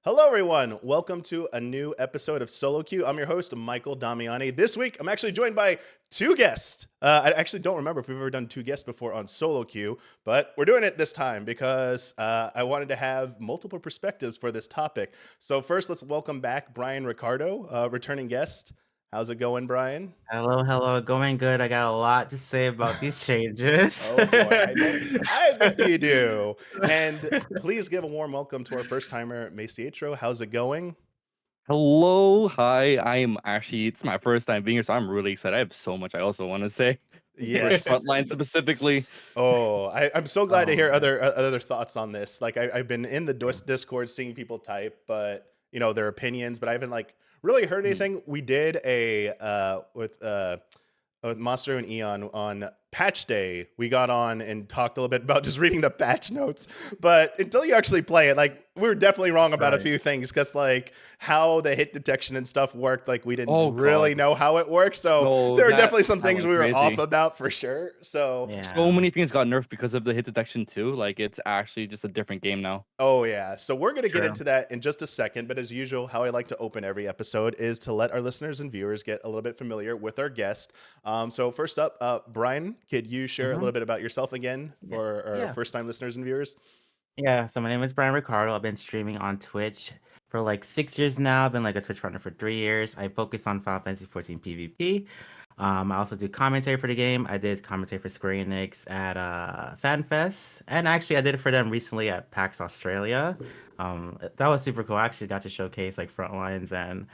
Hello, everyone. Welcome to a new episode of Solo Queue. I'm your host, Michael Damiani. This week, I'm actually joined by two guests. I actually don't remember if we've ever done two guests before on Solo Queue, but we're doing it this time because I wanted to have multiple perspectives for this topic. So first, let's welcome back Brian Ricardo, returning guest. How's it going, Brian? Hello. Going good. I got a lot to say about these changes. Oh boy, I bet you do. And please give a warm welcome to our first timer, Masietro. How's it going? Hello, hi. It's my first time being here, so I'm really excited. I have so much I also want to say for Yes. Frontline specifically. Oh, I'm so glad to Oh hear man. other thoughts on this. Like I've been in the Discord seeing people type, but their opinions, but I haven't like really heard Mm. anything. We did a with Master and Eon on patch day. We got on and talked a little bit about just reading the patch notes, but until you actually play it, like we were definitely wrong about a Right. few things because like how the hit detection and stuff worked, like we didn't Oh really God, know how it works. So no, there are that definitely some that things went we were off crazy. about for sure. So So Yeah. many things got nerfed because of the hit detection too. Like it's actually just a different game now. oh yeah. So we're gonna get True. into that in just a second. But as usual, how I like to open every episode is to let our listeners and viewers get a little bit familiar with our guest. So first up, Brian, could you share a hmm little bit about yourself again Yeah. for our Yeah. first time listeners and viewers? Yeah. So my name is Brian Ricardo. I've been streaming on Twitch for like 6 years now. I've been like a Twitch partner for 3 years. I focus on Final Fantasy 14 PvP. I also do commentary for the game. I did commentary for Square Enix at FanFest, and actually I did it for them recently at PAX Australia. That was super cool. I actually got to showcase like Frontlines and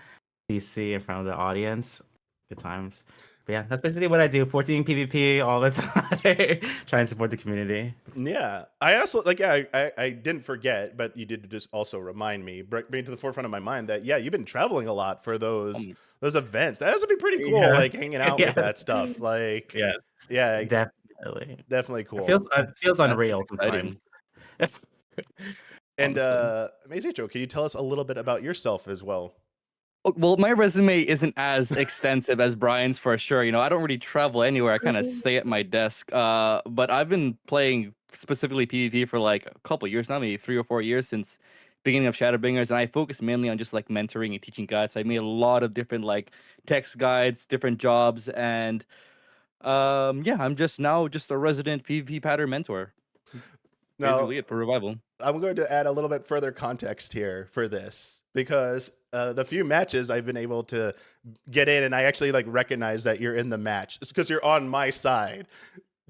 DC in front of the audience. Good times. But yeah, that's basically what I do. 14 PvP all the time. Try and support the community. Yeah, I also like. Yeah, I didn't forget, but you did just also remind me, bring to the forefront of my mind that yeah, you've been traveling a lot for Um, those events. That has to be pretty cool, Yeah. like hanging out with Yes. that stuff. Like, Yes. yeah, Definitely. definitely It cool. feels that's unreal exciting, sometimes. And honestly. Meizicho, can you tell us a little bit about yourself as well? Well, my resume isn't as extensive as Brian's for sure. I don't really travel anywhere. I kind of stay at my desk. But I've been playing specifically PvP for like a couple years now, maybe 3 or 4 years since beginning of Shadowbringers, and I focus mainly on just like mentoring and teaching guides. I made a lot of different like text guides, different jobs, and yeah, I'm just now just a resident PvP pattern mentor. Now, Basically, it for revival. I'm going to add a little bit further context here for this because the few matches I've been able to get in, and I actually like recognize that you're in the match. It's because you're on my side.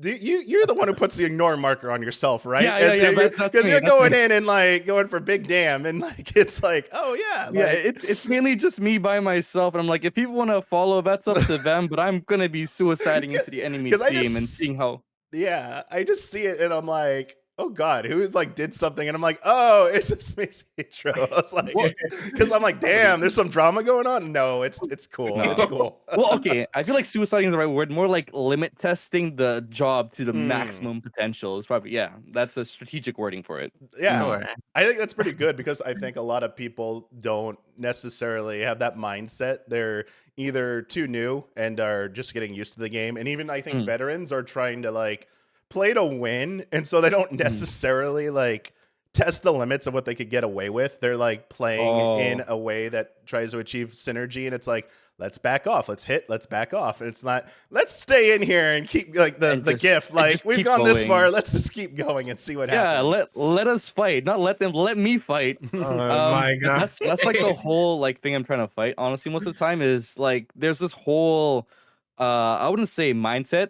You're the one who puts the ignore marker on yourself, right? Yeah, yeah, yeah. That's Because me. you're That's going me. in and like going for big damn, and like it's like, oh yeah, Yeah, like it's mainly just me by myself, and I'm like, if people want to follow, that's up to them. But I'm gonna be suiciding into the enemy because I team and just seeing how. yeah, I just see it and I'm like, oh God, who is like did something? And I'm like, oh, it just makes me intro. I was like, Well, because I'm like, damn, there's some drama going on. No, it's cool. no. It's cool. Well, okay. I feel like suiciding is the right word. More like limit testing the job to the Hmm. maximum potential is probably, yeah. That's a strategic wording for it. Yeah. Sure. I think that's pretty good because I think a lot of people don't necessarily have that mindset. They're either too new and are just getting used to the game. And even I think Mm, veterans are trying to like play to win. And so they don't mm. necessarily like test the limits of what they could get away with. They're like playing in Oh, a way that tries to achieve synergy. And it's like, let's back off. Let's back off. And it's not, let's stay in here and keep like the gift. and Like just we've keep gone this far. going. Let's just keep going and see what Yeah, happens. let us fight, not let them let me fight. Oh my But god. that's like the whole like thing I'm trying to fight. Honestly, most of the time is like there's this whole I wouldn't say mindset.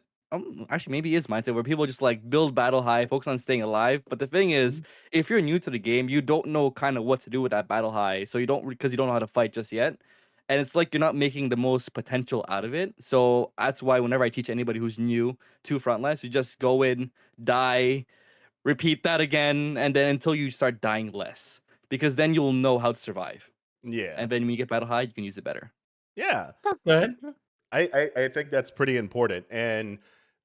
Actually, maybe it is mindset where people just like build battle high, focus on staying alive. But the thing is, if you're new to the game, you don't know kind of what to do with that battle high, so you don't because you don't know how to fight just yet. And it's like you're not making the most potential out of it. So that's why whenever I teach anybody who's new to frontlines, you just go in, die, repeat that again, and then until you start dying less, because then you'll know how to survive. Yeah. And then when you get battle high, you can use it better. Yeah. That's good. I think that's pretty important. And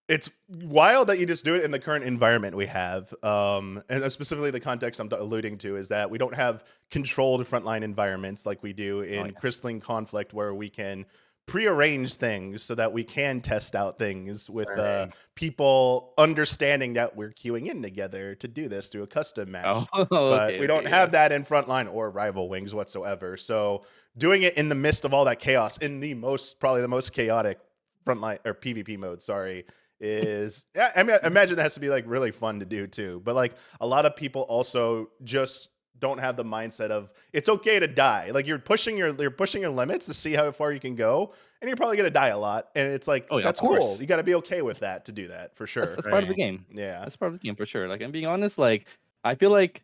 it's wild that you just do it in the current environment we have. And specifically the context I'm alluding to is that we don't have controlled frontline environments like we do Oh in yeah. Crystalline Conflict where we can prearrange things so that we can test out things with Right. people understanding that we're queuing in together to do this through a custom match. Oh, But okay, we don't okay, have that in Frontline or Rival Wings whatsoever. So doing it in the midst of all that chaos in the probably the most chaotic Frontline or PvP mode, sorry, is yeah, I mean, I imagine that has to be like really fun to do too. But like a lot of people also just don't have the mindset of it's okay to die. Like you're pushing your limits to see how far you can go, and you're probably gonna die a lot. And it's like Oh yeah, of that's cool. course. You got to be okay with that to do that for sure. That's part of the Right. game. Yeah. That's part of the game for sure. Like, I'm being honest, like I feel like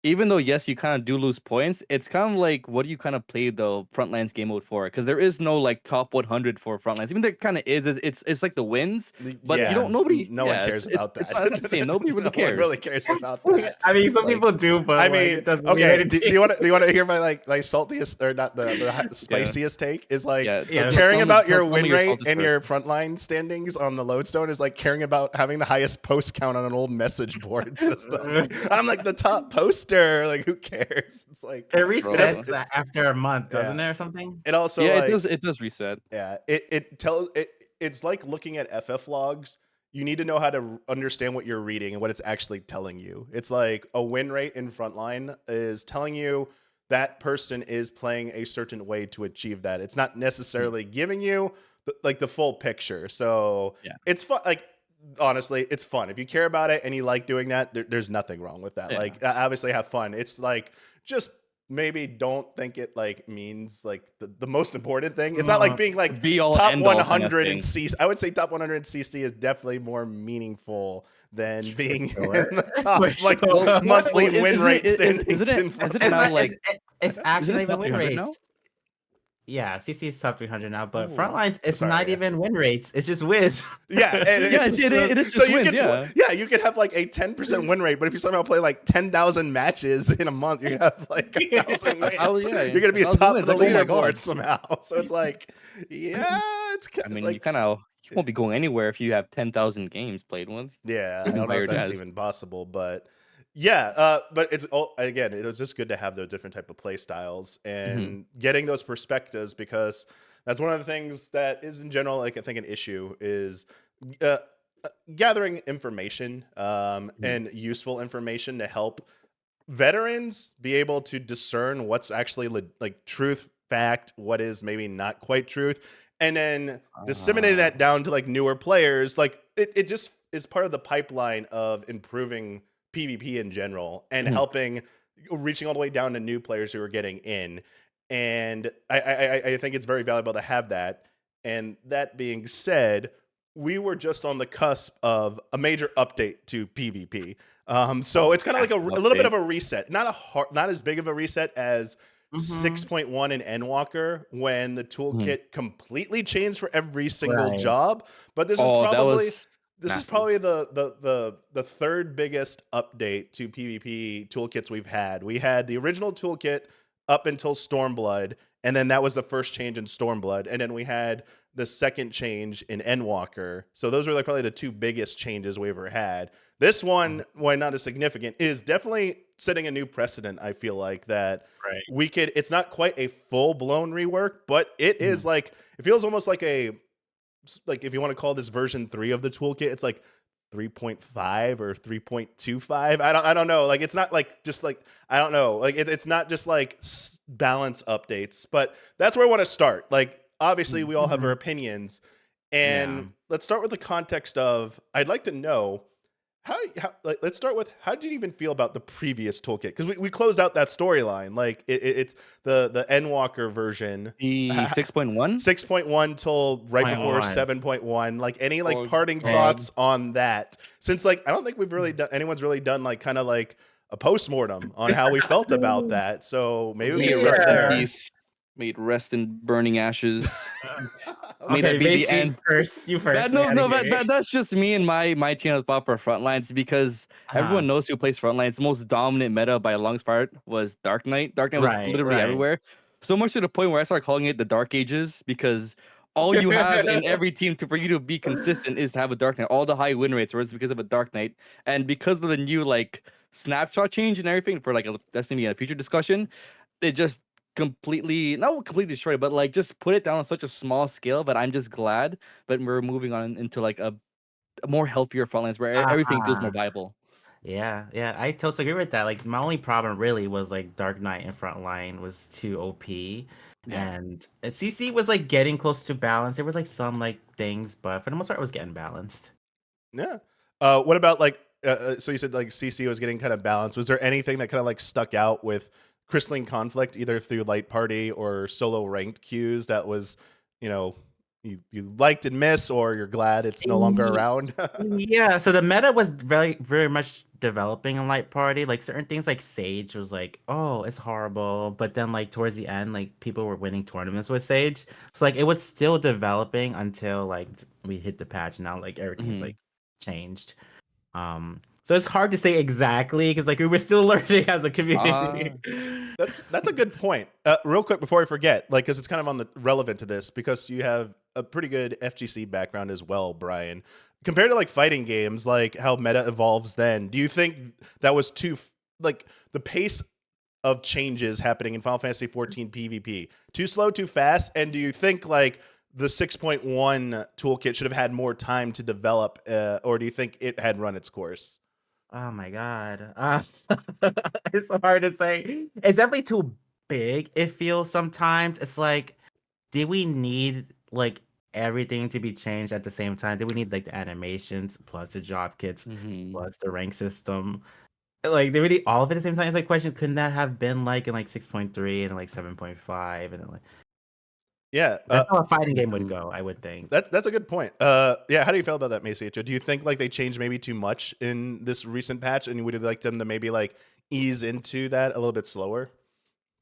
even though yes, you kind of do lose points, it's kind of like what do you kind of play the Frontlines game mode for? Because there is no like top 100 for Frontlines. Even there kind of is. It's like the wins, but you Yeah. don't. Nobody. No one Yeah, cares about that. It's not the same. Nobody really No one cares. really cares about that. I mean, some Like, people do, but I like, mean, it doesn't mean okay. anything. Do you want to hear my like saltiest or not the spiciest take? Is like Yeah, Yeah, caring tell me- about your tell me win your rate saltiest and part. your frontline standings on the lodestone is like caring about having the highest post count on an old message board system. Like, I'm like the top poster. Like who cares? It's like It Bro, resets after a month, doesn't Yeah. it, or something? it also Yeah, like it does reset. yeah, it tells it's like looking at FF logs. You need to know how to understand what you're reading and what it's actually telling you. It's like a win rate in frontline is telling you that person is playing a certain way to achieve that. It's not necessarily giving you like the full picture. So Yeah. it's fun. Like honestly, it's fun. If you care about it and you like doing that, there's nothing wrong with that. Yeah. Like obviously have fun. It's like just maybe don't think it like means like the most important thing. It's not like being like Be all top end all kind of 100 thing. in CC. I would say top 100 in CC is definitely more meaningful than being sure. in the top For like sure. monthly Well, win isn't rate it- standings. isn't it- in isn't it Frontline. It's, now, not, like- it's actually it not even top win 300 rates. now? Yeah, CC is top 300 now, but Ooh. Frontlines, it's Sorry, not yeah. even win rates. It's just whiz. Yeah, Yeah, it is so just you wins, could yeah. you could have like a 10% win rate, but if you somehow play like 10,000 matches in a month, you're gonna have like 1,000 wins. Oh, yeah, You're gonna be 1,000 top wins, of the like, oh my leaderboard God. somehow. So it's like, yeah, it's I mean, like, you won't be going anywhere if you have 10,000 games played with. yeah, I Even don't by know your if that's jazz. even possible, but yeah, but it's again, it was just good to have those different type of play styles and getting those perspectives because that's one of the things that is in general, like I think an issue is gathering information and useful information to help veterans be able to discern what's actually like truth, fact, what is maybe not quite truth, and then disseminating that down to like newer players. Like it just is part of the pipeline of improving PvP in general and helping reaching all the way down to new players who are getting in. And I think it's very valuable to have that. And that being said, we were just on the cusp of a major update to PvP. So it's kind of like a little bit of a reset, not as big of a reset as 6.1 in Endwalker when the toolkit completely changed for every single Right. job. But this is Oh, that probably was this is massive. probably the third biggest update to PvP toolkits we've had. We had the original toolkit up until Stormblood, and then that was the first change in Stormblood, and then we had the second change in Endwalker. So those were like probably the two biggest changes we ever had. This one, while not as significant, is definitely setting a new precedent. I feel like that Right. we could. It's not quite a full blown rework, but it is like it feels almost like if you want to call this version 3 of the toolkit, it's like 3.5 or 3.25. I don't know. Like it's not like just like I don't know. Like it's not just like balance updates, but that's where I want to start. Like obviously we all have our opinions, and let's start with the context of I'd like to know how like, let's start with how did you even feel about the previous toolkit? Because we closed out that storyline. Like it's the Endwalker version. The 6.1? 6.1 till right before 0.1. 7.1. Like any like Oh, parting God. thoughts on that? Since like I don't think we've really done anyone's really done like kind of like a postmortem on how we felt about that. So maybe we May can it start rest in there. peace. May it rest in burning ashes. May Okay, that be the basically, end. you first. That's just me and my channel thought for Frontlines because everyone knows who plays Frontlines. The most dominant meta by a long part was Dark Knight. Dark Knight was literally everywhere. So much to the point where I started calling it the Dark Ages because all you have in every team for you to be consistent is to have a Dark Knight. All the high win rates was because of a Dark Knight. And because of the new like snapshot change and everything for like that's gonna be a future discussion, it just not completely destroy it, but like just put it down on such a small scale that I'm just glad that we're moving on into like a more healthier frontlines where everything feels more Ah, viable. yeah, yeah, I totally agree with that. Like my only problem really was like Dark Knight and Frontline was too OP, Yeah. and CC was like getting close to balance. There were like some like things, but for the most part, it was getting balanced. Yeah. What about like? So you said like CC was getting kind of balanced. Was there anything that kind of like stuck out with Crystalline Conflict, either through Light Party or solo ranked queues that was, you know, you liked and miss, or you're glad it's no longer around? Yeah, so the meta was very, very much developing in Light Party. Like certain things like Sage was like, oh, it's horrible. But then like towards the end, like people were winning tournaments with Sage. So like it was still developing until like we hit the patch. Now like everything's Hmm. like changed. So it's hard to say exactly because like we were still learning as a Uh, community. That's a good point. Real quick before I forget, like, because it's kind of on the relevant to this, because you have a pretty good FGC background as well, Brian. Compared to like fighting games, like how meta evolves, then do you think that was like the pace of changes happening in Final Fantasy 14 PvP too slow, too fast? And do you think like the 6.1 toolkit should have had more time to develop, or do you think it had run its course? Oh my god. It's so hard to say. It's definitely too big. It feels sometimes. It's like, did we need like everything to be changed at the same time? Did we need like the animations plus the job kits hmm. plus the rank system? Like, did we need all of it at the same time? It's like question, couldn't that have been like in like 6.3 and like 7.5 and then like Yeah. that's how a fighting game would True. go, I would think. That's a good point. Yeah, how do you feel about that, Masietro? Do you think like they changed maybe too much in this recent patch, and you would have liked them to maybe like ease into that a little bit slower?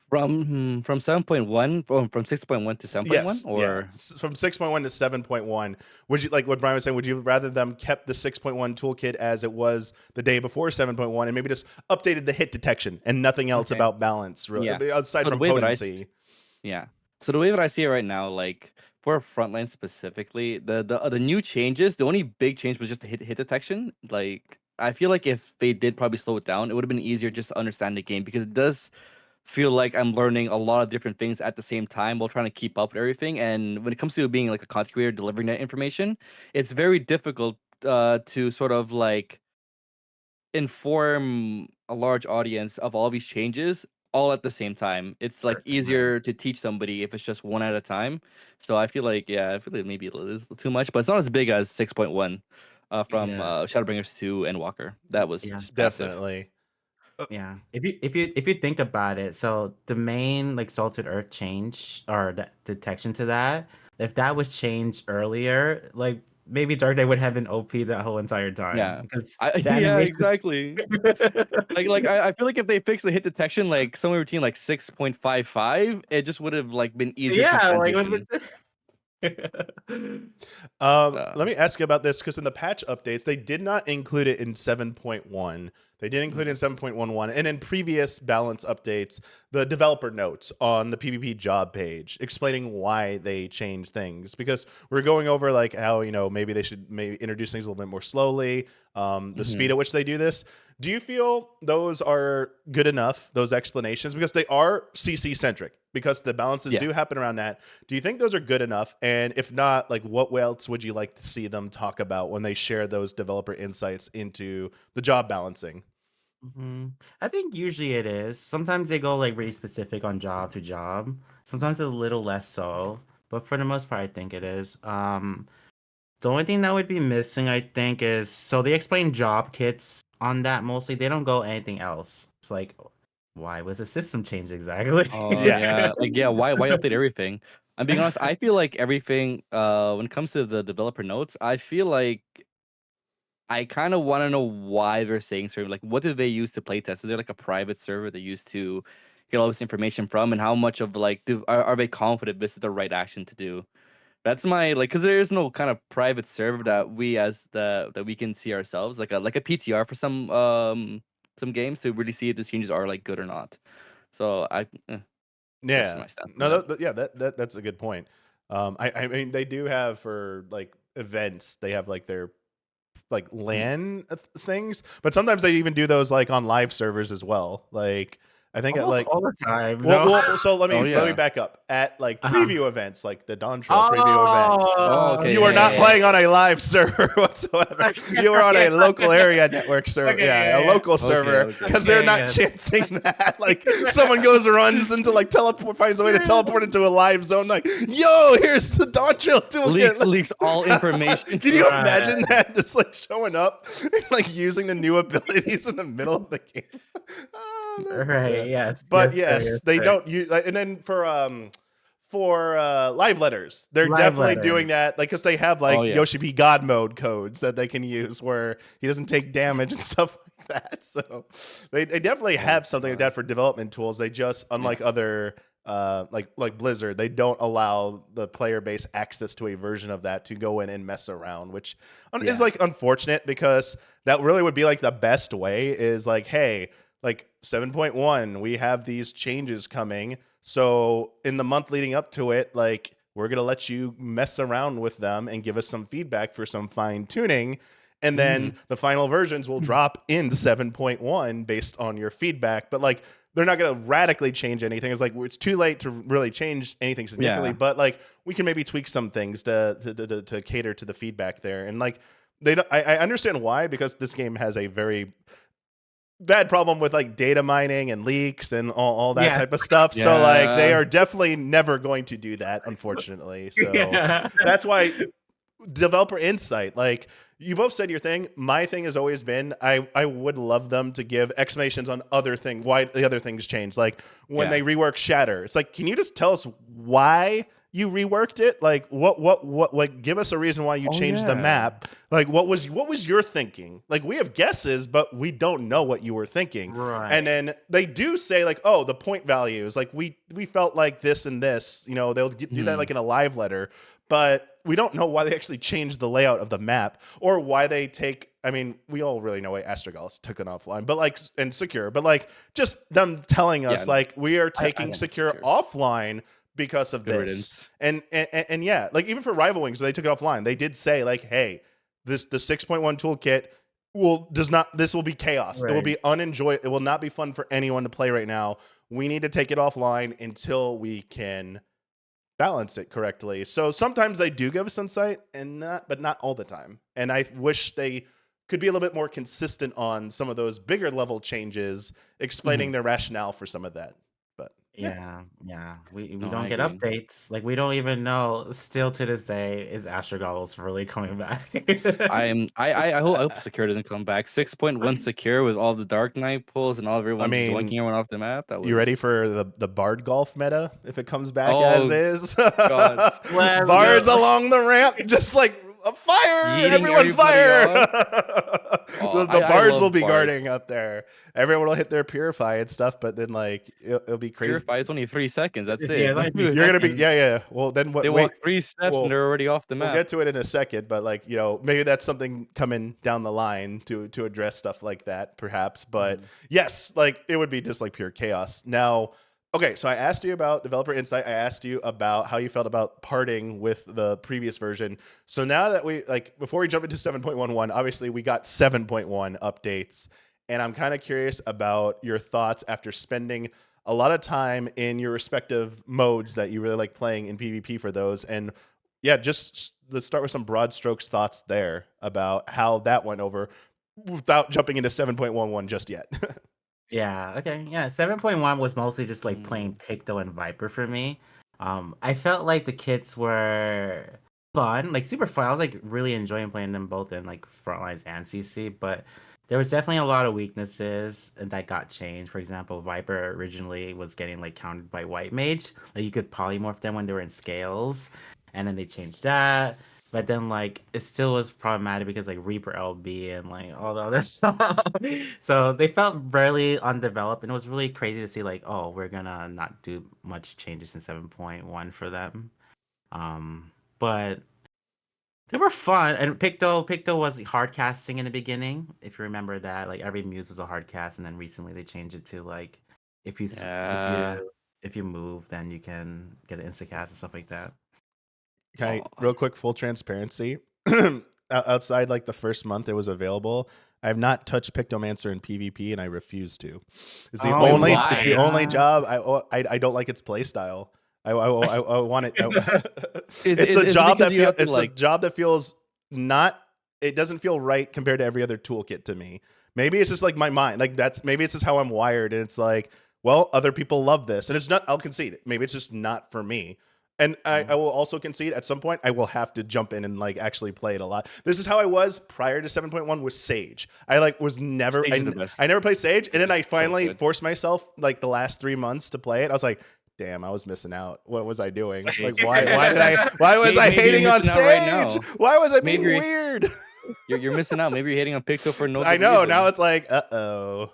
From 7.1, from 6.1 to 7.1, Yes, yeah. or From 6.1 to 7.1, would you like what Brian was saying? Would you rather them kept the 6.1 toolkit as it was the day before 7.1, and maybe just updated the hit detection and nothing else okay, about balance, yeah. aside So the from way that potency? yeah. So the way that I see it right now, like for Frontline specifically, the new changes, the only big change was just the hit detection. Like I feel like if they did probably slow it down, it would have been easier just to understand the game because it does feel like I'm learning a lot of different things at the same time while trying to keep up with everything. And when it comes to being like a content creator delivering that information, it's very difficult to sort of like inform a large audience of all these changes all at the same time. It's like Right. easier to teach somebody if it's just one at a time. So I feel like yeah, I feel like maybe it is too much, but it's not as big as 6.1 from Yeah. Shadowbringers 2 and Walker. That was Yeah. just massive. Definitely. Uh, Yeah. If you think about it, so the main like salted earth change or the detection to that, if that was changed earlier, like maybe Dark Knight would have been OP that whole entire time Yeah. because I the yeah, animation. exactly. I feel like if they fixed the hit detection like somewhere between like 6.55, it just would have like been easier to Yeah, like transition. Let Uh, me ask you about this because in the patch updates, they did not include it in 7.1. They did include it in 7.11. And in previous balance updates, the developer notes on the PvP job page explaining why they changed things. Because we're going over like how, maybe they should maybe introduce things a little bit more slowly, the speed mhm. at which they do this. Do you feel those are good enough, those explanations? Because they are CC centric, because the balances Yeah. do happen around that. Do you think those are good enough? And if not, like what else would you like to see them talk about when they share those developer insights into the job balancing? I think usually it is. Sometimes they go like really specific on job to job. Sometimes it's a little less so, but for the most part, I think it is. The only thing that would be missing, I think, is so they explain job kits on that mostly. They don't go anything else. It's like, why was the system changed exactly? Oh Yeah. yeah, like yeah, why update everything? I'm being honest, I feel like everything when it comes to the developer notes, I feel like I kind of want to know why they're saying certain like what did they use to play test? Is there like a private server they used to get all this information from and how much of like are they confident this is the right action to do? That's my like because there is no kind of private server that we as the that we can see ourselves like a PTR for some games to really see if the changes are like good or not. So that's just Yeah. my stance on No, that. yeah, that's a good point. I mean, they do have for like events, they have like their like Mhm. LAN things, but sometimes they even do those like on live servers as well. Like I think at Almost like all the time. well, No. well, so Oh let me yeah. back up. At like Uh-huh. preview events, like the Dawn Trail preview event, Oh, Oh, okay, you yeah, are yeah, not yeah. playing on a live server whatsoever. Okay, You are on okay. a local area network server. Okay, Yeah, a yeah, local server Okay. because they're Okay, not yes. chancing that. Like someone runs into like teleport, finds a way to teleport into a live zone. Like, yo, here's the Dawn Trail toolkit. Leaks all information. Can you Right. imagine that just like showing up and like using the new abilities in the middle of the game? Oh, Right, yes, but yes, sir, yes, yes, they sir. don't use. And then for live letters, they're Live definitely letters. doing that. Like, because they have like Oh yeah. Yoshi P God mode codes that they can use where he doesn't take damage and stuff like that. So they definitely have something like that for development tools. They just, unlike other like Blizzard, they don't allow the player base access to a version of that to go in and mess around, which is Yeah. like unfortunate because that really would be like the best way is like, hey, like 7.1, we have these changes coming. So in the month leading up to it, like we're going to let you mess around with them and give us some feedback for some fine tuning. And then the final versions will drop in 7.1 based on your feedback. But like, they're not going to radically change anything. It's like, it's too late to really change anything significantly, Yeah. but like we can maybe tweak some things to cater to the feedback there. And like, they don't, I understand why, because this game has a very bad problem with like data mining and leaks and all that Yes. type of stuff. So like they Yeah. are definitely never going to do that, unfortunately. So Yeah. that's why developer insight, like you both said your thing. My thing has always been I would love them to give explanations on other things, why the other things change. Like when Yeah. they rework Shatter, it's like, can you just tell us why you reworked it? Like what like give us a reason why you Oh, changed the yeah. map. Like what was your thinking? Like we have guesses, but we don't know what you were thinking. Right. And then they do say like, oh, the point values, like we felt like this and this, you know, they'll do that like in a live letter, but we don't know why they actually changed the layout of the map or why they take, I mean, we all really know why Astragal's took it offline, but like, and Secure, but like just them telling us Yeah. like we are I taking want Secure Secure. offline because of Good this. riddance. And yeah, like even for Rival Wings, when they took it offline, they did say like, hey, the 6.1 toolkit this will be chaos. It will Right. be unenjoyable. It will not be fun for anyone to play right now. We need to take it offline until we can balance it correctly. So sometimes they do give us insight but not all the time. And I wish they could be a little bit more consistent on some of those bigger level changes, explaining their rationale for some of that. But Yeah. We No, don't I get agree. updates. Like we don't even know still to this day is Astragalus really coming back. I hope Secure doesn't come back. 6.1 Secure with all the Dark Knight pulls and all everyone mean, yoinking everyone off the map. That was you ready for the Bard golf meta if it comes back as Oh is? God. Let's Bards go. along the ramp, just like a fire, Yeeting everyone everybody fire. Oh, The I bards love will be Bard. guarding up there. Everyone will hit their purify and stuff, but then like it'll be crazy. Purify, it's only 3 seconds. That's Yeah, it. it's only 3 You're gonna be seconds. yeah. Well, then what? They Wait, walk 3 steps well, and they're already off the we'll map. get to it in a second, but like maybe that's something coming down the line to address stuff like that, perhaps. But yes, like it would be just like pure chaos. Now, okay, so I asked you about developer insight. I asked you about how you felt about parting with the previous version. So now that before we jump into 7.11, obviously we got 7.1 updates, and I'm kind of curious about your thoughts after spending a lot of time in your respective modes that you really like playing in PvP for those. And yeah, just let's start with some broad strokes thoughts there about how that went over without jumping into 7.11 just yet. Yeah, okay. Yeah, 7.1 was mostly just like playing Picto and Viper for me. I felt like the kits were fun, like super fun. I was like really enjoying playing them both in like Frontlines and CC, but there was definitely a lot of weaknesses that got changed. For example, Viper originally was getting like countered by White Mage. Like you could polymorph them when they were in scales, and then they changed that. But then like it still was problematic because like Reaper LB and like all the other stuff. So they felt really undeveloped, and it was really crazy to see like, oh, we're gonna not do much changes in 7.1 for them. But they were fun. And Picto was hard casting in the beginning. If you remember that, like every muse was a hard cast, and then recently they changed it to like if you Yeah. if you move, then you can get an insta cast and stuff like that. Okay, Oh. real quick, full transparency. outside like the first month it was available, I have not touched Pictomancer in PvP, and I refuse to. It's the Oh, only why? it's the only job I don't like its play style. I want it. It's the is it job because that you have to it's like a job that feels not. It doesn't feel right compared to every other toolkit to me. Maybe it's just like my mind. Like maybe it's just how I'm wired, and it's like, well, other people love this, and it's not. I'll concede it. Maybe it's just not for me. And I will also concede at some point I will have to jump in and like actually play it a lot. This is how I was prior to 7.1 with Sage. I like was never Sage is the best. I never played Sage, and then I finally good. forced myself like the last 3 months to play it. I was like, damn, I was missing out. What was I doing? Like why was I Maybe hating you're on missing Sage? out right now. Why was I being Maybe you're- weird? You're missing out. Maybe you're hating on Picto for no. I good know. reason. Now it's like, uh-oh.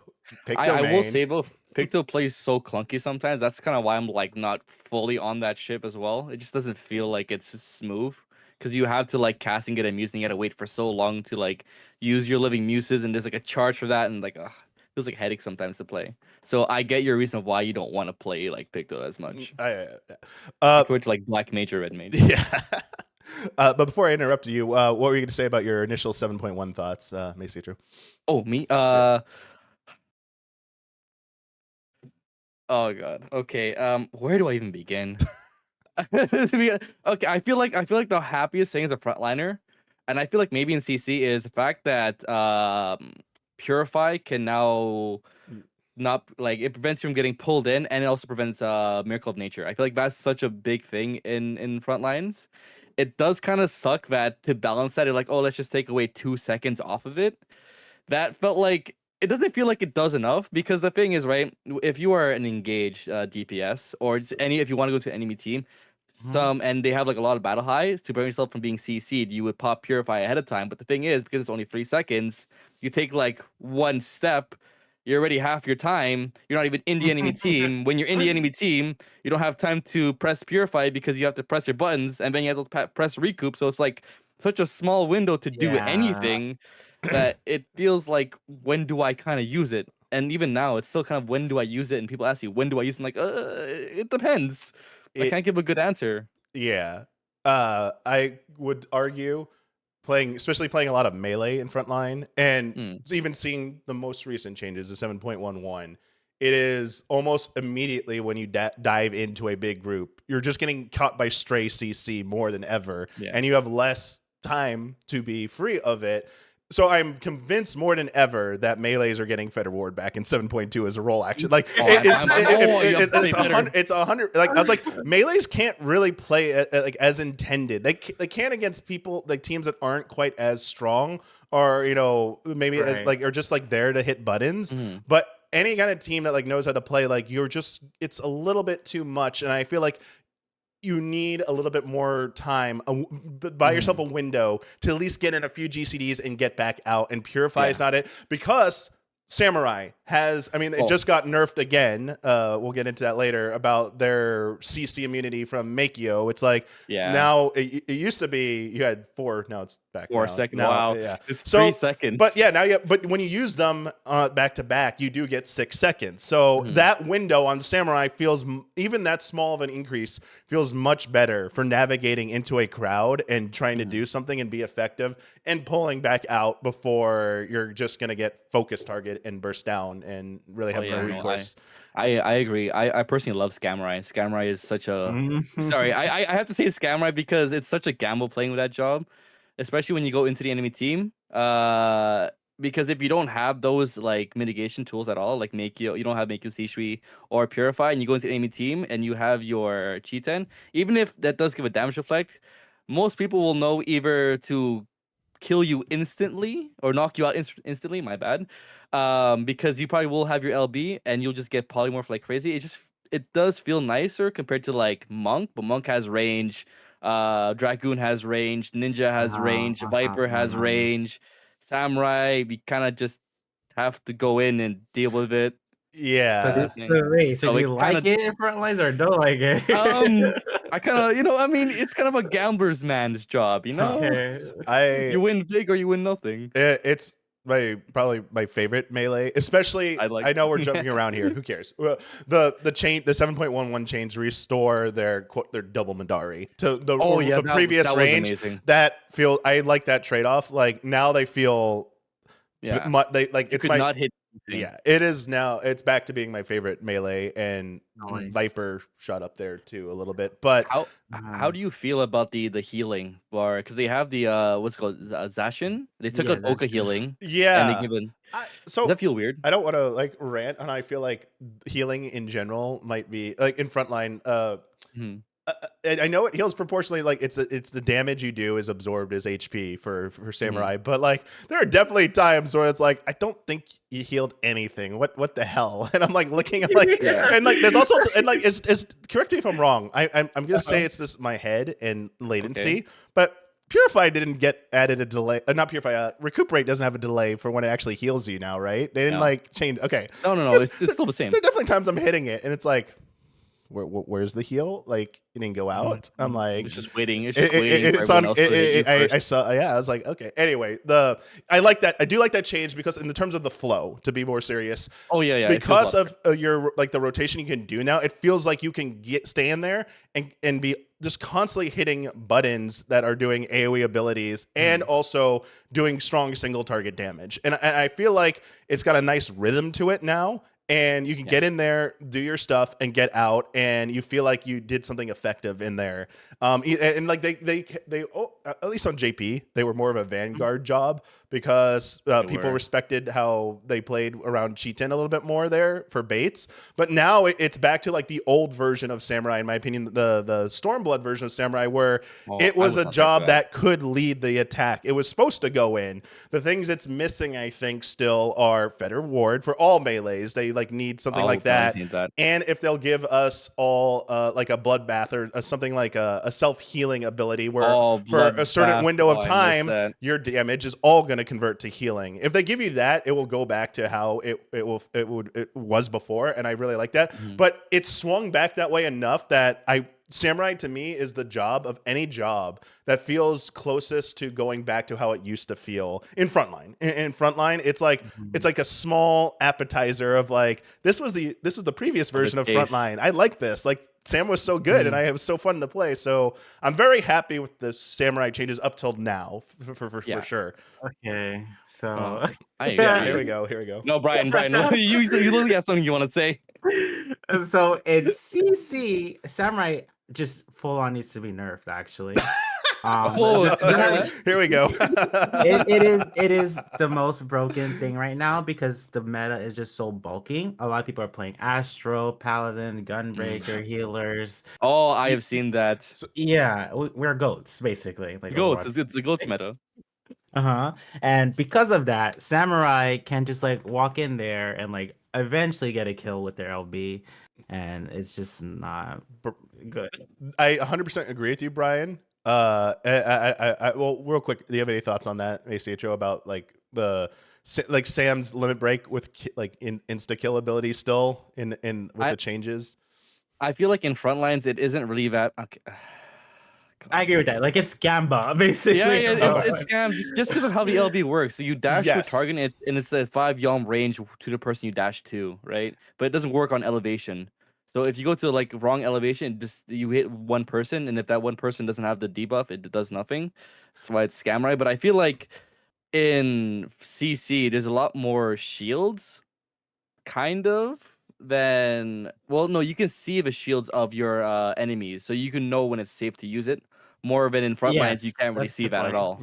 I will Pictomain. say though, Picto plays so clunky sometimes. That's kind of why I'm like not fully on that ship as well. It just doesn't feel like it's smooth because you have to like cast and get a muse, and you gotta wait for so long to like use your living muses, and there's like a charge for that, and like feels like a headache sometimes to play. So I get your reason of why you don't want to play like Picto as much. Which like Black Mage or Red Mage. Yeah. But before I interrupted you, what were you going to say about your initial 7.1 thoughts, Masietro? Oh, me? Oh god. Okay. Where do I even begin? Okay, I feel like the happiest thing as a frontliner, and I feel like maybe in CC is the fact that Purify can now not like it prevents you from getting pulled in, and it also prevents Miracle of Nature. I feel like that's such a big thing in front lines. It does kind of suck that to balance that, you're like, oh, let's just take away 2 seconds off of it. That felt like it doesn't feel like it does enough, because the thing is, right, if you are an engaged DPS or just if you want to go to an enemy team, and they have like a lot of battle highs, to prevent yourself from being CC'd, you would pop Purify ahead of time. But the thing is, because it's only 3 seconds, you take like one step, you're already half your time. You're not even in the enemy team. When you're in the enemy team, you don't have time to press Purify because you have to press your buttons, and then you have to press Recoup. So it's like such a small window to do anything that it feels like, when do I kind of use it? And even now, it's still kind of, when do I use it? And people ask you, when do I use it? I'm like, it depends. I can't give a good answer. Yeah. I would argue especially playing a lot of melee in frontline, and even seeing the most recent changes to 7.11, it is almost immediately when you dive into a big group, you're just getting caught by stray CC more than ever, and you have less time to be free of it. So I'm convinced more than ever that melees are getting Fed Reward back in 7.2 as a role action. Like it's 100. Like I was like, melees can't really play like as intended. They can against people like teams that aren't quite as strong, or maybe as like, or just like there to hit buttons. But any kind of team that like knows how to play, like it's a little bit too much, and I feel like you need a little bit more time, buy yourself a window to at least get in a few GCDs and get back out. And Purify is not it, because Samurai has, it just got nerfed again. We'll get into that later about their CC immunity from Makio. It's like, now it used to be you had 4, now it's back 4 now. seconds. Now, wow. Yeah. It's 3 seconds. But yeah, but when you use them back to back, you do get 6 seconds. So that window on Samurai feels, even that small of an increase feels much better for navigating into a crowd and trying to do something and be effective, and pulling back out before you're just going to get focus target and burst down and really have no recourse. I agree. I personally love Scamurai. Scamurai is such a sorry. I have to say Scamurai because it's such a gamble playing with that job, especially when you go into the enemy team. Because if you don't have those like mitigation tools at all, like Makio, you don't have Makio Shishui or Purify, and you go into the enemy team and you have your Cheetan, even if that does give a damage reflect, most people will know either to kill you instantly or knock you out instantly, my bad, because you probably will have your LB and you'll just get polymorph like crazy. It does feel nicer compared to like Monk, but Monk has range, Dragoon has range, Ninja has range, Viper has range, Samurai, we kind of just have to go in and deal with it. Yeah. So do you like it in frontlines or don't like it? I kind of, it's kind of a gambler's man's job, Okay. You win big or you win nothing. It's probably my favorite melee, especially. I know we're jumping around here. Who cares? The 7.11 chains restore their double Madari to the previous that range. was amazing. I like that trade off. Like now they feel they like it's my not hit. Yeah, it is now. It's back to being my favorite melee, and Nice. Viper shot up there too a little bit. But how do you feel about the healing bar? Because they have the what's it called Zacian. They took out Oka healing. Yeah, and they given. So does that feel weird? I don't want to like rant, and I feel like healing in general might be like in frontline. I know it heals proportionally. Like it's the damage you do is absorbed as HP for Samurai, but like there are definitely times where it's like I don't think you healed anything. What the hell? And I'm like looking at like and like there's also and like it's correct me if I'm wrong. I'm gonna say it's just my head and latency, but Purify didn't get added a delay. Not Purify. Recuperate doesn't have a delay for when it actually heals you now, right? They didn't like change. Okay, no, it's still the same. There are definitely times I'm hitting it and it's like. Where's the heal? Like it didn't go out. I'm like, it's just waiting. It's just waiting. It's on. I saw. Yeah, I was like, okay. Anyway, I like that. I do like that change because in the terms of the flow, to be more serious. Oh yeah. Because of your like the rotation you can do now, it feels like you can stay in there and be just constantly hitting buttons that are doing AoE abilities and also doing strong single target damage. And I feel like it's got a nice rhythm to it now. And you can get in there, do your stuff, and get out, and you feel like you did something effective in there. And like they at least on JP, they were more of a vanguard job because people respected how they played around Cheetan a little bit more there for baits. But now it's back to like the old version of Samurai, in my opinion, the Stormblood version of Samurai, where it was a job that could lead the attack. It was supposed to go in. The things it's missing, I think, still are Fetter Ward for all melees. They like need something like that. And if they'll give us all like a bloodbath or something like a self-healing ability where for a certain window of time, your damage is all going to convert to healing. If they give you that, it will go back to how it was before, and I really like that. But it swung back that way enough that Samurai to me is the job of any job that feels closest to going back to how it used to feel in Frontline. In Frontline, it's like a small appetizer of like this was the previous version of Frontline. I like this. Like Sam was so good, and it was so fun to play. So I'm very happy with the Samurai changes up till now, for sure. Okay, so Here we go. No, Brian, no, you literally have something you want to say. So in CC, Samurai just full on needs to be nerfed, actually. Here we go. It is the most broken thing right now because the meta is just so bulky. A lot of people are playing Astro, Paladin, Gunbreaker, healers. Oh, I have seen that. So, yeah, we're goats basically. Like goats. It's a goats meta. And because of that, Samurai can just like walk in there and like eventually get a kill with their LB, and it's just not good. I 100% agree with you, Brian. Well, real quick, do you have any thoughts on that, Masietro, about like Sam's limit break with like insta kill ability still in with the changes? I feel like in Frontlines it isn't really that. Okay. I agree with that. Like it's Gamba, basically. Yeah, it's scam just because of how the LB works. So you dash your target, and it's a 5 yalm range to the person you dash to, right? But it doesn't work on elevation. So if you go to like wrong elevation, you hit one person, and if that one person doesn't have the debuff, it does nothing. That's why it's scam, right? But I feel like in CC, there's a lot more shields, kind of. Than no, you can see the shields of your enemies, so you can know when it's safe to use it. More of it in front lines, you can't really see that at all.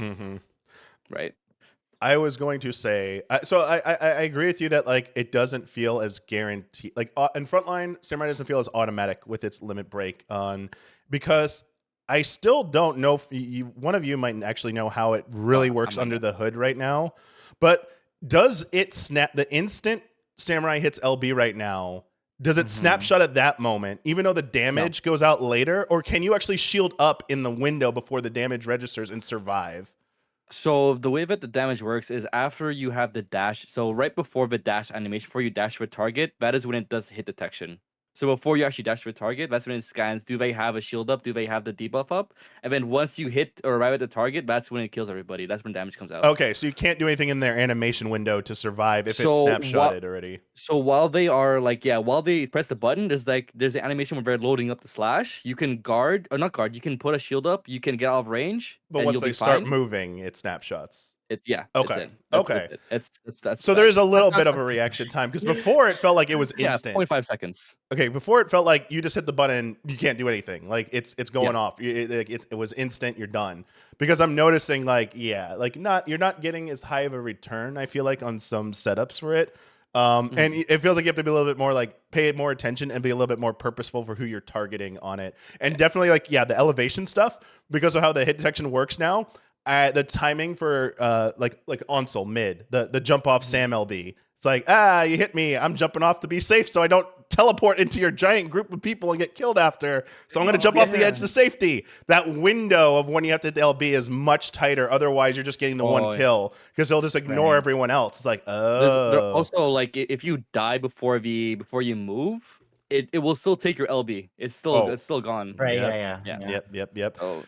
Right. I was going to say, so I agree with you that like it doesn't feel as guaranteed. Like in Frontline, Samurai doesn't feel as automatic with its limit break on because I still don't know if one of you might actually know how it really works under the hood right now. But does it snap the instant Samurai hits LB right now? Does it snapshot at that moment, even though the damage goes out later, or can you actually shield up in the window before the damage registers and survive? So the way that the damage works is after you have the dash. So right before the dash animation, before you dash for target, that is when it does hit detection. So before you actually dash to a target, that's when it scans. Do they have a shield up? Do they have the debuff up? And then once you hit or arrive at the target, that's when it kills everybody. That's when damage comes out. Okay, so you can't do anything in their animation window to survive if it's snapshotted already. So while they are while they press the button, there's an animation where they're loading up the slash. You can guard or not guard. You can put a shield up. You can get out of range. But once they start moving, it snapshots. Okay. That's so there is a little bit of a reaction time because before it felt like it was instant. 0.5 seconds. Okay, before it felt like you just hit the button, you can't do anything. Like it's going off. It was instant. You're done. Because I'm noticing you're not getting as high of a return. I feel like on some setups for it. And it feels like you have to be a little bit more pay more attention and be a little bit more purposeful for who you're targeting on it. And definitely the elevation stuff because of how the hit detection works now. The timing for like Onsel mid, the jump off Sam LB. It's like, you hit me. I'm jumping off to be safe so I don't teleport into your giant group of people and get killed after. So I'm going to jump off the edge to safety. That window of when you have to hit the LB is much tighter. Otherwise, you're just getting the one kill because they'll just ignore everyone else. It's like, also, if you die before you move, it will still take your LB. It's still gone. Right. Yep. Oh,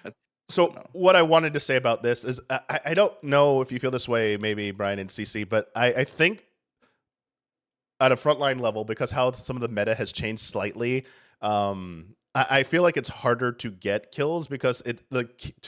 So what I wanted to say about this is I don't know if you feel this way, maybe Brian and CC, but I think at a frontline level, because how some of the meta has changed slightly, I feel like it's harder to get kills because the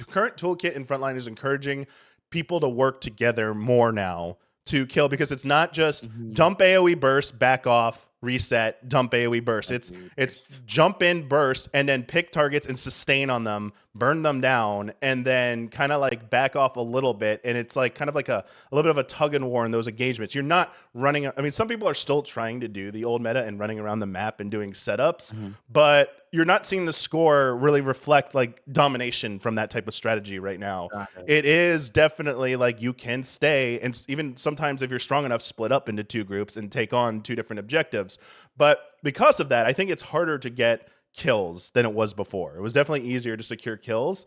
current toolkit in frontline is encouraging people to work together more now to kill because it's not just dump AoE burst, back off, reset, dump AoE burst. It's jump in, burst, and then pick targets and sustain on them, burn them down, and then kind of back off a little bit. And it's kind of like a little bit of a tug and war in those engagements. You're not running. I mean, some people are still trying to do the old meta and running around the map and doing setups, but you're not seeing the score really reflect domination from that type of strategy right now. It is definitely you can stay and even sometimes if you're strong enough, split up into two groups and take on two different objectives. But because of that, I think it's harder to get kills than it was before. It was definitely easier to secure kills.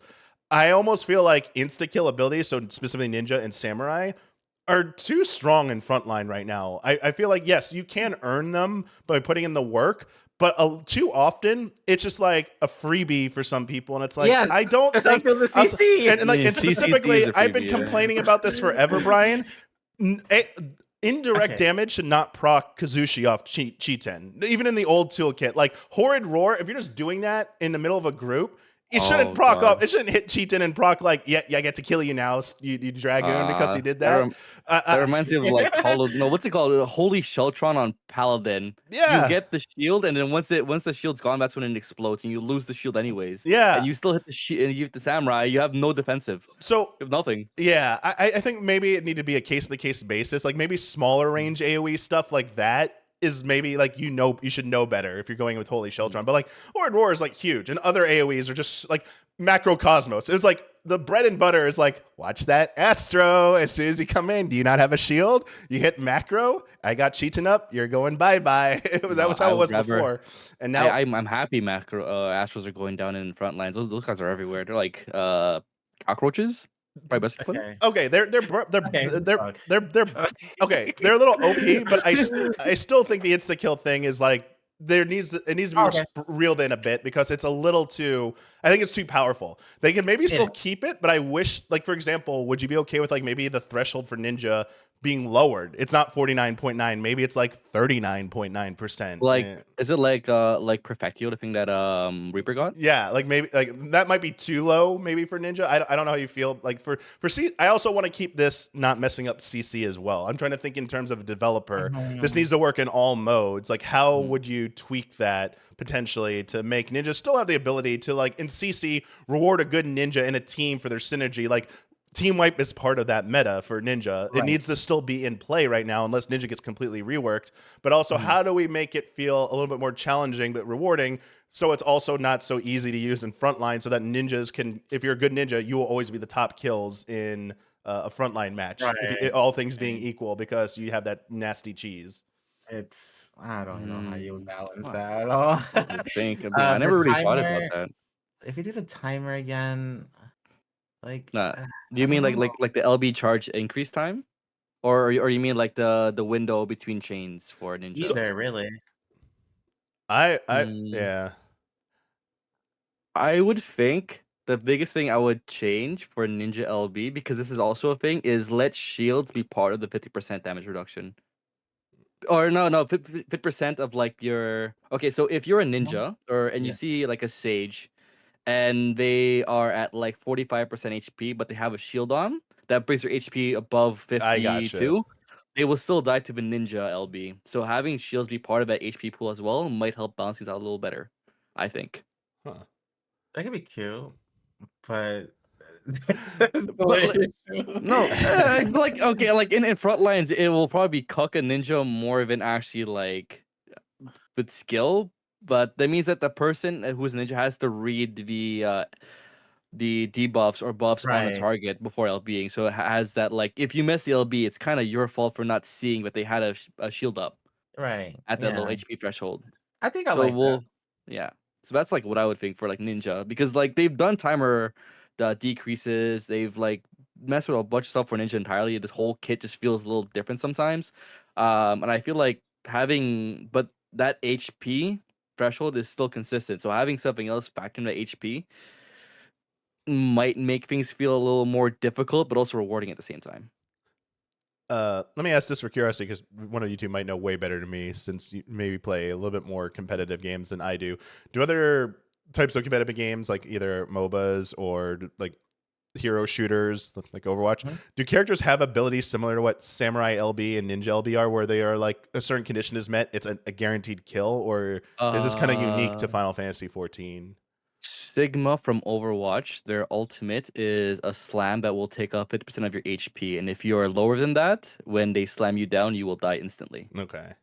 I almost feel like insta-kill abilities, so specifically Ninja and Samurai, are too strong in frontline right now. I feel like, yes, you can earn them by putting in the work, but too often it's just a freebie for some people, and it's I don't think. I feel the CC. And specifically, I've been complaining about this forever, Brian. Indirect damage should not proc Kazushi off Chi-Ten. Even in the old toolkit, Horrid Roar, if you're just doing that in the middle of a group, it shouldn't proc up. It shouldn't hit Chi-Ten and proc I get to kill you now, you Dragoon, because he did that. That reminds me of what's it called? Holy Sheltron on Paladin. Yeah. You get the shield, and then once the shield's gone, that's when it explodes, and you lose the shield anyways. Yeah. And you still hit the shield, and you hit the Samurai. You have no defensive. So you have nothing. Yeah, I think maybe it need to be a case by case basis. Maybe smaller range AoE stuff like that is maybe you should know better if you're going with Holy Sheltron. But Horrid Roar is huge, and other AoEs are just Macrocosmos. It's the bread and butter is watch that Astro. As soon as you come in, do you not have a shield? You hit macro. I got Cheating up. You're going bye. That was how it was before. And now I'm happy macro Astros are going down in front lines. Those guys are everywhere. They're cockroaches. Probably best to put it. Okay, they're okay. They're a little OP, but I still think the insta kill thing is it needs to be reeled in a bit because it's a little too. I think it's too powerful. They can maybe still keep it, but I wish, for example, would you be okay with maybe the threshold for Ninja being lowered? It's not 49.9. Maybe it's 39.9%. Is it like Perfectio, the thing that Reaper got? Yeah, maybe that might be too low maybe for Ninja. I don't know how you feel for C. I also want to keep this not messing up CC as well. I'm trying to think in terms of a developer. This needs to work in all modes. How would you tweak that potentially to make Ninja still have the ability to in CC reward a good Ninja in a team for their synergy? Team wipe is part of that meta for Ninja. It needs to still be in play right now unless Ninja gets completely reworked. But also, how do we make it feel a little bit more challenging but rewarding so it's also not so easy to use in frontline so that ninjas can, if you're a good ninja, you will always be the top kills in a frontline match. All things being equal because you have that nasty cheese. I don't know how you would balance that at all. I never really thought about that. If you do the timer again... do you mean like the LB charge increase time, or you mean the window between chains for Ninja? Either, really. Mm, Yeah. I would think the biggest thing I would change for Ninja LB, because this is also a thing, is let shields be part of the 50% damage reduction. Or no, 50% of like your okay. So if you're a Mhm. ninja and you Yeah. see like a sage, and they are at like 45% HP, but they have a shield on that brings their HP above I gotcha. 52, they will still die to the ninja LB. So having shields be part of that HP pool as well might help balance these out a little better, I think. Huh. That could be cute, but that's just the But way like, it should. no, like okay, like in front lines, it will probably be cuck a ninja more than actually like with skill. But that means that the person who's a ninja has to read the debuffs or buffs on the Right, target before LBing. So it has that like if you miss the LB, it's kind of your fault for not seeing that they had a shield up right. at that low Yeah. HP threshold. I think I So like that. yeah. So that's like what I would think for like Ninja, because like they've done timer decreases. They've like messed with a bunch of stuff for Ninja entirely. This whole kit just feels a little different sometimes. And I feel like but that HP threshold is still consistent. So having something else factor into HP might make things feel a little more difficult, but also rewarding at the same time. Let me ask this for curiosity, because one of you two might know way better than me, since you maybe play a little bit more competitive games than I do. Do other types of competitive games, like either MOBAs or like hero shooters, like Overwatch, Mhm. do characters have abilities similar to what Samurai LB and Ninja LB are, where they are like a certain condition is met, it's a guaranteed kill, or is this kind of unique to Uh, Final Fantasy 14? Sigma from Overwatch, their ultimate is a slam that will take up 50% of your HP. And if you are lower than that, when they slam you down, you will die instantly. Okay.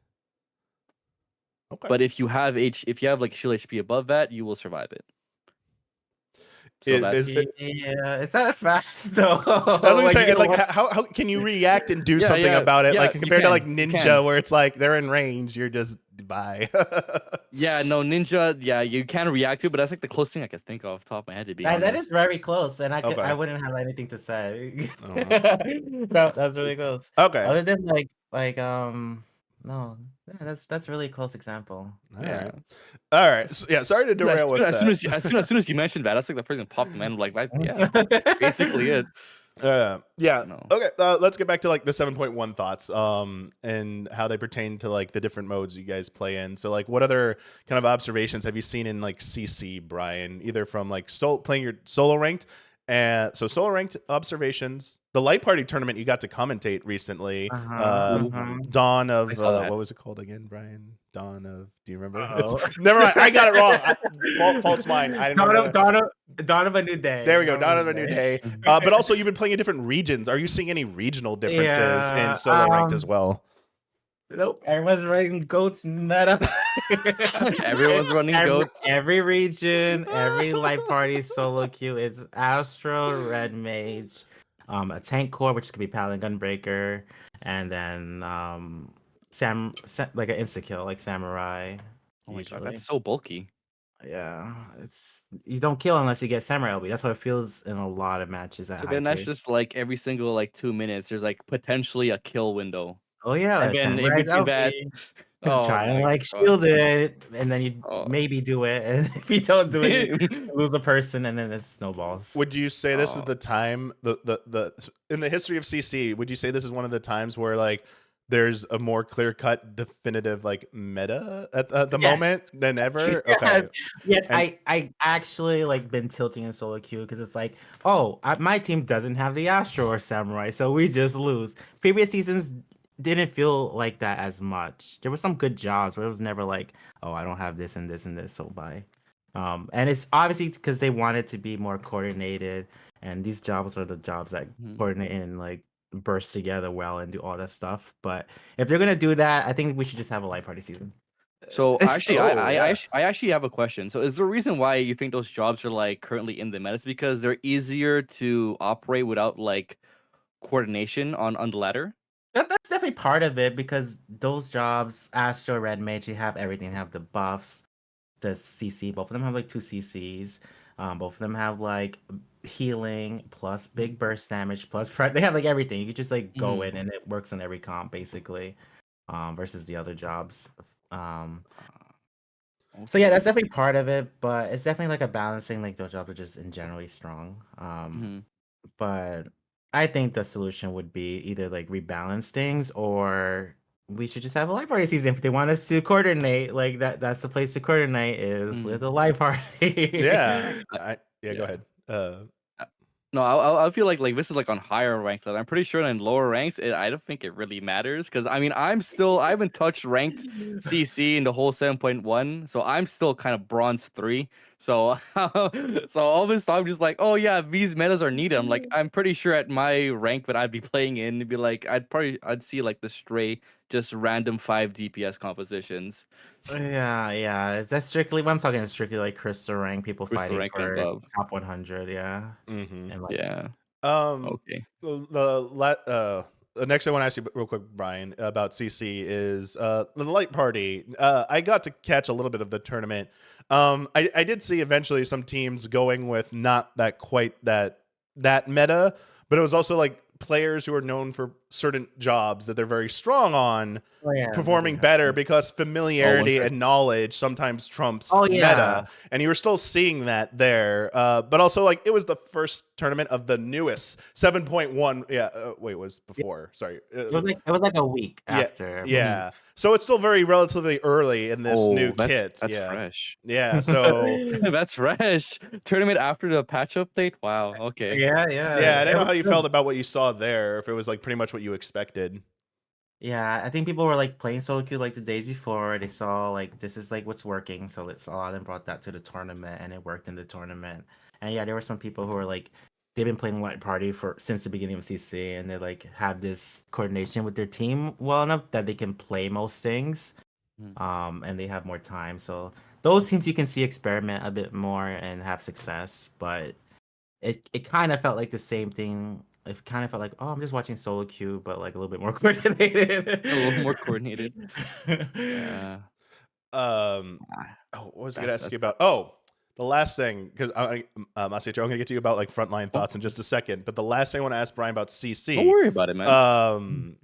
Okay. But if you have like shield HP above that, you will survive it. So Is that's it? Yeah, it's not fast though. I was gonna Like say, you and like, know, how can you react and do yeah, something about it? yeah, Like compared to like you can. Ninja, where it's like they're in range, you're just bye. Yeah, no, Ninja, yeah, you can react to, but that's like the closest thing I could think of off the top of my head, to be that is honest. very close, and I Okay. wouldn't have anything to say. Uh, That's really close. okay. Other than no, yeah, that's really close example. All Yeah. right. All right. So, yeah. Sorry to derail with As soon that. as as soon as you mentioned that, that's like the first thing that popped in my head. I'm like, yeah, that's basically it. Yeah. No. Okay. Let's get back to like the 7.1 thoughts, and how they pertain to like the different modes you guys play in. So, like, what other kind of observations have you seen in like CC, Brian? Either from like playing your solo ranked, and so solo ranked observations, the light party tournament you got to commentate recently. Uh-huh, uh-huh. Dawn I of saw that. what was it called again, Brian? Dawn of. Do you remember? It's Uh-oh. never mind. I got it wrong. Fault's mine. I didn't remember. Dawn of a new day. There we go. Dawn Dawn of of a new day. day. But also, you've been playing in different regions. Are you seeing any regional differences in Yeah, solo ranked as well? nope. Everyone's running goats meta. Everyone's running goats. Every region, every light party solo queue. It's Astro, Red Mage, a tank core, which could be Paladin Gunbreaker, and then like an insta kill, like Samurai. Oh my god, Usually, that's so bulky. yeah. It's you don't kill unless you get Samurai LB. That's how it feels in a lot of matches at So high then that's tier. just like every single like 2 minutes, there's like potentially a kill window. Oh yeah, And like then in Samurai's between that, LB. Just oh try and my like god. shield it, and then you Oh. maybe do it, and if you don't do it, you lose the person, and then it snowballs. Would you say this is Oh. the time the in the history of CC? Would you say this is one of the times where like there's a more clear cut, definitive like meta at the Yes. moment than ever? Yes. Okay. Yes, And I actually like been tilting in solo queue because it's like, oh, my team doesn't have the Astro or Samurai, so we just lose. Previous seasons didn't feel like that as much. There were some good jobs where it was never like, oh, I don't have this and this and this, so bye. And it's obviously because they wanted to be more coordinated, and these jobs are the jobs that coordinate and like burst together well and do all that stuff. But if they're gonna do that, I think we should just have a light party season. So actually, Oh, yeah. I actually have a question. So is the reason why you think those jobs are like currently in the meta is because they're easier to operate without like coordination on the ladder? That's definitely part of it because those jobs, Astro, Red Mage, you have everything. They have the buffs, the CC. Both of them have like 2 CCs. Both of them have like healing plus big burst damage plus they have like everything. You could just like go in and it works on every comp basically. Versus the other jobs. So yeah, Okay. that's definitely part of it, but it's definitely like a balancing. Like those jobs are just in generally strong. Mhm. But I think the solution would be either like rebalance things, or we should just have a live party season if they want us to coordinate. Like that's the place to coordinate is with Mm. a live party. Yeah. I, Yeah, go yeah. ahead. Uh, No, I feel like this is like on higher ranks. Like, I'm pretty sure in lower ranks, I don't think it really matters because I mean I haven't touched ranked CC in the whole 7.1, so I'm still kind of bronze 3. So so all this time I'm just like, oh yeah, these metas are needed. I'm pretty sure at my rank that I'd be playing in, it'd be like I'd see like the stray just random 5 DPS compositions, Yeah. That's strictly what I'm talking is strictly like crystal rank people crystal fighting rank and for above. top 100. Yeah, hmm and like Yeah. Um, Okay. the next I want to ask you real quick, Brian, about CC is the light party. I got to catch a little bit of the tournament. I did see eventually some teams going with not that quite that meta, but it was also like players who are known for certain jobs that they're very strong on oh yeah, that did performing better happen. because Oh, one familiarity and character. knowledge sometimes trumps Oh meta, yeah, and you were still seeing that there. But also, like, it was the first tournament of the newest 7.1. Yeah, wait, it was Yeah, before. Sorry. it was like a week Yeah, after. Mhm. yeah. So it's still very relatively early in this new Oh, that's kit. that's Yeah, fresh. yeah. So That's fresh. Tournament after the patch update? Wow, okay. Yeah. yeah, I It didn't know was how you still felt about what you saw there. If it was like pretty much what you expected. Yeah, I think people were like playing solo queue like the days before. They saw like this is like what's working, so let's a lot of them brought that to the tournament, and it worked in the tournament. And yeah, there were some people who were like they've been playing Light Party for since the beginning of CC, and they like have this coordination with their team well enough that they can play most things, Mm. and they have more time. So those teams you can see experiment a bit more and have success, but it kind of felt like the same thing. It kind of felt like, oh, I'm just watching solo queue, but like a little bit more coordinated. A little more coordinated. Yeah. Um, Ah, oh, what was I gonna that's ask that's you about? Oh, the last thing, because Masietro, I'm gonna get to you about like frontline oh, thoughts in just a second. But the last thing I want to ask Brian about don't CC, worry about it, man. um,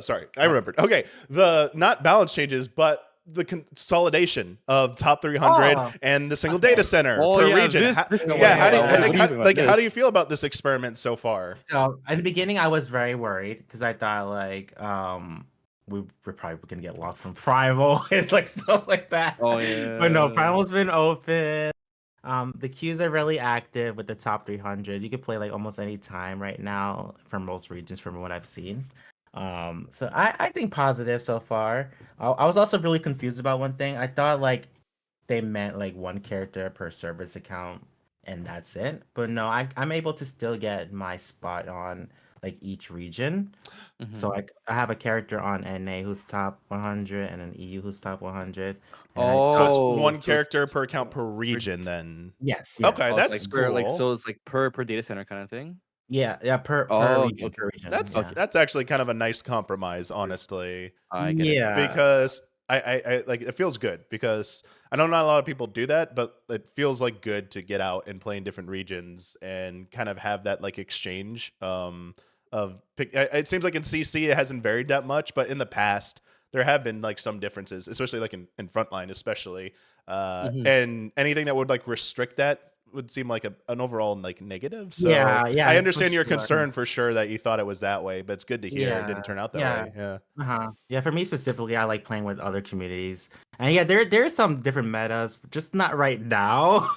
sorry, I remembered. Okay, the not balance changes, but the consolidation of top 300 Oh, and the single data okay. center Oh per yeah, region. this Single Yeah, yeah, how do data. you, I was Yeah. wondering about like how do you this. feel about this experiment so far? So in the beginning, I was very worried because I thought like we're probably gonna get locked from Primal. It's like stuff like that. Oh But no, yeah. Primal's been open. The queues are really active with the top 300. You can play like almost any time right now for most regions from what I've seen. So I think positive so far. I was also really confused about one thing. I thought like they meant like one character per service account and that's it. But no, I'm able to still get my spot on like each region. Mhm. So I have a character on NA who's top 100 and an EU who's top 100. And I So thought, it's Oh, one so it's character per account yeah, per per, region, then. yes, Okay, oh, it's that's like per like cool. so it's like per data center kind of thing. yeah, per Oh, region, okay. per region. That's Yeah. Okay. that's actually kind of a nice compromise, honestly. I get it. Yeah. Because I like it feels good because I know not a lot of people do that, but it feels like good to get out and play in different regions and kind of have that like exchange of pick. It seems like in CC it hasn't varied that much, but in the past there have been like some differences, especially like in frontline, especially Mhm. and anything that would like restrict that would seem like an overall like negative. So I Yeah, for understand your sure. concern for sure that you thought it was that way, but it's good to hear it Yeah. didn't turn out that Yeah. way. Yeah. Yeah, for me specifically, I like playing with other communities. And yeah, there's some different metas, just not right now.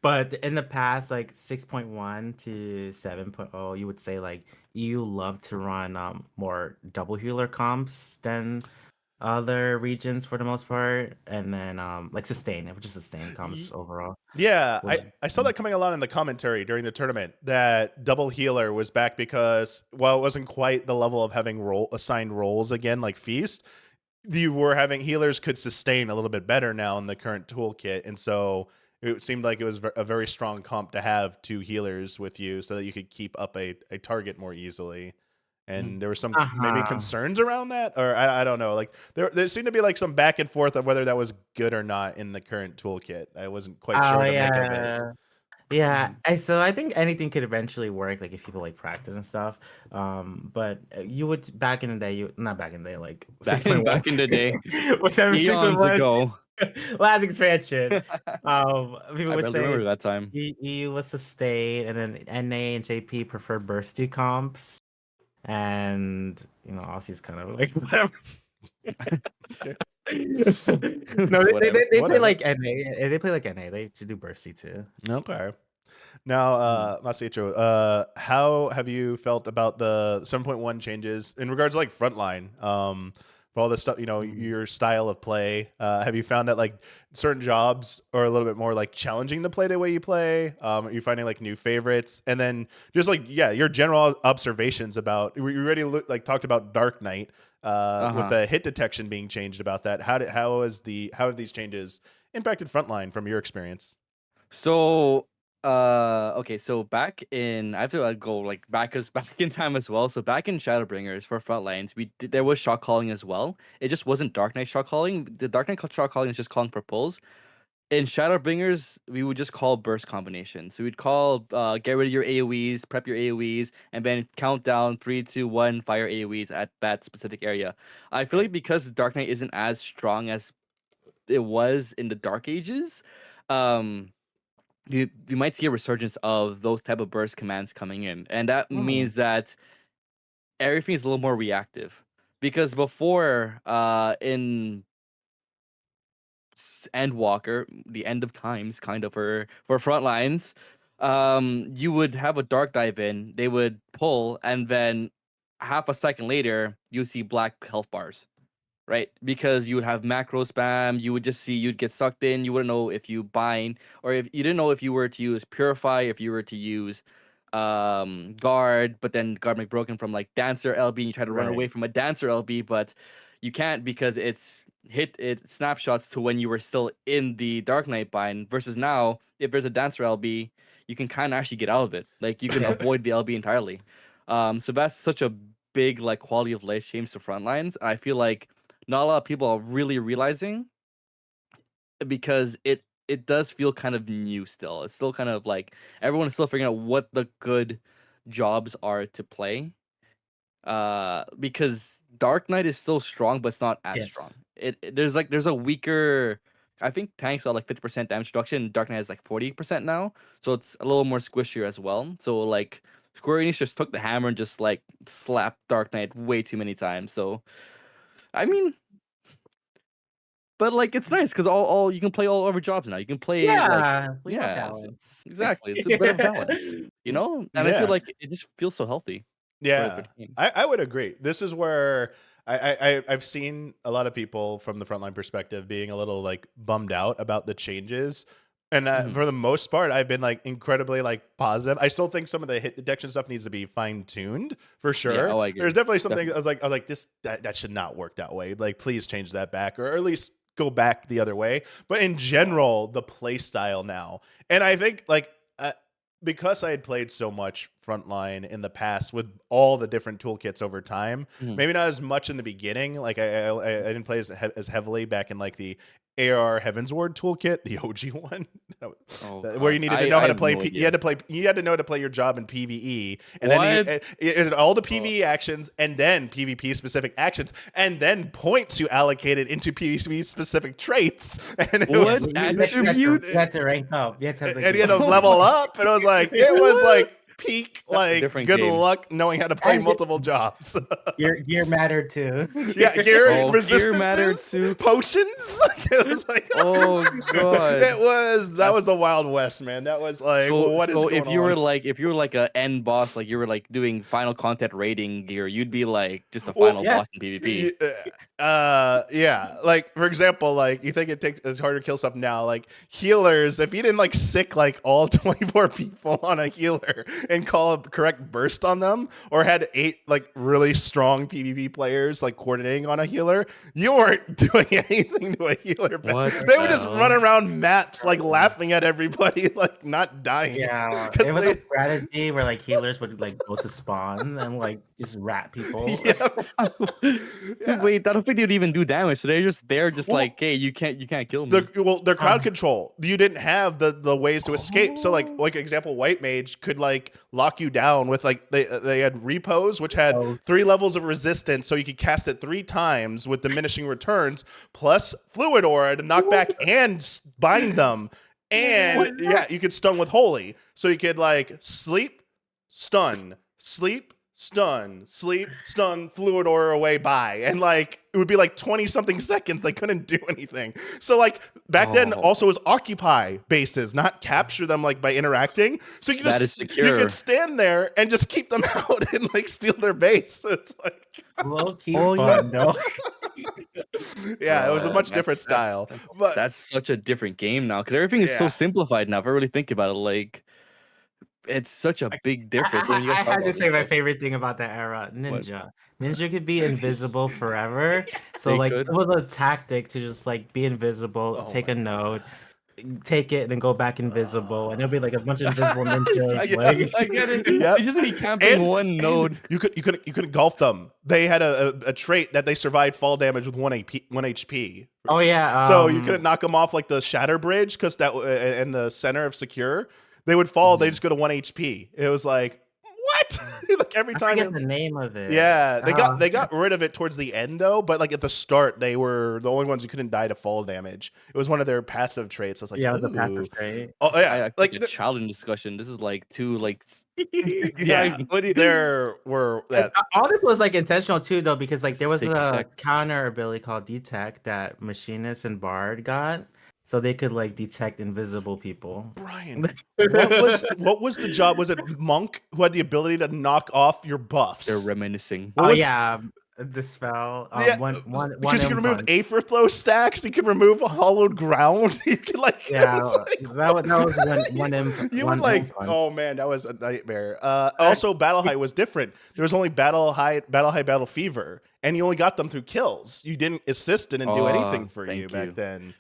But in the past, like 6.1 to 7.0, you would say like you love to run more double healer comps than other regions for the most part. And then like sustain, which is sustain comps overall. Yeah, Well, I saw that coming a lot in the commentary during the tournament that double healer was back because while it wasn't quite the level of having assigned roles again like feast, you were having healers could sustain a little bit better now in the current toolkit, and so it seemed like it was a very strong comp to have two healers with you so that you could keep up a target more easily. Mhm. And there were some maybe uh-huh. concerns around that, or I don't know. Like there seemed to be like some back and forth of whether that was good or not in the current toolkit. I wasn't quite sure Oh what to make of it. yeah. Yeah, so I think anything could eventually work, like if people like practice and stuff. But you would back in the day, you not back in the day, like Back 6.1, back in the day, or 7 eons 6.1, ago. last expansion. People I would barely say remember that time. EU was sustained, and then NA and JP prefer bursty comps, and Aussie's kind of like whatever. Okay. No, Whatever. they play Whatever. like NA. They play like NA. They should do bursty too. Okay. Now, Masietro, how have you felt about the 7.1 changes in regards to like frontline? For all this stuff, your style of play. Have you found that like certain jobs are a little bit more like challenging to play the way you play? Are you finding like new favorites? And then just like, your general observations about, we already talked about Dark Knight, with the hit detection being changed about that. How have these changes impacted frontline from your experience? So, okay, so back in I have to go like back in time as well. So back in Shadowbringers for frontlines, there was shot calling as well. It just wasn't Dark Knight shot calling. The Dark Knight shot calling is just calling for pulls. In Shadowbringers, we would just call burst combinations. So we'd call get rid of your AoEs, prep your AoEs, and then count down 3, 2, 1, fire AoEs at that specific area. I feel like because the Dark Knight isn't as strong as it was in the Dark Ages, um you might see a resurgence of those type of burst commands coming in, and that means that everything is a little more reactive. Because before, in Endwalker, the end of times, kind of for front lines, you would have a dark dive in, they would pull, and then half a second later, you see black health bars. Right? Because you would have macro spam, you would just see you'd get sucked in, you wouldn't know if you bind, or if you didn't know if you were to use purify, if you were to use guard, but then guard might broken from like dancer LB, and you try to run away Right. from a dancer LB, but you can't because it's it snapshots to when you were still in the Dark Knight bind, versus now if there's a dancer LB, you can kind of actually get out of it, like you can avoid the LB entirely. So that's such a big like quality of life change to frontlines. I feel like not a lot of people are really realizing, because it does feel kind of new still. It's still kind of like everyone is still figuring out what the good jobs are to play. Because Dark Knight is still strong, but it's not as Yes. strong. There's a weaker. I think tanks are like 50% damage reduction. Dark Knight is like 40% now, so it's a little more squishier as well. So like Square Enix just took the hammer and just like slapped Dark Knight way too many times. So I mean, but like it's nice because all you can play all over jobs now. You can play like Yeah, we want yes, balance. exactly. It's a better balance, And I feel Yeah. like it just feels so healthy for the Yeah, team. I would agree. This is where I've seen a lot of people from the frontline perspective being a little like bummed out about the changes. And Mhm. for the most part, I've been like incredibly like positive. I still think some of the hit detection stuff needs to be fine tuned for Yeah, sure. oh, I agree. There's definitely something Definitely. I was like this that should not work that way. Like please change that back, or at least go back the other way. But in general, the play style now, and I think like because I had played so much frontline in the past with all the different toolkits over time, Mhm. maybe not as much in the beginning. Like I didn't play as heavily back in like the AR Heavensward toolkit, the OG one, Oh where you god, needed to know I how to have play. no You had idea. to play. You had to know how to play your job in PVE, and then What? all the Oh, PVE actions, and then PvP specific actions, and then points you allocated into PvP specific traits. And it what was, attributes? You had to rank up. You had to have like and you had to Oh level my! up, and it was What? like peak That's a like different good game. luck knowing how to play and multiple jobs. gear mattered too. Yeah, gear Oh, gear mattered resistances, too. potions. It was like Oh god. that was the Wild West, man. That was like, So what is so going on? if you were like a end boss, like you were like doing final content rating gear, you'd be like just a Well, final Yes. boss in PvP. yeah. Like for example, like you think it's harder to kill stuff now. Like healers, if you didn't like sick like all 24 people on a healer and call a correct burst on them, or had 8 like really strong PvP players like coordinating on a healer, you weren't doing anything to a healer. What They the would just hell? run around maps like laughing at everybody, like not dying. Yeah, 'Cause it was they- a strategy where like healers would like go to spawn and like just rat people. Yeah. Wait, I don't think they'd even do damage. So they're just there, just Well, like, hey, you can't kill me. Their crowd control. You didn't have the ways to escape. So like example, White Mage could like lock you down with like they had repos, which had 3 levels of resistance, so you could cast it 3 times with diminishing returns, plus Fluid Aura to knock back and bind them. And yeah, you could stun with Holy, so you could like sleep, stun, sleep, stun, sleep, stun, Fluid Aura away, bye. And like it would be like 20 something seconds. They couldn't do anything. So like back then also was occupy bases, not capture them like by interacting. So you That just is secure. you could stand there and just keep them out and like steal their base. So it's like Low key Oh, fun, though. yeah, it was a much That's- different style. But That's such a different game now because everything is so Yeah. simplified now. If I really think about it, like it's such a big difference. when you guys I talk had about to this say my stuff. favorite thing about that era, Ninja. Ninja could be invisible forever. So They like could. it was a tactic to just like be invisible, Oh take my a node, take it, then go back invisible, and there'll be like a bunch of invisible I ninjas. get Like, it. I get it. Yep. They just be camping And- one node. you could engulf them. They had a trait that they survived fall damage with 1 HP. oh yeah. So you couldn't knock them off like the Shatter Bridge because that in the center of Secure, they would fall. They just go to 1 HP. It was like what? Like every I time. forget the name of it. Yeah, they got rid of it towards the end though. But like at the start, they were the only ones who couldn't die to fall damage. It was one of their passive traits. I was like, yeah, the ooh. passive trait. Oh yeah, I like like a challenge discussion. This is like two like yeah, what do you- there were that. All this was like intentional too, though, because like there was Sick a detect. counter ability called Detect that Machinist and Bard got, so they could like detect invisible people. Brian, what was the job? Was it Monk who had the ability to knock off your buffs? They're reminiscing. What Oh was- yeah, Dispel. Yeah, One because you can remove punch. Aetherflow stacks, you can remove hollowed ground. You can like, it Yeah, was like, that was one imp. you one would like, imp punch. oh man, that was a nightmare. Also, Battle High was different. There was only Battle Fever, and you only got them through kills. You didn't assist and do anything for thank you back you. then.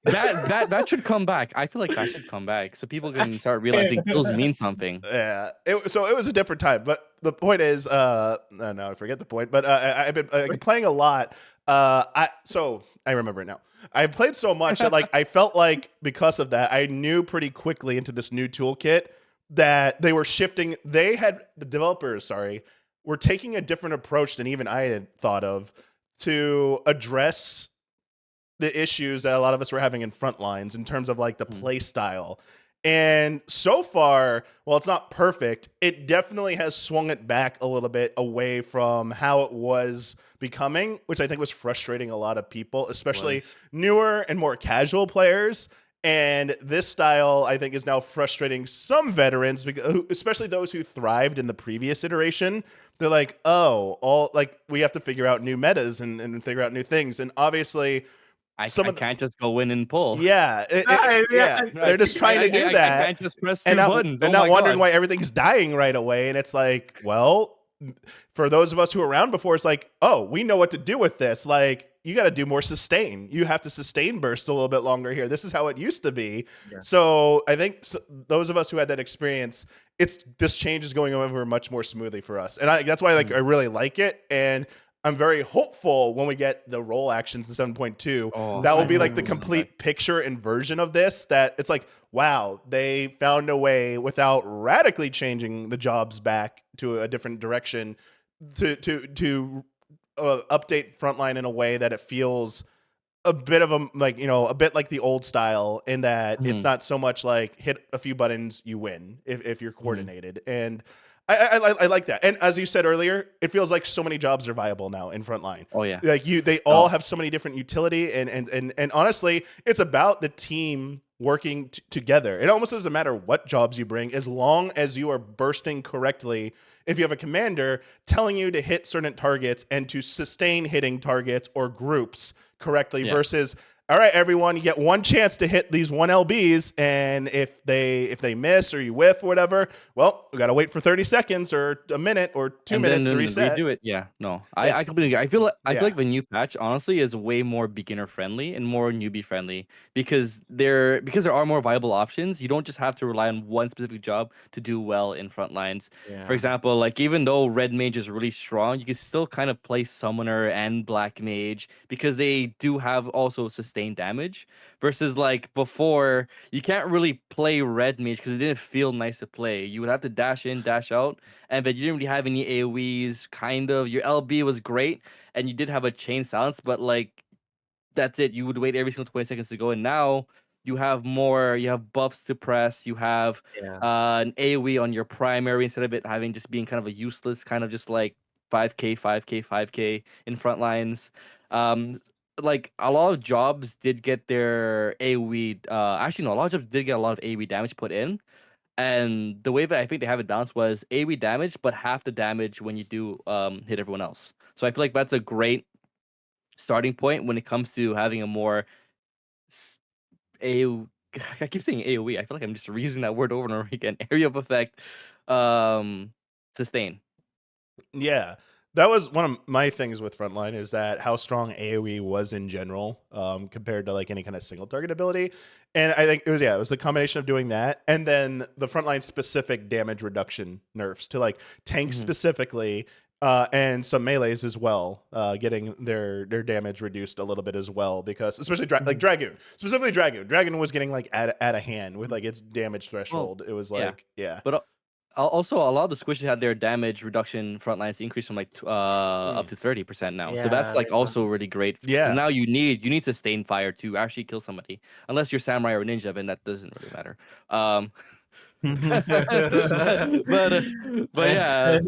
That should come back. I feel like that should come back so people can start realizing kills mean something. Yeah, so it was a different time. But the point is, no, I forget the point. But I've been playing a lot. I remember it now. I played so much that like I felt like because of that, I knew pretty quickly into this new toolkit that they were shifting. The developers, were taking a different approach than even I had thought of to address the issues that a lot of us were having in front lines in terms of like the play style. And so far, while it's not perfect, it definitely has swung it back a little bit away from how it was becoming, which I think was frustrating a lot of people, especially newer and more casual players. And this style, I think, is now frustrating some veterans, because, especially those who thrived in the previous iteration. They're like, oh, we have to figure out new metas and figure out new things. And obviously, I can't just go in and pull. yeah, they're just trying to do I that. can't just press two And not, buttons. and Oh not my wondering God. why everything's dying right away. And it's like, well, for those of us who were around before, it's like, oh, we know what to do with this. Like, you got to do more sustain. You have to sustain burst a little bit longer here. This is how it used to be. Yeah. So I think those of us who had that experience, this change is going over much more smoothly for us. And that's why I really like it. And I'm very hopeful when we get the role actions in 7.2, that will be like the complete picture and version of this, that it's like, wow, they found a way without radically changing the jobs back to a different direction to update Frontline in a way that it feels a bit of a bit like the old style, in that it's not so much like hit a few buttons, you win if you're coordinated. And I like that. And as you said earlier, it feels like so many jobs are viable now in Frontline. Oh yeah. Like they all have so many different utility, and honestly, it's about the team working together. It almost doesn't matter what jobs you bring, as long as you are bursting correctly. If you have a commander telling you to hit certain targets and to sustain hitting targets or groups correctly, versus all right, everyone, you get one chance to hit these 1 LBs, and if they miss or you whiff or whatever, well, we got to wait for 30 seconds or a minute or 2 minutes to reset. Redo it. Yeah, no, I It's- completely agree. I feel yeah. like the new patch honestly is way more beginner friendly and more newbie friendly because there are more viable options. You don't just have to rely on one specific job to do well in front lines. For Yeah. example, like even though red mage is really strong, you can still kind of play summoner and black mage because they do have also sustained damage. Versus like before, you can't really play red mage because it didn't feel nice to play. You would have to dash in, dash out, and but you didn't really have any AoEs. Kind of your LB was great, and you did have a chain silence, but like that's it. You would wait every single 20 seconds to go, and now you have more. You have buffs to press. You have Yeah. an AoE on your primary instead of it having just being kind of a useless kind of just like 5k, 5k, 5k in front lines. Um, like a lot of jobs did get their AoE. Actually, no, a lot of jobs did get a lot of AoE damage put in. And the way that I think they have it balanced was AoE damage, but half the damage when you do hit everyone else. So I feel like that's a great starting point when it comes to having a more AoE. I keep saying AoE. I feel like I'm just reusing that word over and over again. Area of effect, sustain. Yeah. That was one of my things with Frontline is that how strong AoE was in general compared to like any kind of single target ability. And I think it was the combination of doing that and then the Frontline specific damage reduction nerfs to like tanks specifically and some melees as well, getting their damage reduced a little bit as well because especially like Dragoon, specifically Dragoon was getting like at a hand with like its damage threshold. It was like But also, a lot of the squishes had their damage reduction front lines increase from like up to 30% now. So that's Yeah, like they also really great. Yeah. So now you need sustained fire to actually kill somebody, unless you're samurai or ninja, then that doesn't really matter. But yeah,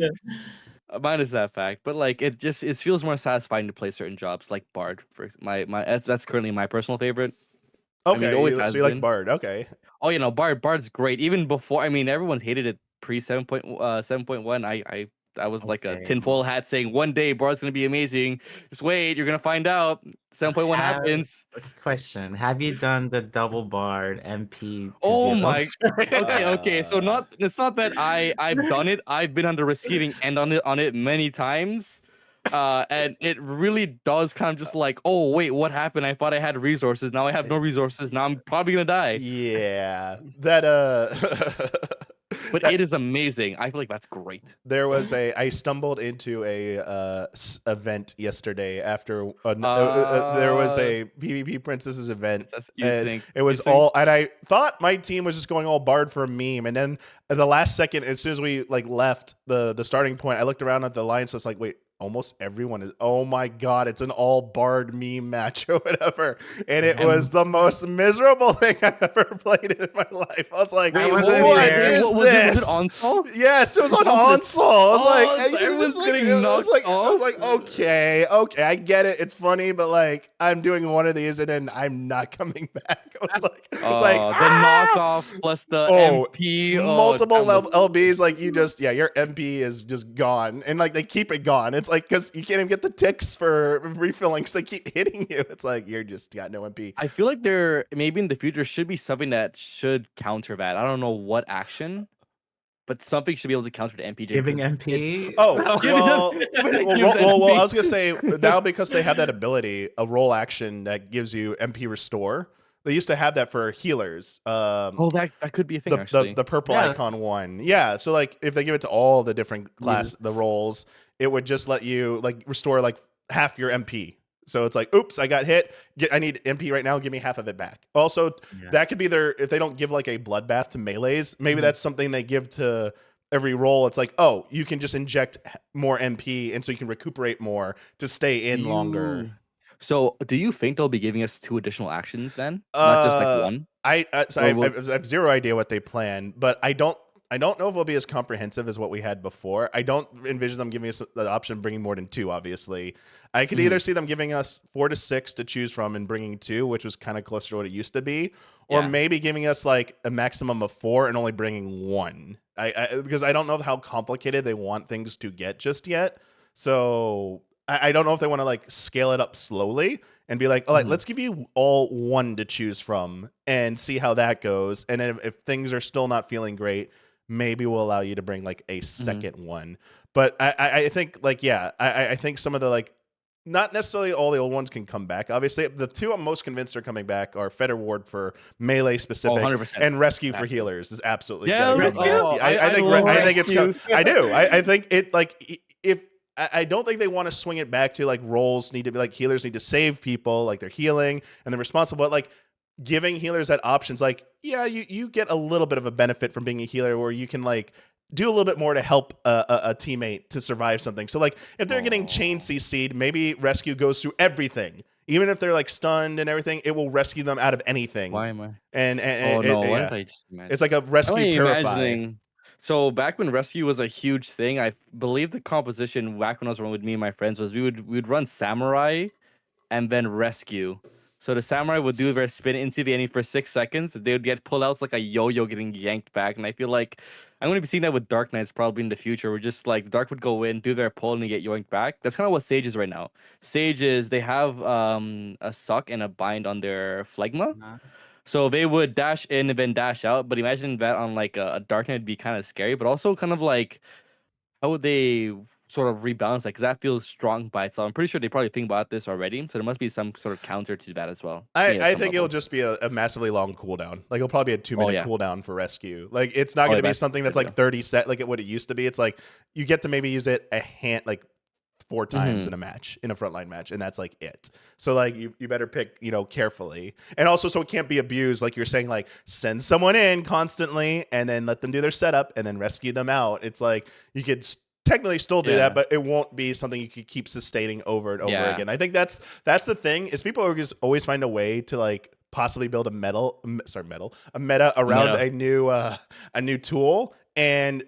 minus that fact. But like it feels more satisfying to play certain jobs like Bard. That's currently my personal favorite. I mean, Okay, it always so has you like been. Bard. Okay. Oh, you know, Bard's great. Even before, I mean, everyone hated it pre 7.1. I was like a Okay. tinfoil hat saying one day Bard's gonna be amazing. Just wait, you're gonna find out. 7.1 happens. Question: have you done the double bard MP to Oh zero? my. Okay. So it's not that I've done it. I've been on the receiving end on it many times. And it really does kind of just like, oh wait, what happened? I thought I had resources. Now I have no resources. Now I'm probably gonna die. Yeah. That But it is amazing. I feel like that's great. there was I stumbled into a event yesterday after there was a PvP Princesses event. That's And it was all, and I thought my team was just going all Bard for a meme. And then at the last second, as soon as we like left the starting point, I looked around at the alliance. So it's like, wait, almost everyone is. Oh my god, it's an all Bard meme match or whatever. And it was the most miserable thing I've ever played in my life. I was like, Wait, what was is was this? it on Sol? Yes, it was on Onsol. I was like, everyone's getting I knocked was like, okay, I get it. It's funny, but like, I'm doing one of these and then I'm not coming back. I was like, the knockoff plus the MP. multiple LBs. Like you just, your MP is just gone, and like they keep it gone. It's like because you can't even get the ticks for refilling, because they keep hitting you. It's like you're just got no MP. I feel like there maybe in the future should be something that should counter that. I don't know what action, but something should be able to counter the MP. Giving MP. Oh, well, I was gonna say now because they have that ability, a roll action that gives you MP restore. They used to have that for healers. That could be a thing. Actually, the purple icon one. Yeah, so like if they give it to all the different the roles, it would just let you like restore like half your MP. So it's like, oops, I got hit. I need MP right now. Give me half of it back. Also, that could be if they don't give like a bloodbath to melees, maybe that's something they give to every role. It's like, oh, you can just inject more MP, and so you can recuperate more to stay in longer. So, do you think they'll be giving us 2 additional actions then, not just like one? I have zero idea what they plan, but I don't know if it'll be as comprehensive as what we had before. I don't envision them giving us the option of bringing more than 2. Obviously, I could either see them giving us 4 to 6 to choose from and bringing 2, which was kind of closer to what it used to be, or maybe giving us like a maximum of 4 and only bringing 1. Because I don't know how complicated they want things to get just yet. So I don't know if they want to like scale it up slowly and be like, all right, let's give you all one to choose from and see how that goes. And then if things are still not feeling great, maybe we'll allow you to bring like a second one. But I think like, yeah, I think some of the like, not necessarily all the old ones can come back. Obviously, the two I'm most convinced are coming back are Fetter Ward for melee specific 100%. and Rescue for healers is absolutely Yeah, gonna come Rescue? back. Oh, I think it's Rescue. I do. I think it like if I don't think they want to swing it back to like roles need to be like healers need to save people, like they're healing and they're responsible. But like giving healers that options, like, yeah, you get a little bit of a benefit from being a healer where you can like do a little bit more to help a teammate to survive something. So like if they're getting chain CC'd, maybe Rescue goes through everything. Even if they're like stunned and everything, it will rescue them out of anything. Why am I? And Oh no! Why yeah. did I just imagine? It's like a I'm rescue only purify. imagining. So back when rescue was a huge thing, I believe the composition back when I was running with me and my friends was we would run samurai and then rescue. So the samurai would do their spin into the enemy for 6 seconds. They would get pullouts like a yo-yo getting yanked back. And I feel like I'm going to be seeing that with Dark Knights probably in the future. Where just like Dark would go in, do their pull, and they get yoinked back. That's kind of what Sage is right now. Sage is they have a suck and a bind on their phlegma. So they would dash in and then dash out. But imagine that on like a Dark Knight would be kind of scary, but also kind of like how would they sort of rebalance that? Because that feels strong by itself. I'm pretty sure they probably think about this already. So there must be some sort of counter to that as well. I think it'll just be a massively long cooldown. Like it'll probably be a 2-minute cooldown for rescue. Like it's not going to be something that's like 30 set like what it used to be. It's like you get to maybe use it a hand like 4 times in a match, in a frontline match, and that's like it. So like you better pick, carefully. And also so it can't be abused, like you're saying, like send someone in constantly and then let them do their setup and then rescue them out. It's like you could technically still do that, but it won't be something you could keep sustaining over and over again. I think that's the thing is people always find a way to like possibly build a meta around a new tool and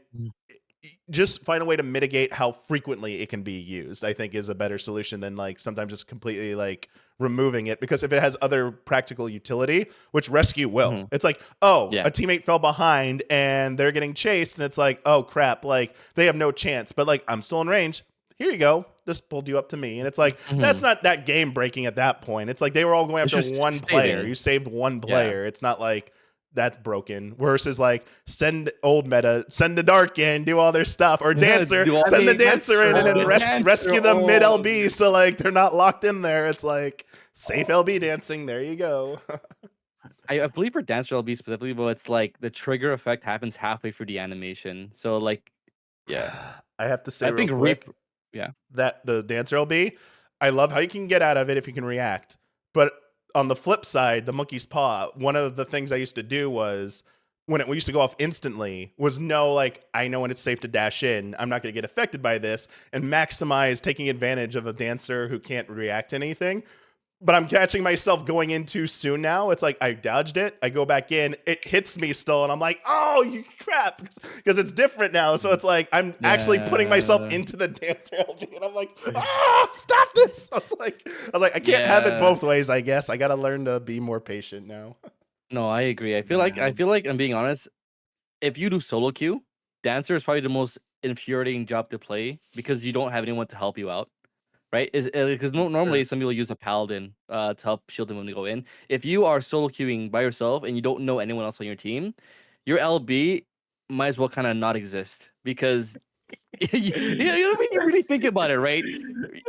just find a way to mitigate how frequently it can be used, I think is a better solution than like sometimes just completely like removing it, because if it has other practical utility, which rescue will, it's like, a teammate fell behind and they're getting chased and it's like, oh crap, like they have no chance, but like I'm still in range. Here you go. This pulled you up to me. And it's like, that's not that game breaking at that point. It's like they were all going after one player. You saved one player. It's not like that's broken versus like send old meta, send the dark in, do all their stuff, or dancer, send the dancer in and then rescue them mid LB. So like they're not locked in there. It's like safe LB dancing. There you go. I believe for dancer LB specifically, but it's like the trigger effect happens halfway through the animation. So like, I have to say, I think that the dancer LB, I love how you can get out of it if you can react, but on the flip side, the monkey's paw, one of the things I used to do was when it used to go off instantly was I know when it's safe to dash in. I'm not going to get affected by this and maximize taking advantage of a dancer who can't react to anything. But I'm catching myself going in too soon now. It's like I dodged it. I go back in. It hits me still. And I'm like, oh, you crap. Because it's different now. So it's like I'm actually putting myself into the dancer LG. And I'm like, stop this. I was like, I can't have it both ways, I guess. I got to learn to be more patient now. No, I agree. I feel like I'm being honest. If you do solo queue, dancer is probably the most infuriating job to play because you don't have anyone to help you out. Right? Because normally some people use a paladin to help shield them when they go in. If you are solo queuing by yourself and you don't know anyone else on your team, your LB might as well kind of not exist because you really think about it, right?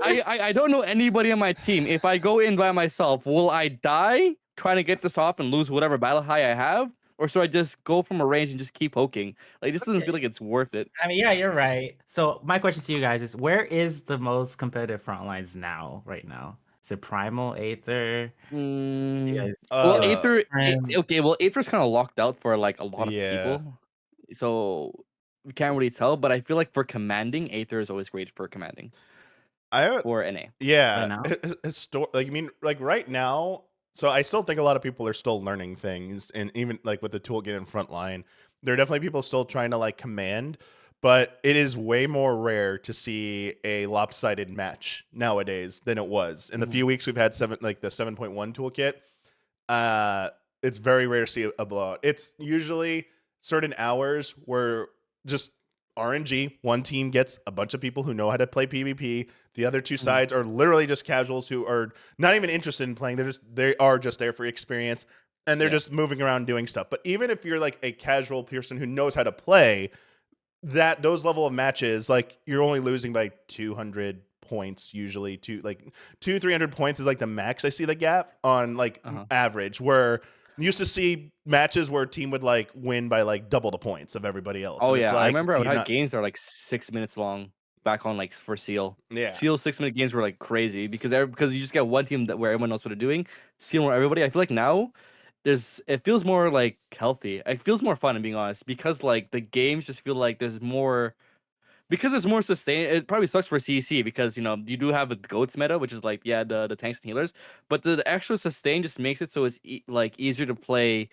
I don't know anybody on my team. If I go in by myself, will I die trying to get this off and lose whatever battle high I have? Or should I just go from a range and just keep poking? Like, this doesn't feel like it's worth it. I mean, yeah, you're right. So my question to you guys is, where is the most competitive front lines right now? Is it Primal, Aether? Well, Aether, well, Aether's kind of locked out for like a lot of people. So we can't really tell, but I feel like for commanding, Aether is always great for commanding. Or NA. Yeah. Right now, so I still think a lot of people are still learning things, and even like with the toolkit in frontline, there are definitely people still trying to like command, but it is way more rare to see a lopsided match nowadays than it was. In the few weeks we've had the 7.1 toolkit, it's very rare to see a blowout. It's usually certain hours where just RNG. One team gets a bunch of people who know how to play PvP. The other two sides are literally just casuals who are not even interested in playing. They are just there for experience, and they're just moving around doing stuff. But even if you're like a casual person who knows how to play, those level of matches, like you're only losing by 200 points usually. 300 points is like the max I see the gap on like average, where you used to see matches where a team would like win by like double the points of everybody else. Oh And it's yeah, I like, remember I would you're have not- games that were like 6 minutes long back on like for Seal. Yeah. Seal 6 minute games were like crazy because you just get one team where everyone knows what they're doing. Seal more everybody. I feel like now it feels more like healthy. It feels more fun, I'm being honest, because like the games just feel like there's more sustain. It probably sucks for CEC because you do have a goats meta, which is like the tanks and healers, but the extra sustain just makes it so it's like easier to play,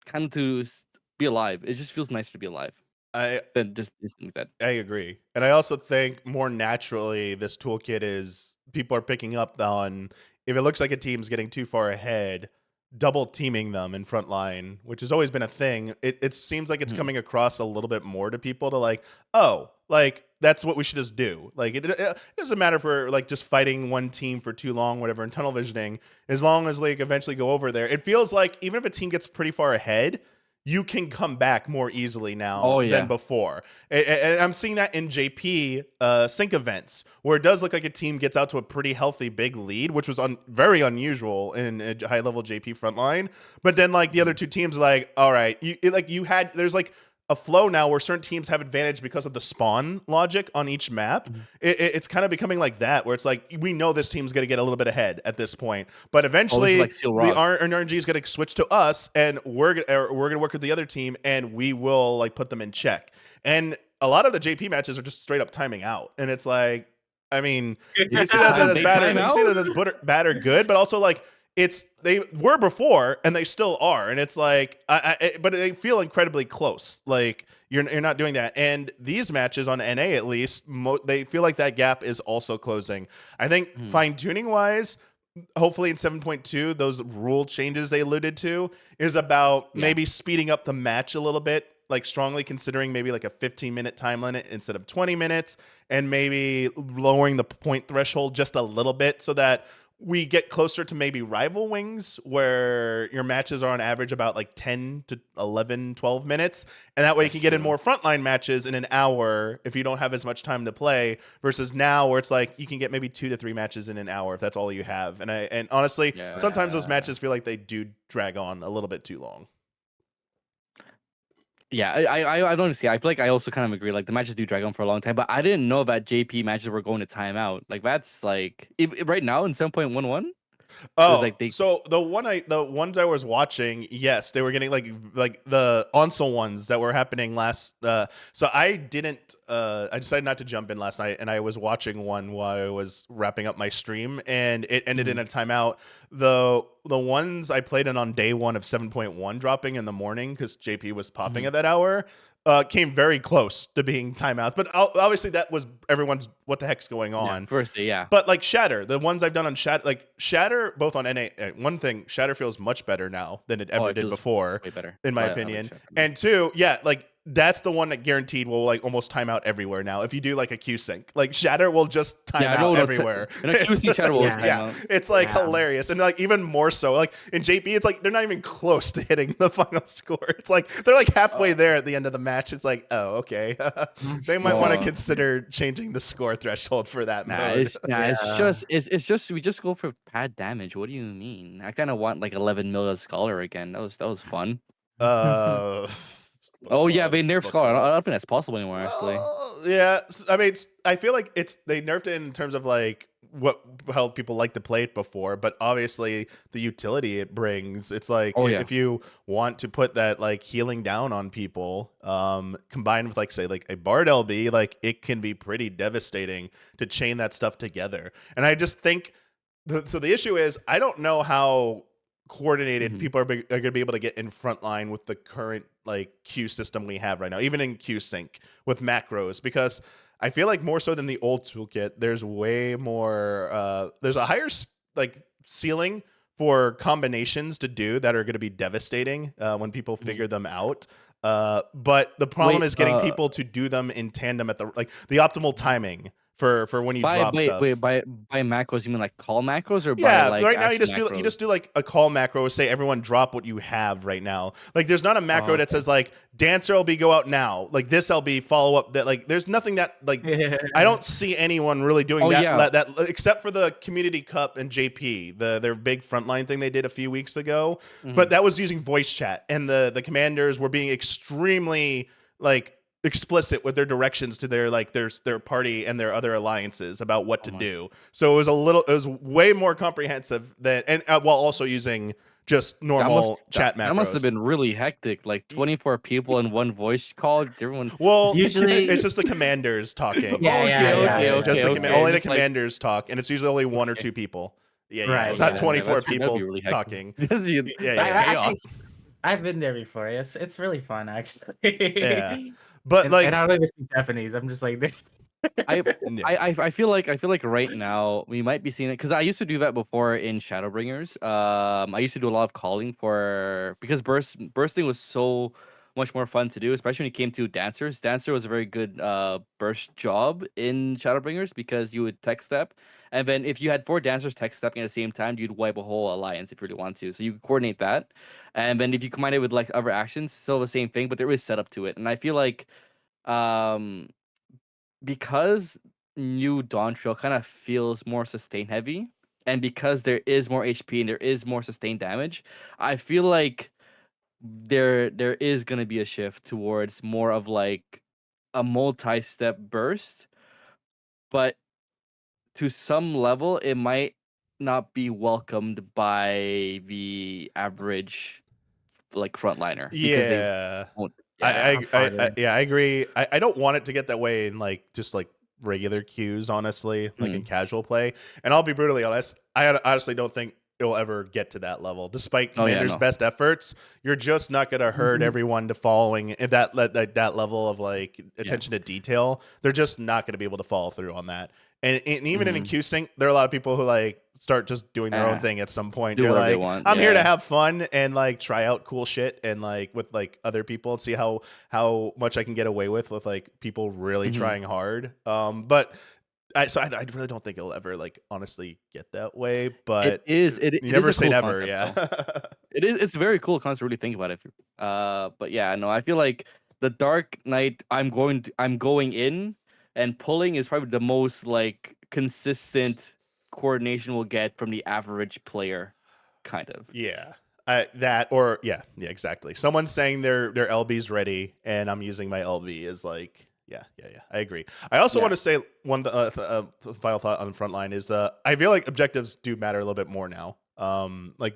kind of be alive. It just feels nicer to be alive than just something like that. I agree. And I also think more naturally this toolkit people are picking up on, if it looks like a team's getting too far ahead, double teaming them in front line, which has always been a thing. It seems like it's coming across a little bit more to people to like, oh, like that's what we should just do. Like it doesn't matter if we're like just fighting one team for too long, whatever, and tunnel visioning, as long as like eventually go over there. It feels like even if a team gets pretty far ahead, you can come back more easily now than before. And I'm seeing that in JP sync events, where it does look like a team gets out to a pretty healthy big lead, which was very unusual in a high-level JP frontline. But then like the other two teams, like, all right, there's like a flow now where certain teams have advantage because of the spawn logic on each map. It's kind of becoming like that, where it's like we know this team's going to get a little bit ahead at this point, but eventually like the RNG is going to switch to us, and we're going to work with the other team, and we will like put them in check. And a lot of the JP matches are just straight up timing out, and it's like, I mean, you can see that as bad. You can see that as bad or good, but also like they were before and they still are, and it's like but they feel incredibly close. Like you're not doing that, and these matches on NA at least they feel like that gap is also closing. I think fine tuning wise, hopefully in 7.2 those rule changes they alluded to is about maybe speeding up the match a little bit, like strongly considering maybe like a 15-minute time limit instead of 20 minutes, and maybe lowering the point threshold just a little bit so that we get closer to maybe rival wings, where your matches are on average about like 10 to 11, 12 minutes. And that way you can get in more frontline matches in an hour if you don't have as much time to play, versus now where it's like you can get maybe 2 to 3 matches in an hour if that's all you have. And honestly, sometimes those matches feel like they do drag on a little bit too long. Yeah, I don't see. I feel like I also kind of agree. Like the matches do drag on for a long time, but I didn't know that JP matches were going to time out. Like that's like right now in 7.11. Oh, like so the ones I was watching, yes, they were getting like the Onsel ones that were happening last. So I didn't. I decided not to jump in last night, and I was watching one while I was wrapping up my stream, and it ended in a timeout. The ones I played in on day one of 7.1 dropping in the morning because JP was popping at that hour. Came very close to being timeouts, but obviously that was everyone's what the heck's going on. First day, yeah. But like Shatter, the ones I've done on Shatter, both on NA, one thing, Shatter feels much better now than it ever did before, way better, in my opinion. And two, like that's the one that guaranteed will like almost time out everywhere now. If you do like a Q sync, like Shatter will just time out everywhere. And a Q sync Shatter will time out. It's like hilarious, and like even more so. Like in JP, it's like they're not even close to hitting the final score. It's like they're like halfway there at the end of the match. It's like, oh, okay, they might want to consider changing the score threshold for that mode. It's just we just go for pad damage. What do you mean? I kind of want like 11 million Scholar again. That was fun. Oh yeah, they nerfed Scholar. I don't think that's possible anymore. Actually, yeah. I mean, I feel like they nerfed it in terms of like how people like to play it before, but obviously the utility it brings. It's like if you want to put that like healing down on people, combined with like say like a Bard LB, like it can be pretty devastating to chain that stuff together. And I just think so. The issue is I don't know how coordinated people are going to be able to get in front line with the current like Q system we have right now, even in Q sync with macros, because I feel like more so than the old toolkit, there's way more there's a higher like ceiling for combinations to do that are going to be devastating when people figure them out. But the problem Wait, is getting people to do them in tandem at the optimal timing for when you by drop stuff. by macros, you mean like call macros or by Yeah, like right now you actual just macros? do like a call macro, say everyone drop what you have right now. Like there's not a macro Oh, that says like dancer LB go out now. Like this LB follow up that like there's nothing that like I don't see anyone really doing Oh, that yeah. that except for the Community Cup and JP, their big frontline thing they did a few weeks ago. But that was using voice chat, and the commanders were being extremely like explicit with their directions to their party and their other alliances about what to do. So it was way more comprehensive than and while also using just normal chat macros. That must have been really hectic. Like 24 people in one voice call. Everyone. Well, Usually- it's just the commanders talking. Yeah, Just okay, only the just like- commanders talk, and it's usually only one or two people. Yeah, Right, it's not yeah. 24 That'd be people really hectic. talking. Yeah, Actually, I've been there before. It's really fun, actually. Yeah. But and I don't even speak Japanese. I'm just like, I feel like right now we might be seeing it because I used to do that before in Shadowbringers. I used to do a lot of calling because bursting was so much more fun to do, especially when it came to dancers. Dancer was a very good burst job in Shadowbringers because you would tech step, and then if you had 4 dancers tech stepping at the same time, you'd wipe a whole alliance if you really want to. So you could coordinate that, and then if you combine it with like other actions, still the same thing, but there is setup to it, and I feel like because new Dawn Trail kind of feels more sustain heavy, and because there is more HP and there is more sustained damage, I feel like there is gonna be a shift towards more of like a multi-step burst, but to some level it might not be welcomed by the average like frontliner. Because they Yeah. won't. I agree. I don't want it to get that way in like just like regular queues, honestly, like in casual play. And I'll be brutally honest, I honestly don't think it'll ever get to that level. Despite Commander's best efforts, you're just not gonna herd everyone to following at that level of like attention to detail. They're just not gonna be able to follow through on that. And even in Q Sync, there are a lot of people who like start just doing their own thing at some point. They're like, I'm here to have fun and like try out cool shit and like with like other people and see how much I can get away with like people really trying hard. But I really don't think it'll ever like honestly get that way. But it never is a say cool never. Concept, Yeah. it's very cool concept to really think about it. But yeah, no, I feel like the Dark Knight I'm going in and pulling is probably the most like consistent coordination we'll get from the average player, kind of. Yeah. Exactly. Someone saying their LB's ready and I'm using my LB is like, yeah. I agree. I also want to say one final thought on the front line is I feel like objectives do matter a little bit more now. Like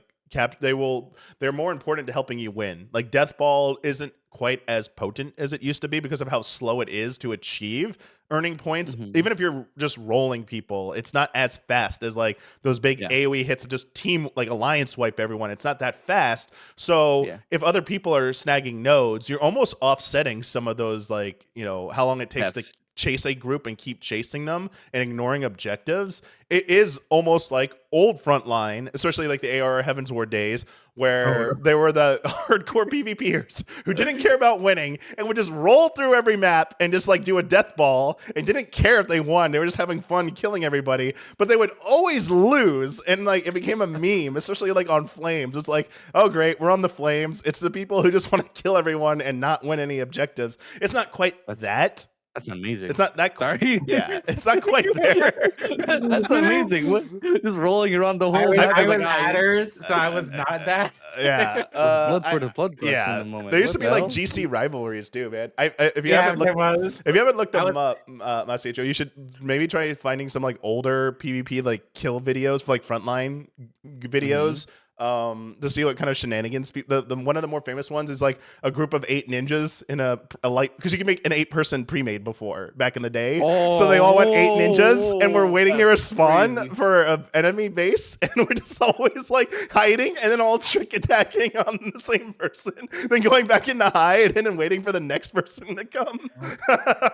they're more important to helping you win. Like Death Ball isn't quite as potent as it used to be because of how slow it is to achieve earning points. Even if you're just rolling people, it's not as fast as like those big AoE hits that just team like alliance wipe everyone. It's not that fast. So if other people are snagging nodes, you're almost offsetting some of those like, how long it takes to chase a group and keep chasing them and ignoring objectives. It is almost like old frontline, especially like the AR Heaven's Ward days, where there were the hardcore PvPers who didn't care about winning and would just roll through every map and just like do a death ball and didn't care if they won. They were just having fun killing everybody, but they would always lose. And like it became a meme, especially like on Flames. It's like, oh great, we're on the Flames. It's the people who just want to kill everyone and not win any objectives. It's not quite that. That's amazing. It's not that. Sorry. Yeah, it's not quite there. That's amazing. What? Just rolling around the whole. I was adders, so I was not that. Yeah. Blood for the blood. Yeah. In the moment. There used to be like hell? GC rivalries too, man. If you haven't looked them up, Masietro, you should maybe try finding some like older PvP like kill videos for like frontline videos. To see what kind of shenanigans the one of the more famous ones is like a group of 8 ninjas in a light, because you can make an 8-person pre-made before back in the day. So they all went 8 ninjas and we're waiting to respawn for an enemy base, and we're just always like hiding and then all trick attacking on the same person, then going back into hide and then waiting for the next person to come.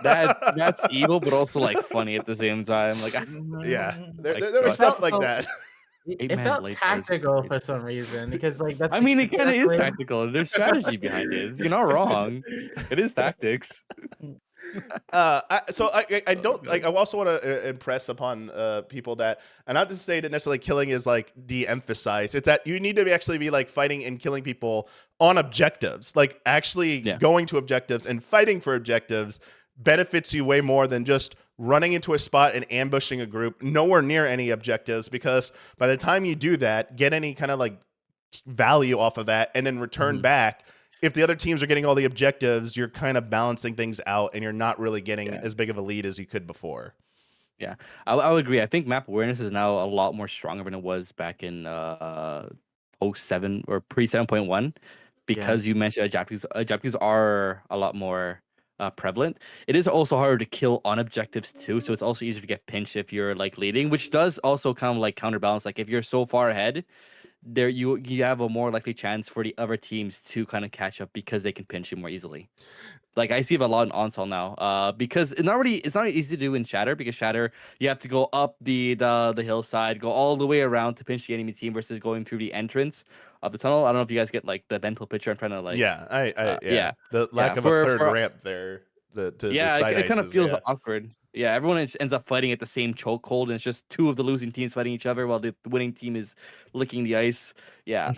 That's evil, but also like funny at the same time. Like there was stuff like that. It Man felt blade parties are tactical for crazy. some reason because like that's I mean, it kind of is exactly. tactical. There's strategy behind it. You're not wrong. It is tactics. I don't like. I also want to impress upon people that, and not to say that necessarily killing is like de-emphasized. It's that you need to actually be like fighting and killing people on objectives, like actually Yeah. going to objectives and fighting for objectives benefits you way more than just running into a spot and ambushing a group nowhere near any objectives, because by the time you do that, get any kind of like value off of that and then return back, if the other teams are getting all the objectives, you're kind of balancing things out and you're not really getting as big of a lead as you could before. Yeah, I would agree. I think map awareness is now a lot more stronger than it was back in post 7 or pre 7.1, because you mentioned Japanese are a lot more prevalent. It is also harder to kill on objectives too, so it's also easier to get pinched if you're like leading, which does also kind of like counterbalance. Like if you're so far ahead, there you have a more likely chance for the other teams to kind of catch up because they can pinch you more easily. Like I see it a lot in Onsol now, because it's not easy to do in Shatter, because Shatter you have to go up the hillside, go all the way around to pinch the enemy team versus going through the entrance of the tunnel. I don't know if you guys get like the mental picture I'm trying to like. The lack of a third ramp there, the side it kind of ices, feels awkward. Yeah, everyone ends up fighting at the same chokehold, and it's just two of the losing teams fighting each other while the winning team is licking the ice. Yeah.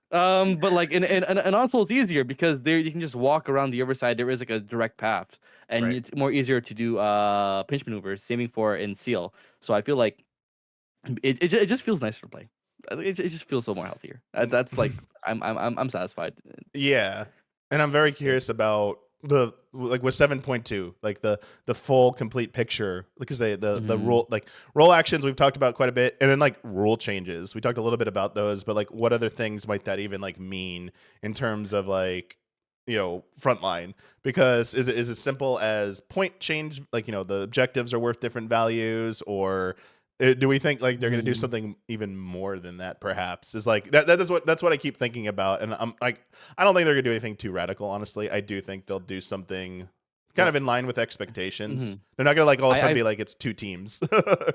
But like in Onsol it's easier because there you can just walk around the other side. There is like a direct path, and it's more easier to do pinch maneuvers, saving for in Seal. So I feel like it just feels nicer to play. It just feels so more healthier. That's like I'm satisfied. Yeah, and I'm very curious about the like with 7.2, like the full complete picture, because the role actions we've talked about quite a bit, and then like rule changes we talked a little bit about those, but like what other things might that even like mean in terms of like, you know, frontline? Because is it as simple as point change, like, you know, the objectives are worth different values, or do we think like they're going to do something even more than that? Perhaps is like that's what I keep thinking about, and I'm like, I don't think they're going to do anything too radical. Honestly, I do think they'll do something kind of in line with expectations. They're not going to like all of a sudden be like it's two teams or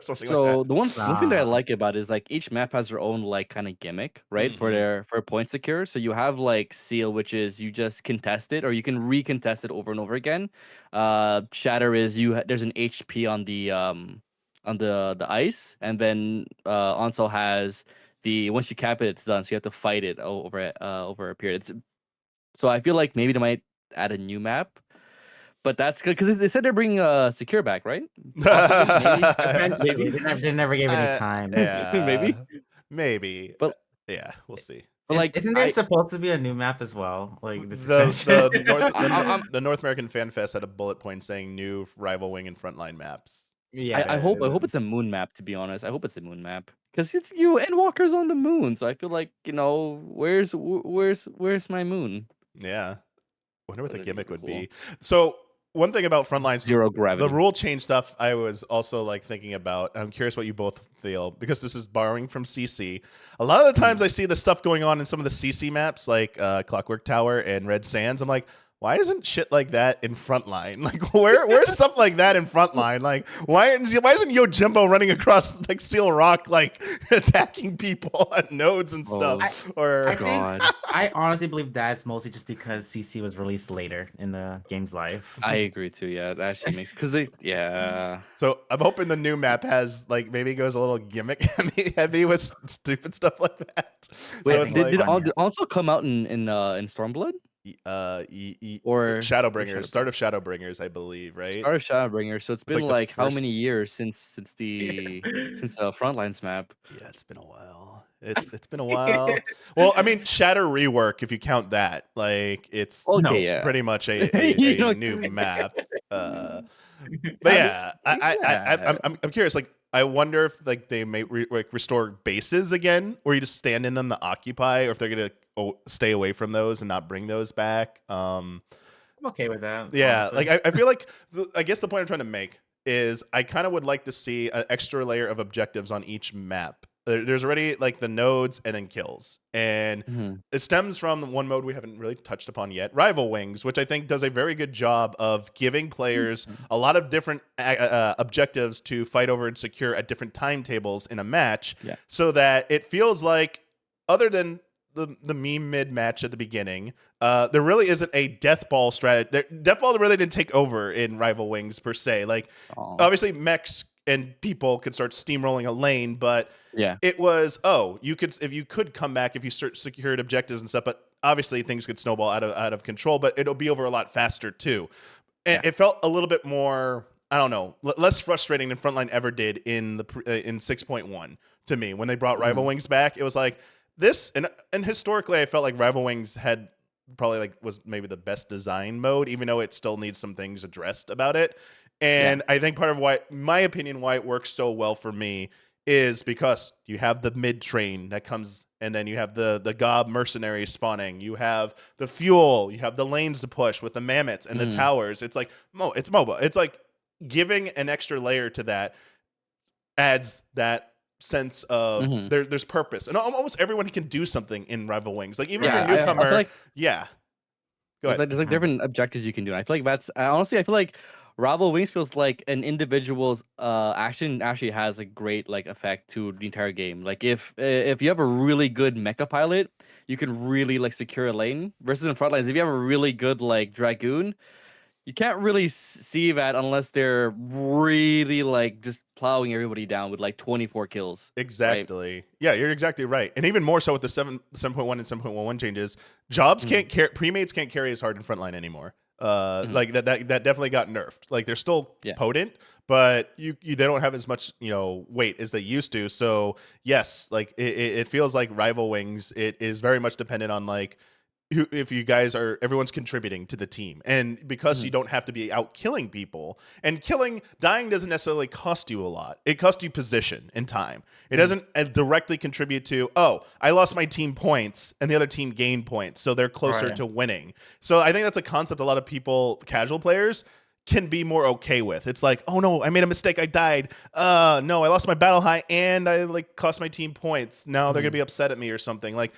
something like that. The one thing that I like about it is like each map has their own like kind of gimmick, right? For point secure. So you have like Seal, which is you just contest it, or you can recontest it over and over again. Shatter is there's an HP on the ice, and then Onsol has the once you cap it, it's done. So you have to fight it over a period. So I feel like maybe they might add a new map, but that's good because they said they're bringing secure back, right? Maybe. They never gave any time. Maybe, but yeah, we'll see. But like, isn't there supposed to be a new map as well? Like the North American Fan Fest had a bullet point saying new rival wing and frontline maps. Yeah, I hope it's a moon map. To be honest, I hope it's a moon map because it's you and Walker's on the moon. So I feel like, you know, where's my moon? Yeah, wonder what the gimmick would be. So one thing about frontlines, zero gravity, the rule change stuff, I was also like thinking about. I'm curious what you both feel, because this is borrowing from CC. A lot of the times I see the stuff going on in some of the CC maps, like Clockwork Tower and Red Sands. I'm like, why isn't shit like that in Frontline? Like, where's stuff like that in Frontline? Like, why isn't Yojimbo running across like Seal Rock, like attacking people at nodes and stuff? I honestly believe that's mostly just because CC was released later in the game's life. I agree too. Yeah, that actually makes So I'm hoping the new map has like maybe goes a little gimmick heavy with stupid stuff like that. Wait, did it also come out in Stormblood? Or Shadowbringers, start of Shadowbringers, I believe, right? Start of Shadowbringers. So it's been like how many years since Frontlines map? Yeah, it's been a while. It's been a while. Well, I mean, Shatter rework, if you count that, like it's pretty much a new map. But yeah, I'm curious. Like, I wonder if like they may restore bases again, or you just stand in them to occupy, or if they're gonna stay away from those and not bring those back. I'm okay with that. Yeah, honestly. Like I feel like I guess the point I'm trying to make is I kind of would like to see an extra layer of objectives on each map, There's already like the nodes and then kills, and Mhm. it stems from the one mode we haven't really touched upon yet, Rival Wings, which I think does a very good job of giving players Mhm. a lot of different objectives to fight over and secure at different timetables in a match, Yeah. so that it feels like, other than the meme mid match at the beginning, there really isn't a death ball strategy. Death ball really didn't take over in Rival Wings per se. Like, Aw. obviously mechs and people could start steamrolling a lane, but Yeah. it was, you could, if you could come back if you secured objectives and stuff, but obviously things could snowball out of control, but it'll be over a lot faster too. And Yeah. it felt a little bit more, I don't know, less frustrating than Frontline ever did in in 6.1 to me when they brought Rival Mhm. Wings back. It was like this, and historically I felt like Rival Wings had probably like was maybe the best design mode, even though it still needs some things addressed about it. Yeah. And I think part of why, my opinion, why it works so well for me is because you have the mid train that comes, and then you have the gob mercenaries spawning. You have the fuel. You have the lanes to push with the mammoths and the Mhm. towers. It's like it's MOBA. It's like giving an extra layer to that adds that sense of Mhm. there's purpose, and almost everyone can do something in Rival Wings. Like even Yeah, if you're a I feel newcomer, like yeah. Go there's ahead. like Mhm. different objectives you can do. And I feel like that's honestly, I feel like Rival Wings feels like an individual's action actually has a great like effect to the entire game. Like if you have a really good mecha pilot, you can really like secure a lane. Versus in Frontlines, if you have a really good like Dragoon, you can't really see that unless they're really like just plowing everybody down with like 24 kills, right? Exactly. Yeah, you're exactly right. And even more so with the 7.1 and 7.11 changes, jobs can't carry, premates can't carry as hard in frontline anymore. Mhm. Like that definitely got nerfed. Like they're still Yeah. potent, but they don't have as much, weight as they used to. So yes, like it feels like Rival Wings, it is very much dependent on like if you guys are, everyone's contributing to the team, and because you Mhm. don't have to be out killing people, and dying doesn't necessarily cost you a lot. It costs you position and time. It Mhm. doesn't directly contribute to, I lost my team points and the other team gained points, so they're closer Right. to winning. So I think that's a concept a lot of people, casual players, can be more okay with. It's like, oh no, I made a mistake, I died. No, I lost my battle high and I like cost my team points. Now they're gonna Mhm. be upset at me or something. Like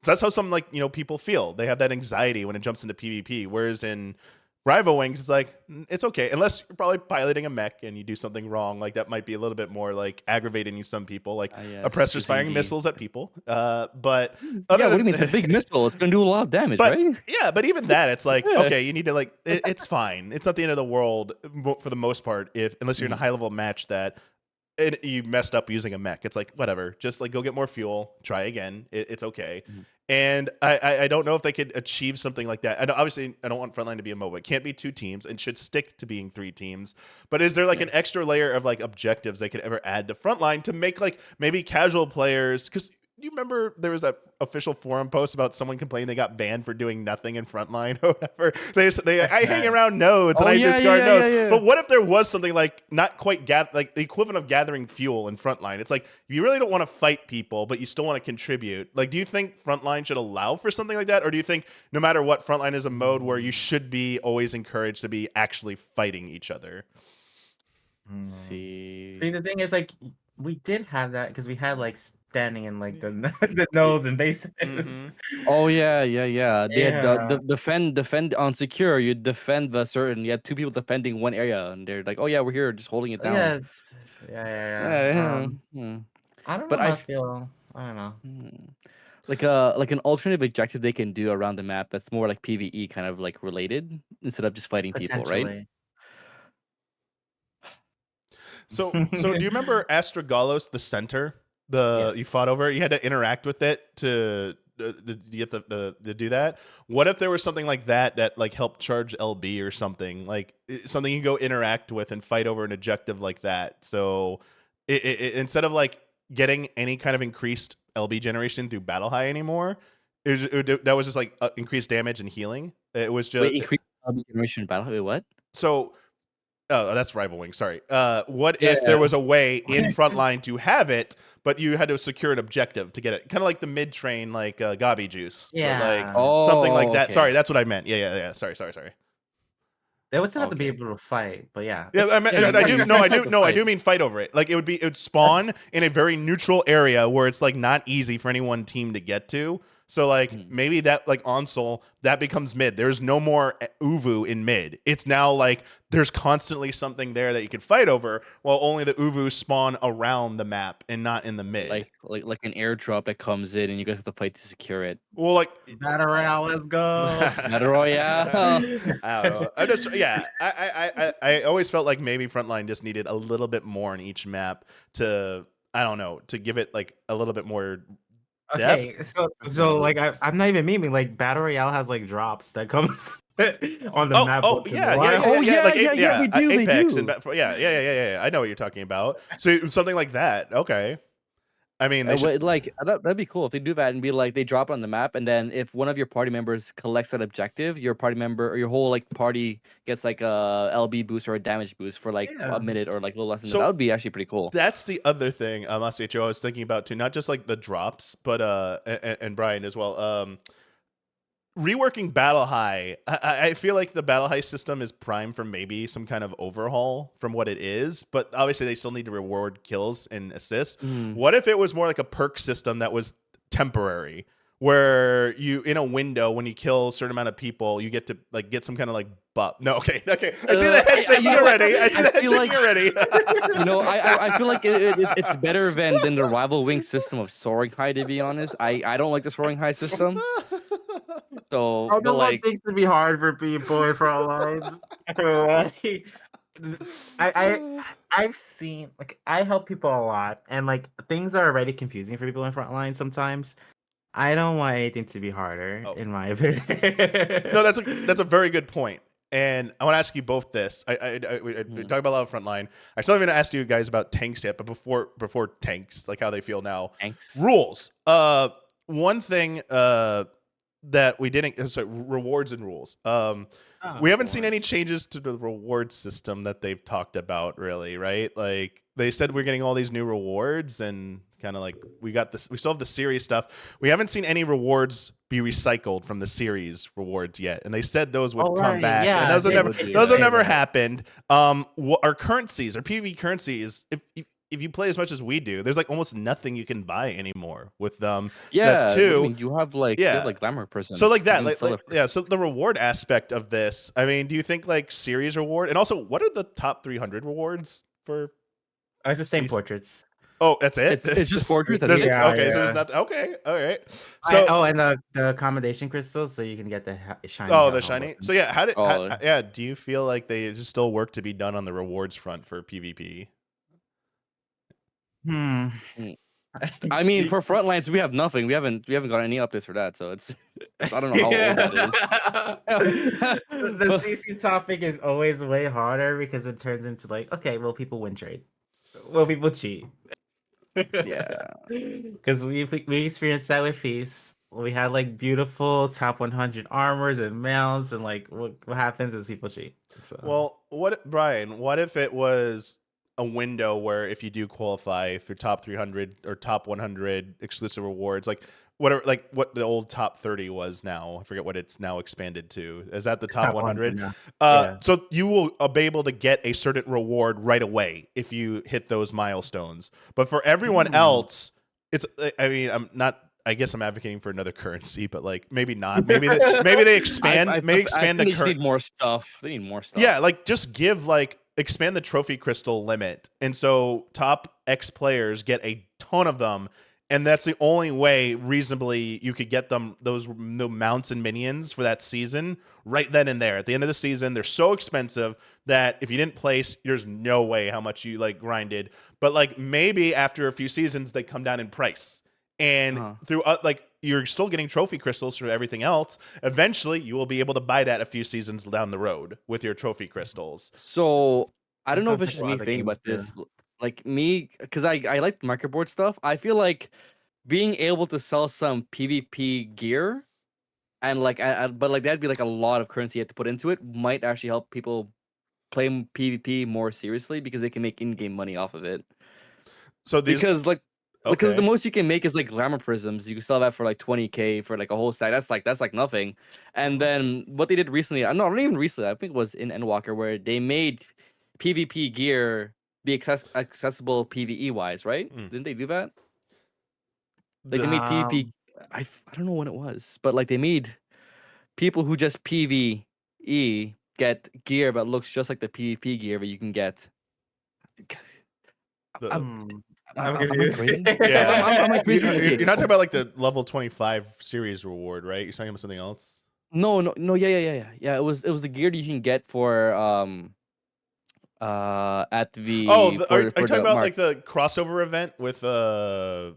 that's how some, like, people feel. They have that anxiety when it jumps into PvP. Whereas in Rival Wings, it's like, it's okay. Unless you're probably piloting a mech and you do something wrong. Like that might be a little bit more like aggravating you, some people. Like Yes, oppressors using firing the missiles at people. But Yeah, other what do you than mean? It's a big missile. It's gonna do a lot of damage, but right? yeah, but even that, it's like, Yeah. okay, you need to like, it's fine. It's not the end of the world for the most part, unless you're in a Mhm. high level match that you messed up using a mech. It's like, whatever, just like go get more fuel, try again. It's okay. Mhm. And I don't know if they could achieve something like that. Obviously, I don't want Frontline to be a MOBA. It can't be 2 teams and should stick to being 3 teams. But is there like Yeah. an extra layer of like objectives they could ever add to Frontline to make like maybe casual players? Because you remember there was that official forum post about someone complaining they got banned for doing nothing in Frontline or whatever. I hang around nodes and Oh I yeah, discard yeah, nodes. yeah, yeah. But what if there was something like not quite like the equivalent of gathering fuel in Frontline? It's like you really don't want to fight people, but you still want to contribute. Like, do you think Frontline should allow for something like that, or do you think no matter what, Frontline is a mode where you should be always encouraged to be actually fighting each other? See, See. the thing is, like, we did have that because we had like standing in like the the nodes and bases. Mm-hmm. Oh yeah, yeah, yeah. They had Yeah. defend on secure. You defend the certain. You had 2 people defending one area, and they're like, "Oh yeah, we're here, just holding it down." Yeah. Yeah, yeah. Hmm. I don't But know how I feel. I don't know. like an alternative objective they can do around the map that's more like PVE kind of like related instead of just fighting people, right? Potentially. So do you remember Astragallos, the center? You Yes. fought over. You had to interact with it to get the do that. What if there was something like that like helped charge LB or something, like something you go interact with and fight over an objective like that? So instead of like getting any kind of increased LB generation through battle high anymore, that was just like increased damage and healing. It was Wait, just increase generation battle. Wait, what? so. Oh, that's Rival Wing. Sorry. What Yeah, if there was a way in Frontline to have it, but you had to secure an objective to get it? Kind of like the mid train, like Gabi juice, but like Yeah. something like Oh, that. okay. Sorry, that's what I meant. Yeah. Sorry. They would still have to be Okay. able to fight, but yeah. Yeah, I, mean, Yeah, I do. you're No, I supposed do. to No, I fight. do mean fight over it. Like it would spawn in a very neutral area where it's like not easy for any one team to get to. So like Mhm. maybe that like on Sol that becomes mid. There's no more Uvu in mid. It's now like there's constantly something there that you can fight over, while only the Uvu spawn around the map and not in the mid. Like an airdrop that comes in and you guys have to fight to secure it. Well, like Battle Royale, let's go. Battle Royale. I don't know. I just yeah. I always felt like maybe Frontline just needed a little bit more on each map to I don't know to give it like a little bit more depth. Okay, so like I'm not even memeing. Like Battle Royale has like drops that comes on the map. Oh once in a yeah, yeah, while. yeah, Oh, yeah, like yeah, we do, they Apex do. and yeah. I know what you're talking about. So something like that. Okay. I mean, they should. Like that'd be cool if they do that and be like they drop it on the map, and then if one of your party members collects that objective, your party member or your whole like party gets like a LB boost or a damage boost for like Yeah. a minute or like a little less than So- that. That would be actually pretty cool. That's the other thing, Masietro, I was thinking about too. Not just like the drops, but and Brian as well. Reworking Battle High. I feel like the Battle High system is prime for maybe some kind of overhaul from what it is, but obviously they still need to reward kills and assists. Mm. What if it was more like a perk system that was temporary, where you in a window when you kill a certain amount of people, you get to like get some kind of like buff. No, okay. I see the head shaking already. I see the head feel shaking like- already. I feel like it's better than the rival wing system of soaring high. To be honest, I don't like the soaring high system. So, I but don't want like, things to be hard for people in front lines. I've seen like I help people a lot, and like things are already confusing for people in front lines sometimes. I don't want anything to be harder, Oh. in my opinion. No, that's a very good point. And I want to ask you both this. We talk about a lot of frontline. I still haven't asked you guys about tanks yet, but before tanks, like how they feel now. thanks. Rules. One thing that we didn't so rewards and rules. We haven't seen any changes to the reward system that they've talked about, really, right? Like they said we're getting all these new rewards and kind of like we still have the series stuff. We haven't seen any rewards be recycled from the series rewards yet. And they said those would come back. Yeah, and those have they never would do those have that. never happened. Our currencies, our PvP currencies, if you play as much as we do, there's like almost nothing you can buy anymore with them. Yeah, That's two. I mean, you have like glamour person. So like that, yeah. So the reward aspect of this, I mean, do you think like series reward, and also what are the top 300 rewards for? Oh, it's the same Season- portraits. Oh, that's it. It's just portraits. There's, That's it? okay, so Yeah. there's not. Okay, all right. So And the accommodation crystals, so you can get the shiny. the hellhound shiny. weapon. So yeah, Oh. yeah. Do you feel like they just still work to be done on the rewards front for PvP? I mean, for frontlines, we have nothing. We haven't got any updates for that. So it's I don't know how old that is. The CC topic is always way harder because it turns into like, okay, will people win trade? Will people cheat? Yeah. Because we experienced that with Feast. We had like beautiful top 100 armors and mounts, and like what happens is people cheat. So. Well, Brian, what if it was a window where if you do qualify for top 300 or top 100 exclusive rewards, like whatever, like what the old top 30 was now, I forget what it's now expanded to. Is that the top 100? now. So you will be able to get a certain reward right away if you hit those milestones. But for everyone else, it's, I mean, I guess I'm advocating for another currency, but like maybe not. Maybe they expand. I Maybe expand think the they just need more stuff. They need more stuff. Yeah, like just give like expand the trophy crystal limit, and so top X players get a ton of them, and that's the only way reasonably you could get them those mounts and minions for that season right then and there. At the end of the season, they're so expensive that if you didn't place, there's no way how much you like grinded. But like maybe after a few seasons, they come down in price. And through like you're still getting trophy crystals for everything else. Eventually, you will be able to buy that a few seasons down the road with your trophy crystals. So I don't know if That's it's just what me other thinking games about this. Like me, because I like the market board stuff. I feel like being able to sell some PvP gear and like, but like that'd be like a lot of currency you have to put into it. Might actually help people play PvP more seriously because they can make in-game money off of it. So these, Because like Because the Okay. most you can make is like glamour prisms. You can sell that for like 20K for like a whole stack. That's like nothing. And then what they did recently, not even recently, I think it was in Endwalker where they made PvP gear be accessible PvE wise, right? Mm. Didn't they do that? Like they The, made PvP. Um, I don't know when it was, but like they made people who just PvE get gear that looks just like the PvP gear that you can get. the, I'm, hmm, I'm am I confused. crazy? yeah. Am I crazy? You're Okay. not talking about like the level 25 series reward, right? You're talking about something else? No. Yeah. It was the gear that you can get for at Oh, the are you for talking the about mark. like the crossover event with the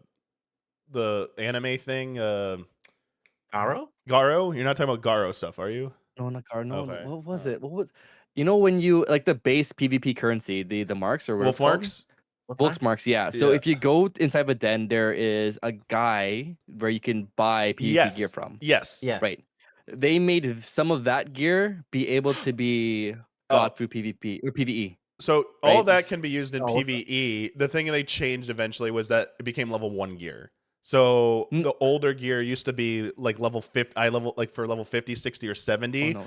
anime thing? Garo? Garo? You're not talking about Garo stuff, are you? No, not card. No. Okay. What was it? What was? You know when you like the base PvP currency, the marks or what it's Wolf called? marks? What's Volks next? marks, yeah. So Yeah. if you go inside of a den, there is a guy where you can buy PvP gear Yes. from. Yes. Yeah. Right. They made some of that gear be able to be Oh, got through PvP or PvE, so all right? that can be used in Oh, what's PvE. The thing they changed eventually was that it became level 1 gear. So N- the older gear used to be like level 50, I level like for level 50, 60, or Oh 70. no.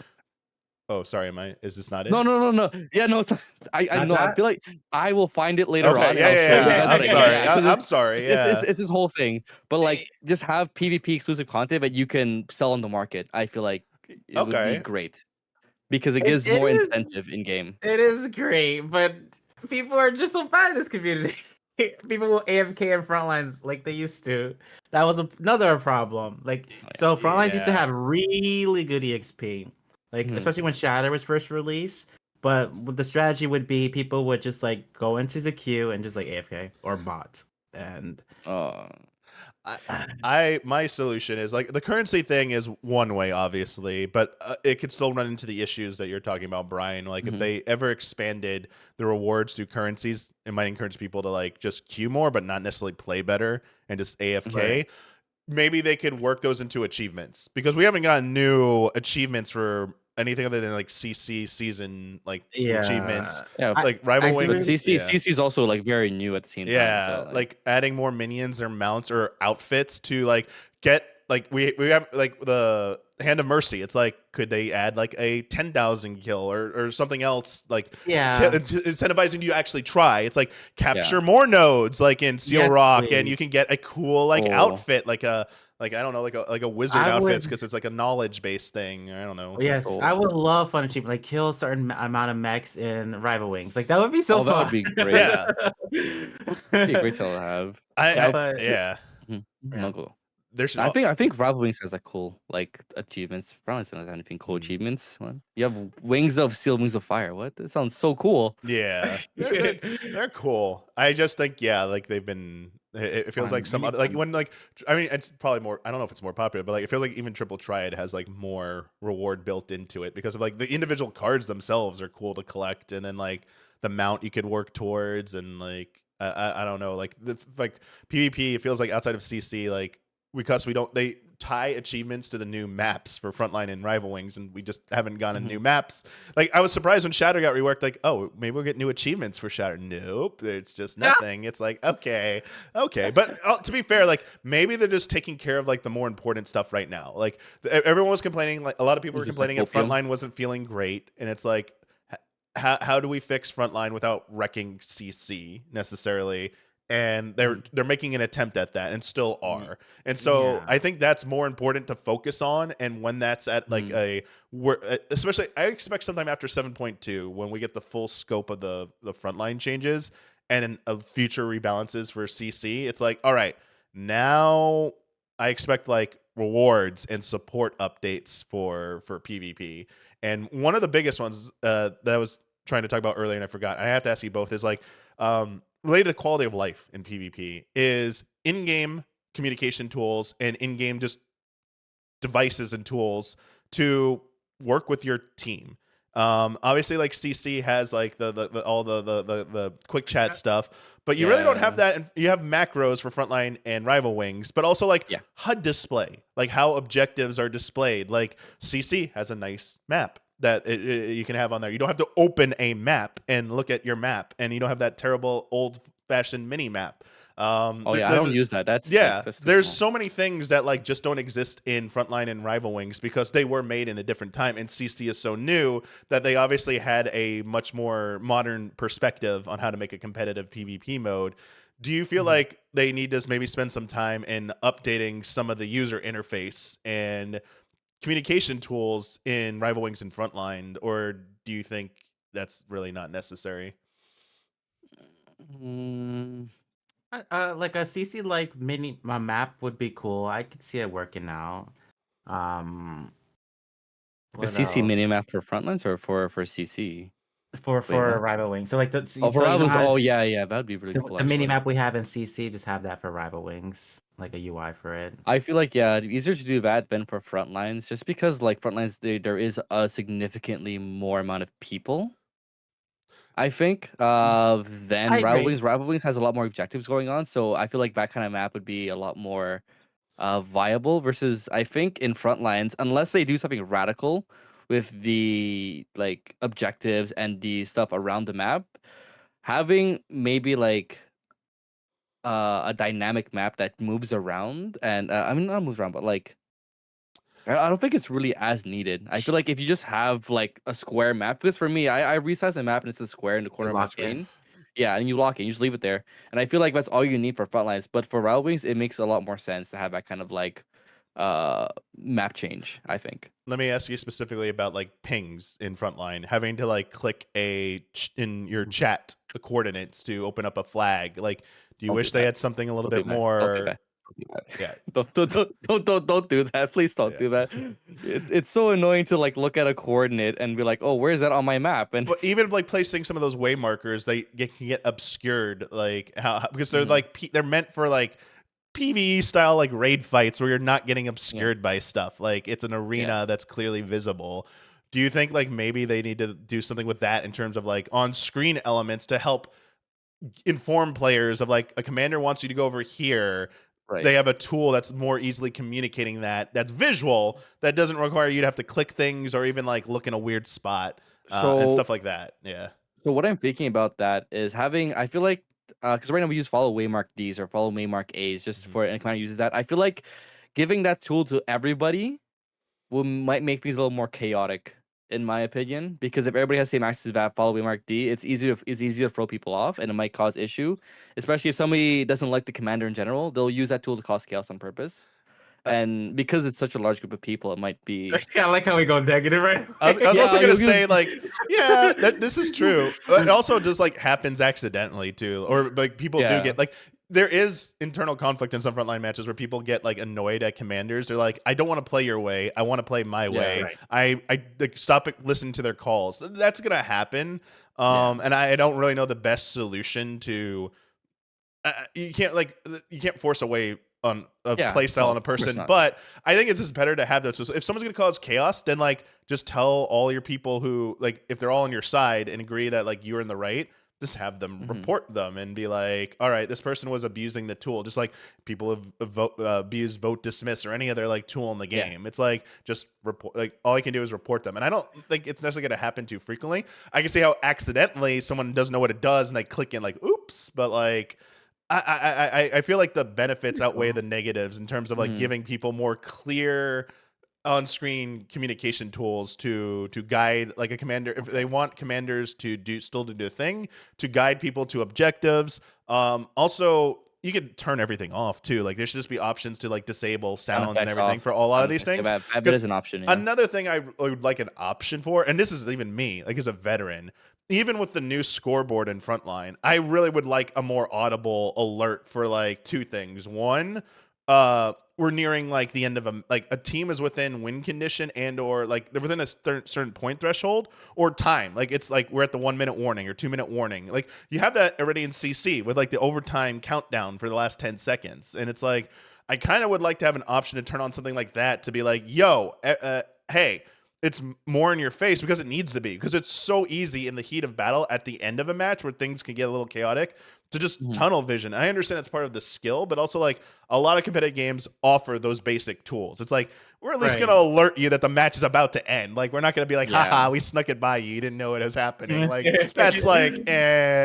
Oh, sorry, is this not No, it? no, no, no. Yeah, no. I not know. I that? feel like I will find it later Okay, on and yeah, I'll show you yeah, guys. yeah. I'm Like, sorry. because I'm sorry. Yeah. it's his whole thing. But like, just have PvP exclusive content that you can sell on the market. I feel like it would be Okay. great because it It, gives it more is incentive in game. it is great, but people are just so bad in this community. People will AFK in frontlines like they used to. That was another problem. Like Oh, yeah. so, frontlines used to Yeah. have really good EXP, like Mhm. especially when Shatter was first released. But the strategy would be people would just like go into the queue and just like AFK or bot, and Uh, My solution is like the currency thing is one way, obviously, but it could still run into the issues that you're talking about, Brian. Like if mhm. they ever expanded the rewards to currencies, it might encourage people to like just queue more, but not necessarily play better and just AFK. right. Maybe they could work those into achievements because we haven't gotten new achievements for anything other than like CC season like achievements, Yeah, Yeah, I like I Rival but do. Wings. Yeah. CC is also like very new at the same time. Yeah, So like, like adding more minions or mounts or outfits to like get like we have like the Hand of Mercy. It's like could they add like a 10,000 kill or something else like Yeah. incentivizing you to actually try. It's like yeah. capture more nodes like in Seal Yes, Rock and please. you can get a cool like Oh, outfit like a like I don't know like a wizard I outfits would. because it's like a knowledge based thing. I don't know. Yes, I oh, would love fun achievement, like kill a certain amount of mechs in Rival Wings. Like that would be so oh, that would fun. be great. Yeah. Be a great title to have. Yeah, I But yeah. mhm. yeah, No, cool. There's I think Rival Wings has like cool like achievements. Probably doesn't have anything cool achievements. What? You have Wings of Steel, Wings of Fire. What? That sounds so cool. Yeah, they're cool. I just think yeah, like they've been. It feels like fun, some really other like fun. when like I mean it's probably more. I don't know if it's more popular, but like it feels like even Triple Triad has like more reward built into it because of like the individual cards themselves are cool to collect, and then like the mount you could work towards, and like I don't know like like PvP. It feels like outside of CC like because we don't they tie achievements to the new maps for Frontline and Rival Wings, and we just haven't gotten Mhm. new maps. Like I was surprised when Shatter got reworked. Like, oh, maybe we'll get new achievements for Shatter. Nope, it's just nothing. It's like okay, okay. But to be fair, like maybe they're just taking care of like the more important stuff right now. Like everyone was complaining. Like a lot of people were It's just like complaining that opium. Frontline wasn't feeling great, and it's like. How do we fix Frontline without wrecking CC necessarily? And they're making an attempt at that and still are. And so Yeah. I think that's more important to focus on. And when that's at like especially I expect sometime after 7.2 when we get the full scope of the frontline changes and of future rebalances for CC, it's like, all right, now I expect like rewards and support updates for PvP. And one of the biggest ones that I was trying to talk about earlier and I forgot, I have to ask you both, is like related to quality of life in PvP is in-game communication tools and in-game just devices and tools to work with your team. Obviously, like CC has like the all the quick chat stuff, but you really don't have Yeah. that. And you have macros for Frontline and Rival Wings, but also like Yeah. HUD display, like how objectives are displayed. Like CC has a nice map that you can have on there. You don't have to open a map and look at your map, and you don't have that terrible old-fashioned mini map. Oh yeah, I don't use that. That's like Yeah, that's too there's small. so many things that like just don't exist in Frontline and Rival Wings because they were made in a different time, and CC is so new that they obviously had a much more modern perspective on how to make a competitive PvP mode. Do you feel Mhm. like they need to maybe spend some time in updating some of the user interface and communication tools in Rival Wings and Frontline, or do you think that's really not necessary? Mm, Like a CC like mini my map would be cool. I could see it working out. Um, a what CC else? minimap for frontlines or for CC? Wait, For what? Rival Wings. So like Oh, for so you know rivals. how Oh yeah, yeah, that'd be really cool the mini actually. map we have in CC, just have that for Rival Wings, like a UI for it. I feel like yeah, it'd be easier to do that than for frontlines, just because like frontlines there is a significantly more amount of people. I think I than Rival agree. Wings. Rival Wings has a lot more objectives going on, so I feel like that kind of map would be a lot more viable versus I think in frontlines, unless they do something radical with the like objectives and the stuff around the map, having maybe like a dynamic map that moves around and I mean not moves around, but like I don't think it's really as needed. I feel like if you just have like a square map, because for me, I resize the map and it's a square in the You corner of my lock in. screen. Yeah, and you lock it, you just leave it there. And I feel like that's all you need for frontlines. But for Rail Wings, it makes a lot more sense to have that kind of like uh map change, I think. Let me ask you specifically about like pings in Frontline, having to like click in your chat the coordinates to open up a flag. Like, do you Don't do wish they that. had something a little Don't do bit that. Don't do more? that. Don't do that. Yeah, Don't do that. Please don't yeah. do that. It's so annoying to like look at a coordinate and be like, oh, where is that on my map? And But even like placing some of those way markers, can get obscured. Like because they're Mhm. like they're meant for like PvE style like raid fights where you're not getting Yeah, obscured by stuff. Like it's an yeah. arena that's clearly visible. Do you think like maybe they need to do something with that in terms of like on screen elements to help inform players of like a commander wants you to go over here? Right. They have a tool that's more easily communicating that's visual, that doesn't require you to have to click things or even like look in a weird spot and So stuff like that. Yeah. So what I'm thinking about that is having I feel like because right now we use follow waymark Ds or follow waymark As just Mhm. for and kind of uses that. I feel like giving that tool to everybody might make things a little more chaotic in my opinion. Because if everybody has the same access to that follow waymark D, it's easier to throw people off and it might cause issue. Especially if somebody doesn't like the commander in general, they'll use that tool to cause chaos on purpose. Uh, And because it's such a large group of people, it might be I like how we go negative right I was also yeah, gonna you say like, yeah, that this is true. But it also just like happens accidentally too, or like people do yeah. get like there is internal conflict in some frontline matches where people get like annoyed at commanders. They're like, I don't want to play your way. I want to play my Yeah. way. right. I like stop listening to their calls. That's gonna happen. Yeah. And I don't really know the best solution to you can't like you can't force a way on a Yeah. play style No, on a of course person, not. but I think it's just better to have those. So if someone's gonna cause chaos, then like just tell all your people who like if they're all on your side and agree that like you're in the right, just have them Mhm. report them and be like, all right, this person was abusing the tool, just like people have abused vote dismiss or any other like tool in the Yeah. game. It's like just report. Like all I can do is report them, and I don't think it's necessarily gonna happen too frequently. I can see how accidentally someone doesn't know what it does and they click in like oops, but like I feel like the benefits Pretty outweigh cool. the negatives in terms of like Mhm. giving people more clear on-screen communication tools to guide like a commander if they want commanders to do a thing to guide people to objectives. Also you could turn everything off too. Like there should just be options to like disable Sound sounds and effects everything off. for a lot of Sound these effects. Yeah, things. that bit is Because an option, yeah. another thing I would like an option for, and this is even me, like as a veteran, even with the new scoreboard in Frontline, I really would like a more audible alert for like two things. One, we're nearing like the end of a team is within win condition and or like they're within a certain point threshold or time. Like it's like we're at the 1 minute warning or 2 minute warning. Like you have that already in CC with like the overtime countdown for the last 10 seconds. And it's like, I kind of would like to have an option to turn on something like that to be like, yo, hey, it's more in your face because it needs to be because it's so easy in the heat of battle at the end of a match where things can get a little chaotic to just Mhm. tunnel vision. I understand that's part of the skill, but also like a lot of competitive games offer those basic tools. It's like we're at least Right. gonna alert you that the match is about to end. Like we're not gonna be like, Yeah. haha, we snuck it by you. You didn't know it was happening. Like that's like,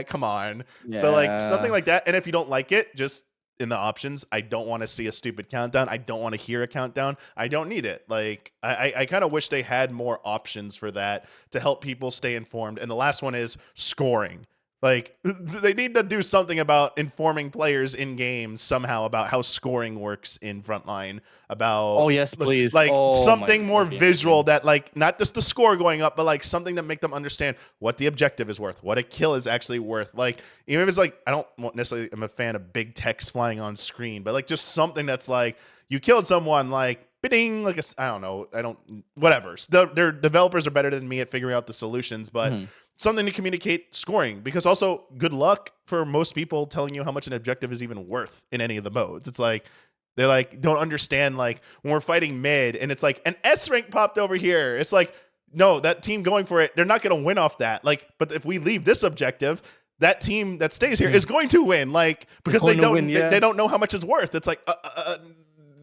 come on. So like something Yeah. like that. And if you don't like it, just in the options, I don't want to see a stupid countdown. I don't want to hear a countdown. I don't need it. Like I kind of wish they had more options for that to help people stay informed. And the last one is scoring. Like they need to do something about informing players in games somehow about how scoring works in Frontline. About Oh yes, please. like Oh my, something more that'd be visual amazing. that like not just the score going up, but like something that make them understand what the objective is worth, what a kill is actually worth. Like even if it's like I don't necessarily am a fan of big text flying on screen, but like just something that's like you killed someone, like bidding, like I don't know, I don't whatever. Their developers are better than me at figuring out the solutions, but Mhm. something to communicate scoring, because also good luck for most people telling you how much an objective is even worth in any of the modes. It's like they're like don't understand like when we're fighting mid and it's like an S rank popped over here. It's like no, that team going for it, they're not going to win off that. Like, but if we leave this objective, that team that stays here is going to win. Like because they going to don't win, yeah. they don't know how much it's worth. It's like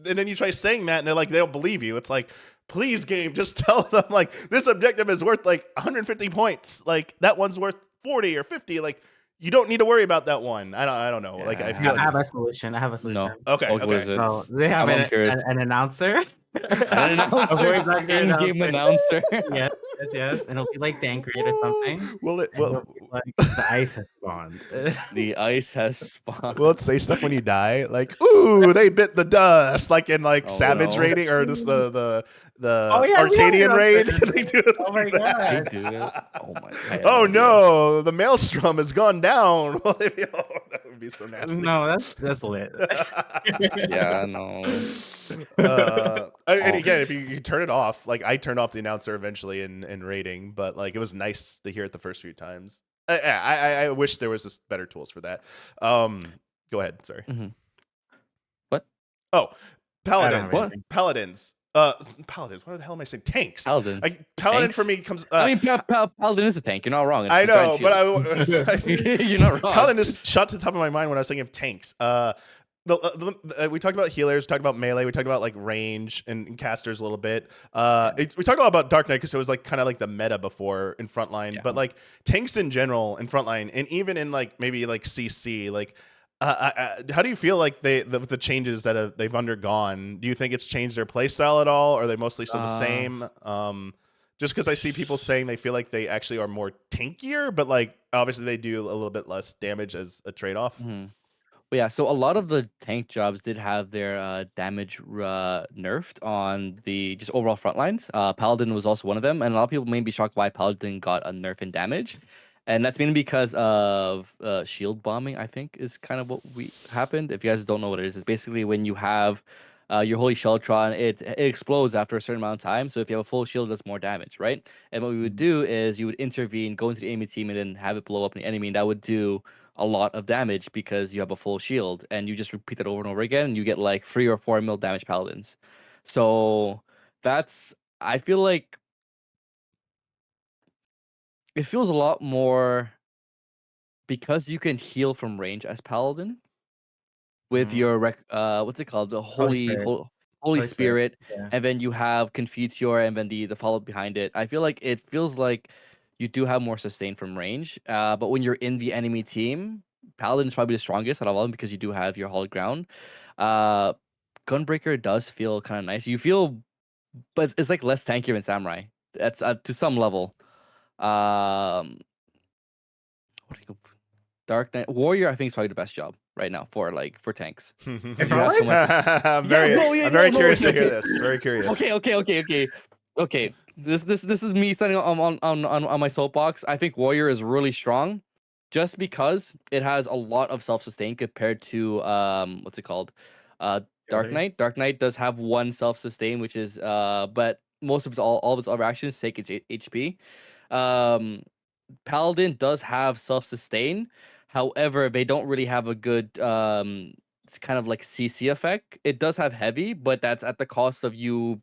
and then you try saying that and they're like they don't believe you. It's like please game, just tell them like this objective is worth like 150 points. Like that one's worth 40 or 50. Like you don't need to worry about that one. I don't know. Like I Yeah. feel I have like a solution. I have a solution. No. okay, What is okay. it? So they have I'm curious. an announcer. An announcer, Voice actor in-game announcer. announcer. Yes, yes, and it'll be like Dancrate or something. Will it? And he'll Well, be like, the ice has spawned. The ice has spawned. will it say stuff when you die? Like, ooh, they bit the dust, like in like Oh, Savage no. raiding or just the Oh, yeah, we have Arcadian it on raid. Twitter. They do it Oh my like that. They god. do it. Oh my. I had Oh idea. no, the maelstrom has gone down. Oh, that would be so nasty. No, that's lit. Yeah, no. And Oh. again, if you turn it off, like I turned off the announcer eventually in rating, but like it was nice to hear it the first few times. I wish there was just better tools for that. Go ahead. Sorry. Mhm. What? Oh, I don't have paladins. anything. Paladins. Paladins. What the hell am I saying? Tanks. Paladins. Paladin for Tanks? me comes. I mean, Paladin is a tank. You're not wrong. It's I a giant know, but shield. You're not wrong. Paladin just shot to the top of my mind when I was thinking of tanks. We talked about healers, we talked about melee, we talked about like range and casters a little bit. We talked a lot about Dark Knight because it was like kind of like the meta before in Frontline, Yeah. but like tanks in general in Frontline and even in like maybe like CC, like how do you feel like the changes that they've undergone? Do you think it's changed their play style at all? Or are they mostly still the same? Just because I see people saying they feel like they actually are more tankier, but like obviously they do a little bit less damage as a trade off. Mhm. But yeah, so a lot of the tank jobs did have their damage nerfed on the just overall front lines. Paladin was also one of them, and a lot of people may be shocked why Paladin got a nerf in damage, and that's mainly because of shield bombing. I think is kind of what happened. If you guys don't know what it is, it's basically when you have your Holy Sheltron, it explodes after a certain amount of time. So if you have a full shield, it does more damage, right? And what we would do is you would intervene, go into the enemy team, and then have it blow up the enemy, and that would do a lot of damage because you have a full shield, and you just repeat that over and over again, and you get like 3 or 4 mil damage paladins. So I feel like it feels a lot more because you can heal from range as paladin with Mhm. your what's it called, the Holy Spirit. Holy Holy Spirit, Spirit, yeah. and then you have Confiteor, and then the follow behind it. I feel like it feels like you do have more sustain from range, but when you're in the enemy team, Paladin is probably the strongest out of all of them because you do have your hallowed ground. Gunbreaker does feel kind of nice. You feel, but it's like less tankier than Samurai. That's to some level. What do you Dark Knight Warrior, I think, is probably the best job right now for tanks. If You I have like- so much. I'm very, no, yeah, I'm very no, curious to okay, hear okay. this. Very curious. Okay. This is me standing on my soapbox. I think Warrior is really strong, just because it has a lot of self sustain compared to what's it called, Dark Knight. Dark Knight does have one self sustain, which is but most of its all of its other actions take its HP. Paladin does have self sustain. However, they don't really have a good it's kind of like CC effect. It does have heavy, but that's at the cost of you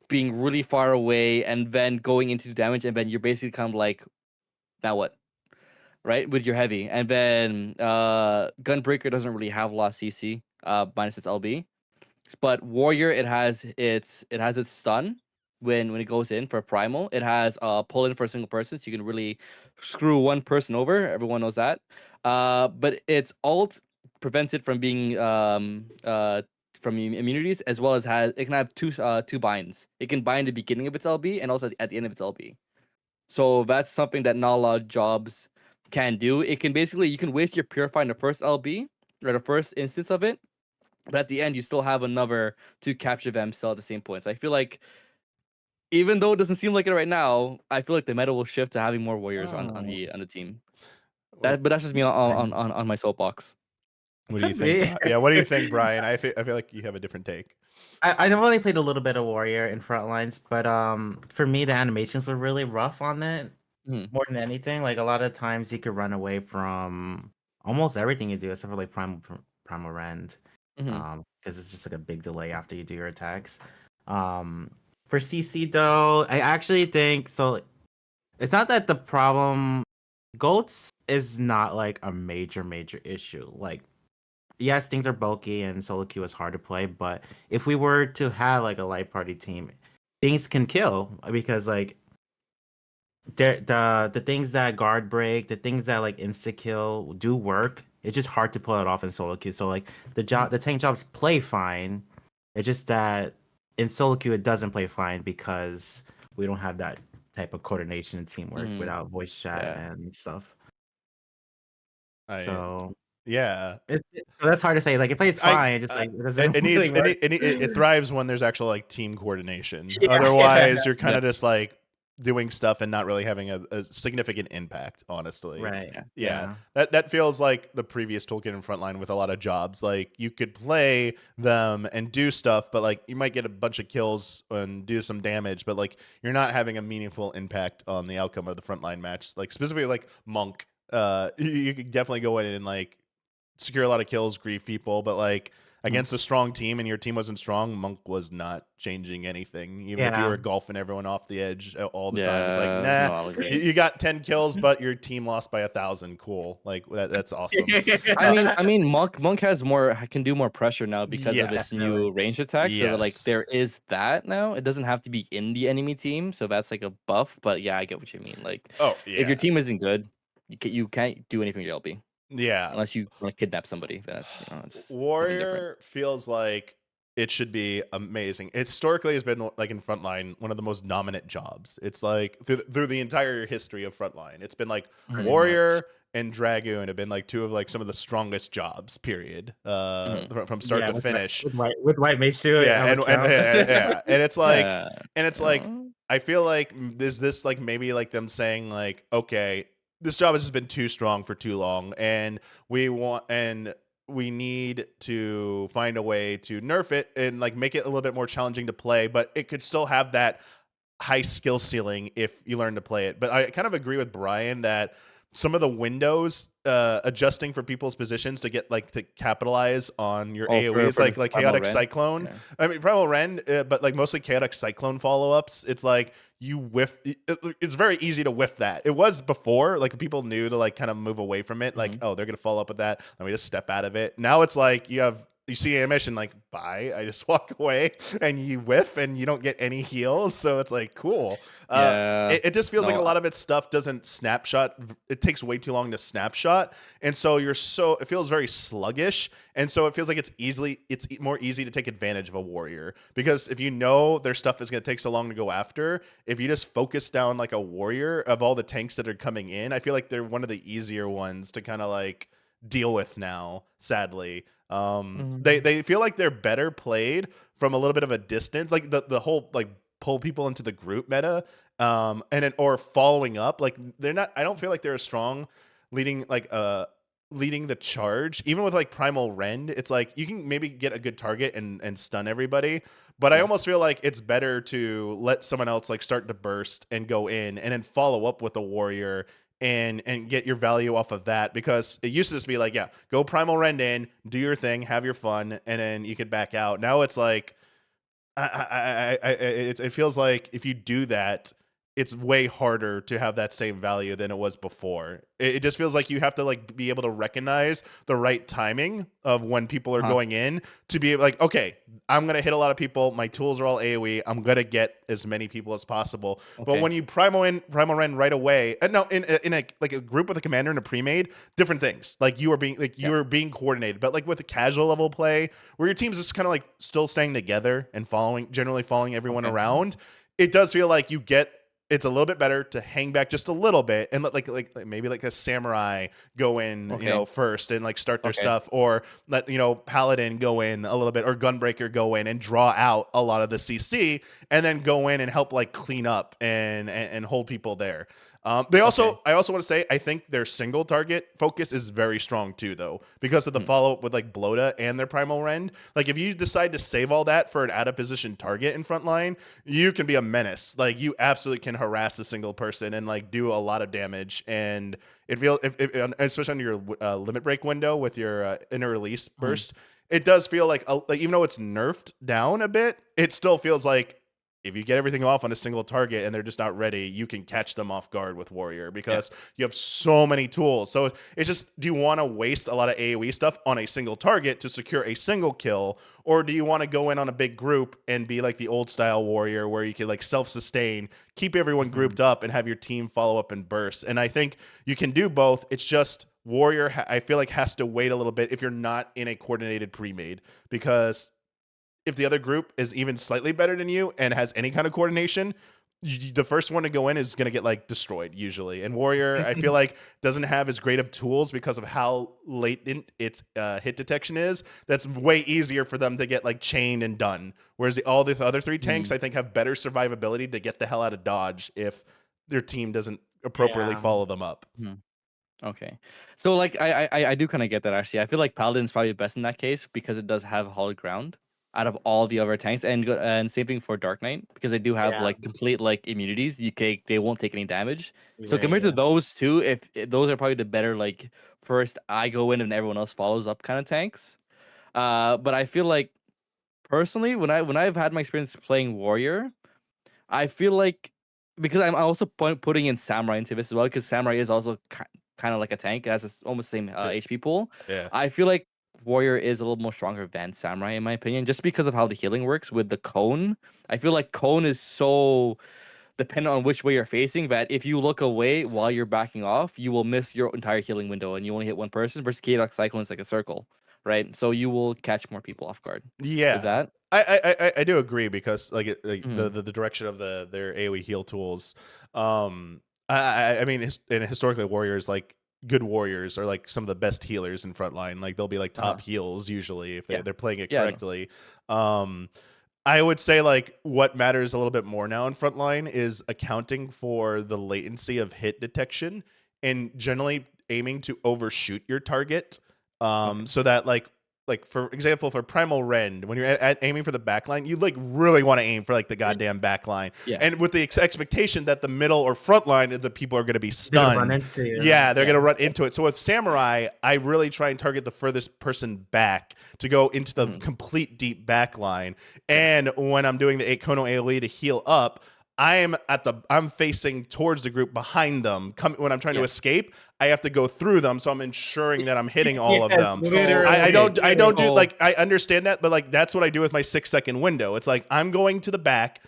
being really far away and then going into damage, and then you're basically kind of like, now what? right, with your heavy, and then Gunbreaker doesn't really have a lot of CC minus its LB, but Warrior it has its stun when it goes in for primal. It has pull in for a single person, so you can really screw one person over. Everyone knows that. But its ult prevents it from being from immunities, as well as it can have two binds. It can bind the beginning of its LB and also at the end of its LB. So that's something that not a lot of jobs can do. It can basically, you can waste your Purify in the first LB or the first instance of it, but at the end you still have another to capture them still at the same point. So I feel like, even though it doesn't seem like it right now, I feel like the meta will shift to having more warriors on the team. But that's just me on my soapbox. What do you Could think? be. Yeah, what do you think, Brian? I feel like you have a different take. I've only played a little bit of Warrior in Frontlines, but for me the animations were really rough on it. Mhm. More than anything, like a lot of times you could run away from almost everything you do, except for like primal rend, Mhm. because it's just like a big delay after you do your attacks. For CC though, I actually think so. It's not that the problem goats is not like a major issue. Like yes, things are bulky and solo queue is hard to play, but if we were to have like a light party team, things can kill because like the things that guard break, the things that like insta kill do work. It's just hard to pull it off in solo queue. So like the tank jobs play fine. It's just that in solo queue it doesn't play fine because we don't have that type of coordination and teamwork Mhm. without voice chat Yeah. and stuff. I So yeah. so that's hard to say. Like it plays I, fine. It just I like it doesn't it needs really work. it thrives when there's actual like team coordination. Yeah, Otherwise, you're kind Yeah. of just like doing stuff and not really having a significant impact. Honestly, right. Yeah. yeah, Yeah. that feels like the previous toolkit in Frontline with a lot of jobs. Like you could play them and do stuff, but like you might get a bunch of kills and do some damage, but like you're not having a meaningful impact on the outcome of the Frontline match. Like specifically like Monk, you could definitely go in and like secure a lot of kills, grief people, but like Mhm. against a strong team and your team wasn't strong, Monk was not changing anything. Even if you Yeah. were golfing everyone off the edge all the time, it's like, Yeah. nah, No, I'll agree. you got 10 kills, but your team lost by 1,000. Cool. Like that's awesome. Monk can do more pressure now because of its Yes. Definitely. new range attack. So that, like, Yes. there is that now. It doesn't have to be in the enemy team, so that's like a buff. But yeah, I get what you mean. Like, Oh, if your yeah. team isn't good, you can't do anything to LB Yeah. unless you like kidnap somebody. That's it's something different. Warrior feels like it should be amazing. It historically has been like in Frontline one of the most dominant jobs. It's like through the entire history of Frontline, it's been like Pretty Mhm. Warrior much. and Dragoon have been like two of like some of the strongest jobs. Period. Mhm. From start Yeah, to finish. with white mage too, Yeah, I would and count. yeah, Yeah. and it's like I feel like is this like maybe like them saying like, okay, this job has just been too strong for too long, and we need to find a way to nerf it and like make it a little bit more challenging to play, but it could still have that high skill ceiling if you learn to play it. But I kind of agree with Brian that some of the windows adjusting for people's positions to get like to capitalize on your Oh, AoEs, for the like Primal chaotic Rend? cyclone. Yeah. I mean primal rend, but like mostly chaotic cyclone follow-ups. It's like you whiff. It's very easy to whiff that. It was before, like people knew to like kind of move away from it. Like, Mhm. oh, they're gonna follow up with that. Let me just step out of it. Now it's like you see animation like bye. I just walk away and you whiff and you don't get any heals. So it's like cool. Yeah. It just feels like a No, lot of its stuff doesn't snapshot. It takes way too long to snapshot, and so it feels very sluggish, and so it feels like it's more easy to take advantage of a warrior because if you know their stuff is going to take so long to go after, if you just focus down like a warrior of all the tanks that are coming in, I feel like they're one of the easier ones to kind of like deal with now. Sadly, Mhm. they feel like they're better played from a little bit of a distance, like the whole like pull people into the group meta, or following up. Like they're not. I don't feel like they're as strong leading leading the charge. Even with like Primal Rend, it's like you can maybe get a good target and stun everybody. But I Yeah. almost feel like it's better to let someone else like start to burst and go in and then follow up with a warrior and get your value off of that, because it used to just be like, yeah, go Primal Rend in, do your thing, have your fun, and then you could back out. Now it's like it feels like if you do that, it's way harder to have that same value than it was before. It just feels like you have to like be able to recognize the right timing of when people are Huh. going in to be like, okay, I'm gonna hit a lot of people. My tools are all AoE. I'm gonna get as many people as possible. But Okay. when you primal rend right away, and no, in a like a group with a commander and a pre-made, different things. Like you Yeah. are being coordinated. But like with a casual level play, where your team's just kind of like still staying together and generally following everyone Okay. around, it does feel like it's a little bit better to hang back just a little bit and let like maybe like a samurai go in, Okay. first and like start their Okay. stuff, or let paladin go in a little bit, or gunbreaker go in and draw out a lot of the CC, and then go in and help like clean up and hold people there. They also, Okay. I also want to say, I think their single target focus is very strong too, though, because of the Hmm. follow up with like Bloda and their primal rend. Like if you decide to save all that for an out of position target in front line, you can be a menace. Like you absolutely can harass a single person and like do a lot of damage. And it feels, if especially on your limit break window with your inner release Hmm. burst, it does feel like even though it's nerfed down a bit, it still feels like if you get everything off on a single target and they're just not ready, you can catch them off guard with Warrior Yeah. because you have so many tools. So it's just, do you want to waste a lot of AoE stuff on a single target to secure a single kill? Or do you want to go in on a big group and be like the old style Warrior where you can like self-sustain, keep everyone Mhm. grouped up, and have your team follow up and burst? And I think you can do both. It's just Warrior, I feel like, has to wait a little bit if you're not in a coordinated pre-made, because if the other group is even slightly better than you and has any kind of coordination, the first one to go in is going to get like destroyed usually. And Warrior, I feel like, doesn't have as great of tools because of how latent its hit detection is. That's way easier for them to get like chained and done. Whereas all the other three tanks, Hmm. I think, have better survivability to get the hell out of dodge if their team doesn't appropriately Yeah. follow them up. Hmm. Okay. So like I do kind of get that actually. I feel like Paladin's probably best in that case because it does have hallowed ground out of all the other tanks, and same thing for Dark Knight because they do have Yeah. like complete like immunities. They won't take any damage. So Yeah. compared to Yeah. those two, if those are probably the better like first I go in and everyone else follows up kind of tanks. But I feel like personally when I've had my experience playing Warrior, I feel like because I'm also putting in Samurai into this as well because Samurai is also kind of like a tank. It has almost the same HP pool. Yeah. I feel like Warrior is a little more stronger than Samurai in my opinion, just because of how the healing works with the cone. I feel like cone is so dependent on which way you're facing that if you look away while you're backing off, you will miss your entire healing window and you only hit one person. Versus Chaotic Cyclone is like a circle, right? So you will catch more people off guard with Yeah, that. I do agree because like, Mhm. the direction of their AoE heal tools. I mean, and historically, warriors, like good warriors, are like some of the best healers in frontline. Like they'll be like Uh-huh. top heals usually if Yeah. they're playing it Yeah. No. correctly. Um, I would say like what matters a little bit more now in frontline is accounting for the latency of hit detection and generally aiming to overshoot your target. Okay. So that like for example, for Primal Rend, when you're aiming for the backline, you like really want to aim for like the goddamn backline, Yeah. and with the expectation that the middle or front line, the people are going to be They're gonna run stunned. into you. Yeah, they're Yeah. going to run into it. So with Samurai, I really try and target the furthest person back to go into the Mhm. complete deep backline. Yeah. And when I'm doing the Kono AoE to heal up, I'm facing towards the group behind them. When I'm trying to Yeah. escape, I have to go through them, so I'm ensuring that I'm hitting all of Yes, them. literally. I don't do So like, I understand that, but like that's what I do with my 6 second window. It's like I'm going to the back,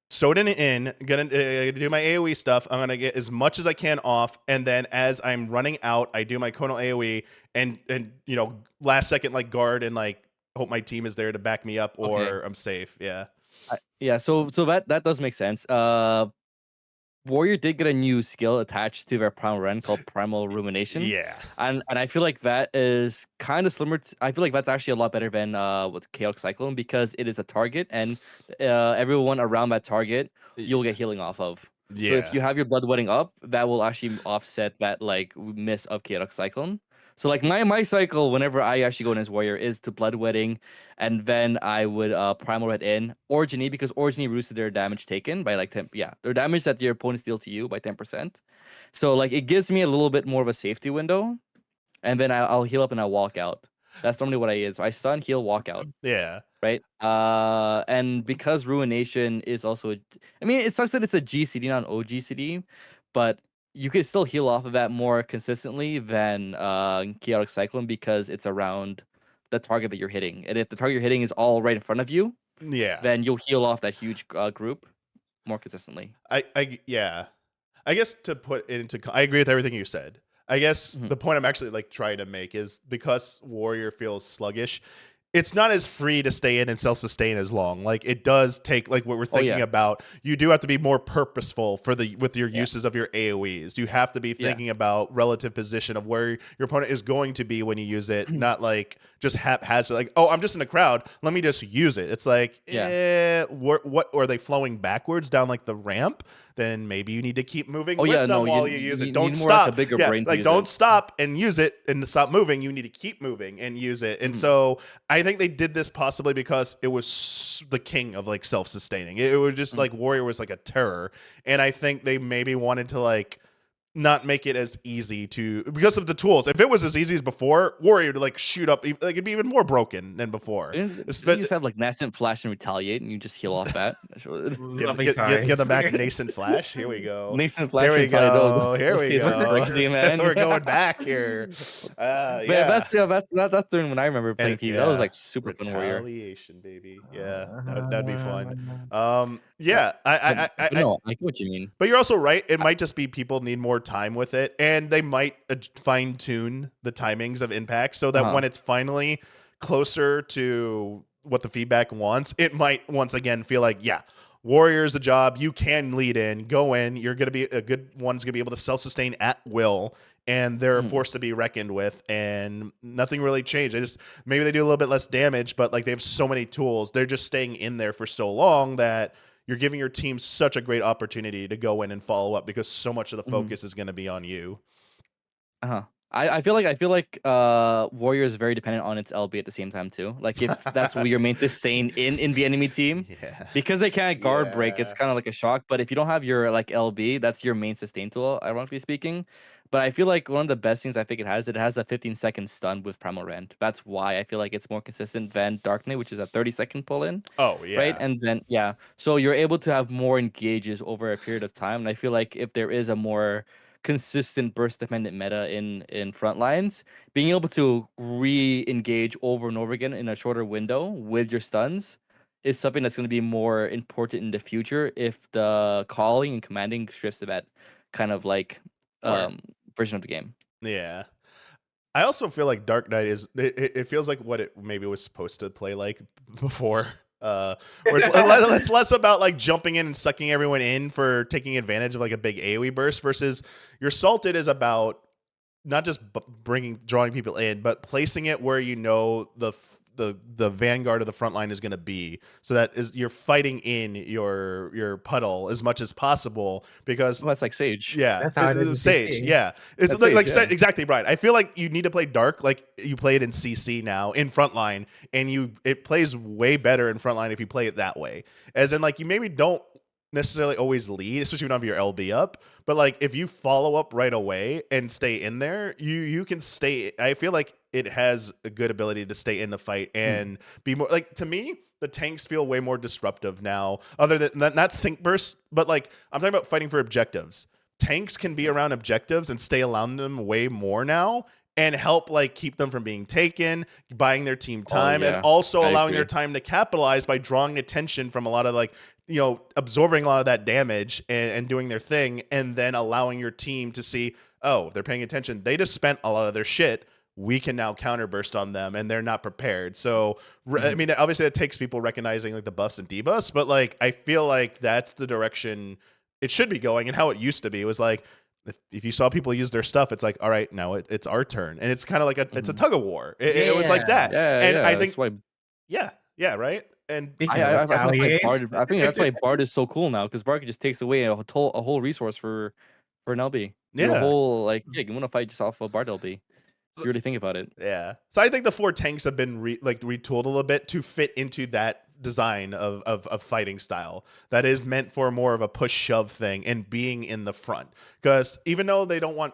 soda in, gonna do my AoE stuff. I'm gonna get as much as I can off, and then as I'm running out, I do my Kono AoE and last second like guard and like hope my team is there to back me up okay. or I'm safe. Yeah. Yeah. So that does make sense. Warrior did get a new skill attached to their primal rend called Primal Rumination. Yeah. And I feel like that is kind of similar I feel like that's actually a lot better than with Chaotic Cyclone because it is a target and everyone around that target you'll get healing off of. So if Yeah. you have your bloodwetting up, that will actually offset that like miss of Chaotic Cyclone. So like my cycle whenever I actually go in as warrior is to bloodwetting and then I would primal red in Originy because Originy reduces their damage taken by like 10. Yeah, their damage that your opponents deal to you by 10%. So like it gives me a little bit more of a safety window, and then I'll heal up and I'll walk out. That's normally what I is. So I stun, heal, walk out. Yeah. right? And because Ruination is also, I mean, it sucks that it's a GCD, not an OGCD, but you can still heal off of that more consistently than Chaotic Cyclone because it's around the target that you're hitting. And if the target you're hitting is all right in front of you, Yeah. then you'll heal off that huge group more consistently. Yeah. I guess to put it into, I agree with everything you said. I guess Mhm. the point I'm actually like trying to make is because Warrior feels sluggish, it's not as free to stay in and self-sustain as long. Like it does take, like what we're Oh, thinking yeah. about, you do have to be more purposeful with your Yeah. uses of your AoEs. You have to be Yeah. thinking about relative position of where your opponent is going to be when you use it, not like just haphazard, like, oh, I'm just in a crowd, let me just use it. It's like, Yeah. what are they flowing backwards down like the ramp? Then maybe you need to keep moving Oh, with yeah, them no, while you you use it. need Don't more like a stop. bigger Yeah, brain to like use don't it. stop and use it and stop moving. You need to keep moving and use it. And Mhm. so I think they did this possibly because it was the king of like self-sustaining. It was just Mhm. like Warrior was like a terror. And I think they maybe wanted to like not make it as easy to, because of the tools. If it was as easy as before, Warrior would like shoot up, like it'd be even more broken than before. Didn't you just have like Nascent Flash and Retaliate, and you just heal off that? That's what- Lovely Give them times. back Nascent Flash. Here we go. Nascent Flash Here and we Retaliate. go. Here Those we stays with go. Darkseid, man. We're going back here. Man, Yeah. that's during when I remember playing And TV. That was yeah, like super fun Warrior. retaliation, baby. Yeah, that'd be fun. But, Yeah, but no, I get what you mean. but you're also right. It might just be people need more time with it, and they might fine tune the timings of impact so that Uh-huh. when it's finally closer to what the feedback wants, it might once again feel like, yeah, Warrior's the job. You can lead in, go in. You're gonna be a good one's gonna be able to self-sustain at will, and they're a Mhm. force to be reckoned with. And nothing really changed. They just maybe they do a little bit less damage, but like they have so many tools, they're just staying in there for so long that you're giving your team such a great opportunity to go in and follow up because so much of the Mhm. focus is going to be on you. Uh-huh. I feel like Warrior is very dependent on its LB at the same time too. Like if that's where your main sustain in the enemy team, Yeah. because they can't guard break, it's Yeah. kind of like a shock. But if you don't have your like LB, that's your main sustain tool, ironically speaking. But I feel like one of the best things I think it has a 15-second stun with Primal Rend. That's why I feel like it's more consistent than Dark Knight, which is a 30-second pull in. Oh Right. yeah. And then yeah. So you're able to have more engages over a period of time. And I feel like if there is a more consistent burst dependent meta in front lines, being able to re-engage over and over again in a shorter window with your stuns is something that's going to be more important in the future if the calling and commanding shifts to that kind of like Word. version of the game. Yeah. I also feel like Dark Knight is it feels like what it maybe was supposed to play like before. Where it's less about like jumping in and sucking everyone in for taking advantage of like a big AoE burst versus your Salted is about not just drawing people in, but placing it where you know the vanguard of the front line is going to be, so that is you're fighting in your puddle as much as possible because Well, that's like Sage. yeah, That's how it is in Sage. CC. Yeah, it's That's like Sage, yeah. exactly right. I feel like you need to play Dark like you play it in CC now in frontline, and it plays way better in frontline if you play it that way. As in, like you maybe don't necessarily always lead, especially when you don't have your LB up. But like if you follow up right away and stay in there, you can stay. I feel like it has a good ability to stay in the fight and be more like, to me, the tanks feel way more disruptive now, other than not sync bursts, but like I'm talking about fighting for objectives. Tanks can be around objectives and stay around them way more now and help like keep them from being taken, buying their team time, and yeah. also I allowing agree. their time to capitalize by drawing attention from a lot of like, you know, absorbing a lot of that damage and doing their thing, and then allowing your team to see, oh, they're paying attention. They just spent a lot of their shit. We can now counterburst on them, and they're not prepared. So, I mean, obviously, it takes people recognizing like the buffs and debuffs, but like, I feel like that's the direction it should be going, and how it used to be was like, if you saw people use their stuff, it's like, all right, now it's our turn, and it's kind of like it's a tug of war. It was like that, Yeah, and yeah. I think, That's why yeah, right, and Speaking of I think that's why retaliate, I think that's why Bard is so cool now, because Bard just takes away a whole resource for an LB. Your yeah. whole like you want to fight just off of Bard LB. You really think about it. Yeah. So I think the four tanks have been retooled a little bit to fit into that design of fighting style that is meant for more of a push shove thing and being in the front. Because even though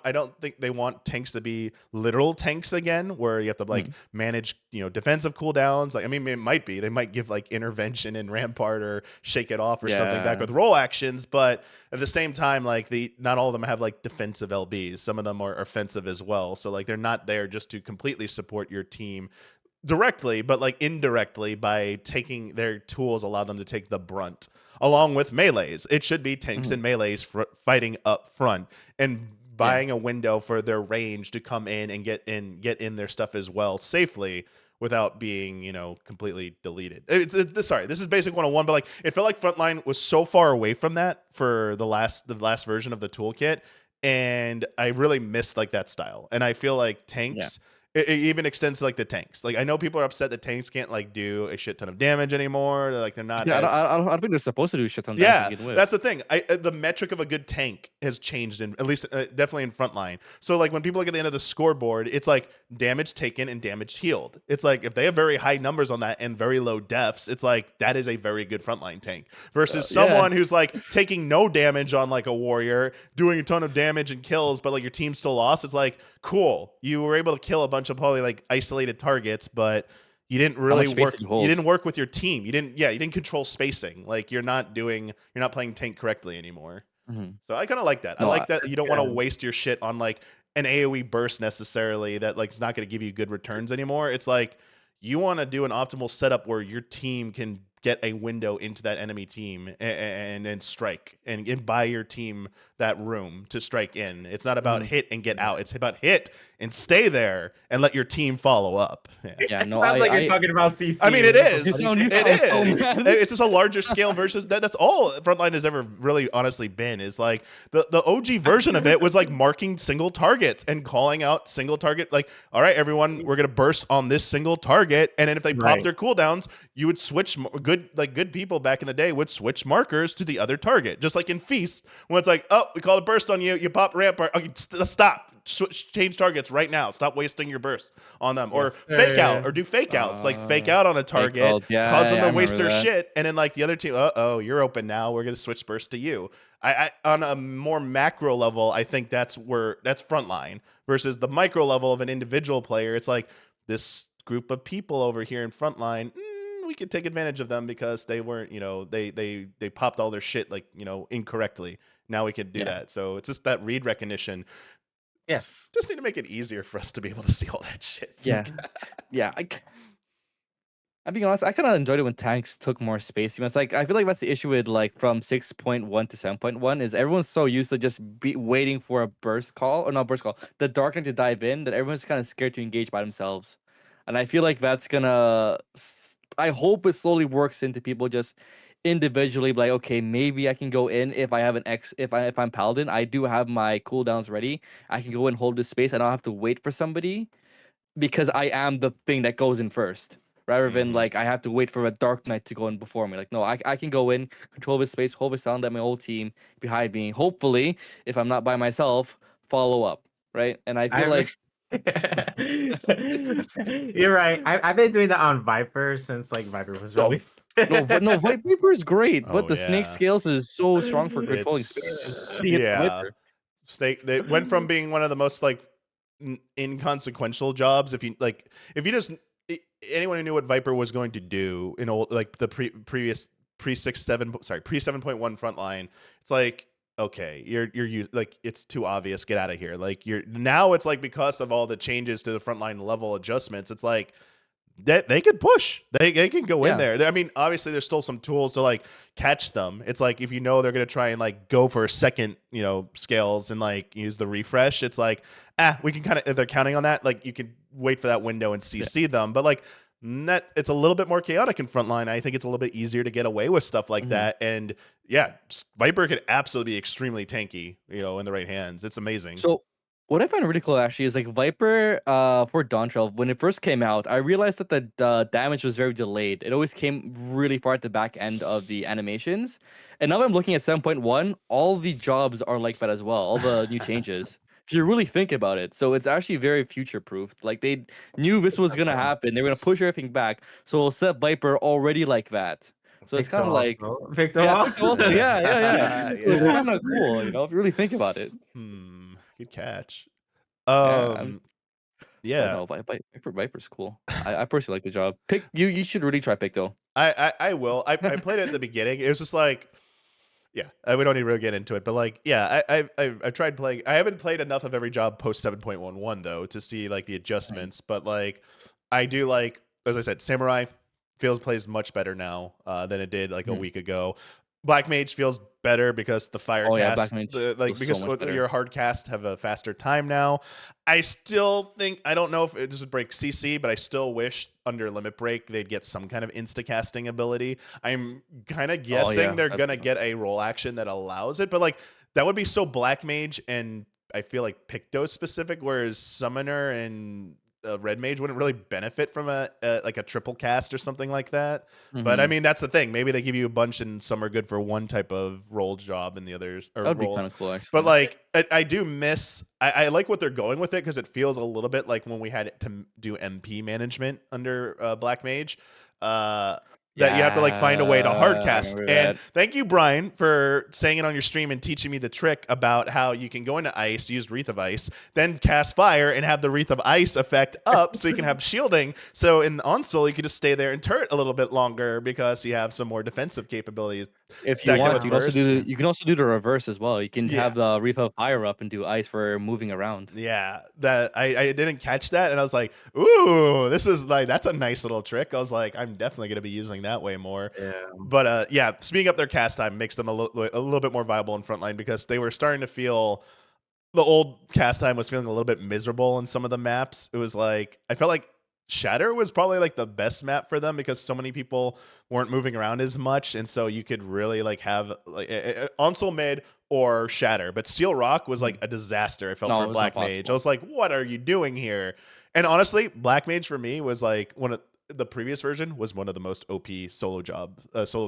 I don't think they want tanks to be literal tanks again, where you have to like manage, defensive cooldowns. Like, I mean, it might be, they might give like intervention in Rampart or shake it off or something back with roll actions. But at the same time, like not all of them have like defensive LBs. Some of them are offensive as well. So like they're not there just to completely support your team directly, but like indirectly by taking their tools, allow them to take the brunt along with melees. It should be tanks and melees fighting up front and buying a window for their range to come in and get in their stuff as well safely without being, completely deleted. Sorry, this is basic 101, but like it felt like Frontline was so far away from that for the last version of the toolkit, and I really missed like that style. And I feel like tanks it even extends to like the tanks. Like I know people are upset that tanks can't like do a shit ton of damage anymore. They're not. Yeah, as, I don't think they're supposed to do shit on damage to begin with. That's the thing. The metric of a good tank has changed in at least definitely in Frontline. So like when people look at the end of the scoreboard, it's like damage taken and damage healed. It's like if they have very high numbers on that and very low deaths, it's like that is a very good Frontline tank versus someone who's like taking no damage on like a warrior, doing a ton of damage and kills, but like your team still lost. It's like, cool, you were able to kill a bunch of probably like isolated targets, but you didn't really work. You didn't work with your team. You didn't control spacing. Like you're not playing tank correctly anymore. So I kind of like that. I like that you don't want to waste your shit on like an AoE burst necessarily that like is not going to give you good returns anymore. It's like you want to do an optimal setup where your team can get a window into that enemy team and then strike and buy your team that room to strike in. It's not about hit and get out. It's about hit and stay there and let your team follow up. Yeah, no, sounds like you're talking about CC. I mean, it is. It is. So It's just a larger scale version. That's all Frontline has ever really honestly been, is like the OG version of it was like marking single targets and calling out single target. Like, all right, everyone, we're going to burst on this single target. And then if they pop their cooldowns, you would switch good people back in the day would switch markers to the other target. Just like in Feast, when it's like, oh, we called a burst on you, you pop Rampart. Okay, stop. Change targets right now. Stop wasting your burst on them. Or fake out, or do fake outs. Like fake out on a target, cause them to waste their shit, and then like the other team, you're open now. We're gonna switch burst to you. I on a more macro level, I think that's Frontline versus the micro level of an individual player. It's like this group of people over here in Frontline. We could take advantage of them because they weren't, they popped all their shit like, incorrectly. Now we could do that. So it's just that read recognition. Yes. Just need to make it easier for us to be able to see all that shit. Yeah. I'm being honest, I kind of enjoyed it when tanks took more space. It's like, I feel like that's the issue with like from 6.1 to 7.1 is everyone's so used to just waiting for a burst call, or not burst call, the Dark Knight to dive in, that everyone's kind of scared to engage by themselves. And I feel like that's gonna, I hope it slowly works into people just individually like, okay, maybe I can go in if I have an if I'm Paladin, I do have my cooldowns ready. I can go and hold this space. I don't have to wait for somebody because I am the thing that goes in first. Rather than like I have to wait for a Dark Knight to go in before me. Like, no, I can go in, control this space, hold this down, let my whole team behind me. Hopefully, if I'm not by myself, follow up. Right. And I feel like you're right. I've been doing that on Viper since like Viper was released. no, Viper is great, but the Snake Scales is so strong for controlling space. Snake, they went from being one of the most like inconsequential jobs. If you just anyone who knew what Viper was going to do in old like the previous pre 7.1 Frontline, it's like, okay, you're like, it's too obvious, get out of here. Like now it's like, because of all the changes to the Frontline level adjustments, it's like that they could push, they can go in there. I mean, obviously there's still some tools to like catch them. It's like if they're gonna try and like go for a second scales and like use the refresh, it's like we can kind of, if they're counting on that, like you can wait for that window and CC them. But like it's a little bit more chaotic in Frontline. I think it's a little bit easier to get away with stuff like that. And Viper could absolutely be extremely tanky, in the right hands. It's amazing. So what I find really cool actually is like Viper for Dawntrail, when it first came out, I realized that the damage was very delayed. It always came really far at the back end of the animations. And now that I'm looking at 7.1, all the jobs are like that as well. All the new changes. if you really think about it. So it's actually very future proof. Like they knew this was gonna happen. They were gonna push everything back. So it'll set Viper already like that. So it's kind Victor of like, also. Victor yeah, also. Victor also, yeah. So it's Yeah. kind of cool, if you really think about it. Good catch. Yeah, but Yeah. no, Viper's cool. I personally like the job. Pick you. You should really try Pick though. I will. I played it at the beginning. It was just like, yeah, we don't need to really get into it, but like, yeah, I've tried playing. I haven't played enough of every job post 7.11 though to see like the adjustments, but like, I do like, as I said, Samurai plays much better now than it did like a Mhm. week ago. Black Mage feels better because the fire Oh yeah, cast, Black Mage like feels so because much better. your hard cast have a faster time now. I still think, I don't know if this would break CC, but I still wish under Limit Break they'd get some kind of insta casting ability. I'm kind of Oh guessing yeah, they're gonna get a roll action that allows it, but like that would be so Black Mage and I feel like Picto specific, whereas Summoner and Red Mage wouldn't really benefit from a like a triple cast or something like that. But I Mhm. mean, that's the thing. Maybe they give you a bunch and some are good for one type of role job and the others or That would be roles. kind of cool But actually. like, I do miss. I like what they're going with it because it feels a little bit like when we had to do MP management under Black Mage. That you have to like find a way to Yeah, I hardcast. remember And that. thank you, Brian, for saying it on your stream and teaching me the trick about how you can go into ice, use Wreath of Ice, then cast fire and have the Wreath of Ice effect up so you can have shielding. So in Onsol, you can just stay there and turret a little bit longer because you have some more defensive capabilities. If you Stack that want, with you can also burst. do you can also do the reverse as well. You can Yeah. have the Reef of Fire up and do ice for moving around. Yeah, that I didn't catch that, and I was like, "Ooh, this is like that's a nice little trick." I was like, "I'm definitely gonna be using that way more." Yeah. But yeah, speeding up their cast time makes them a little bit more viable in frontline because they were starting to feel the old cast time was feeling a little bit miserable in some of the maps. It was like I felt like Shatter was probably like the best map for them because so many people weren't moving around as much, and so you could really like have like Onsol mid or Shatter. But Steel Rock was like a disaster. I felt for No, it's not Black Mage. I possible. was like, what are you doing here? And honestly, Black Mage for me was like one of the previous version was one of the most OP solo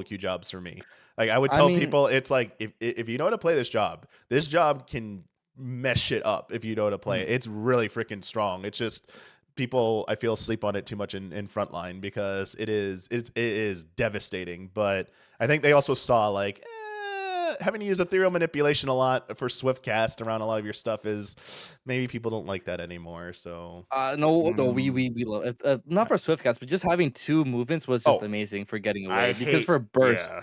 queue jobs for me. Like I would I tell mean, people, it's like if you know how to play this job can mess shit up if you know how to play it. mhm. It's really freaking strong. It's just people I feel sleep on it too much in frontline because it is devastating. But I think they also saw like having to use ethereal manipulation a lot for swift cast around a lot of your stuff is maybe people don't like that anymore. So no, we love it. Not for Swiftcast, but just having two movements was just oh, amazing for getting I away. Because hate for burst, yeah.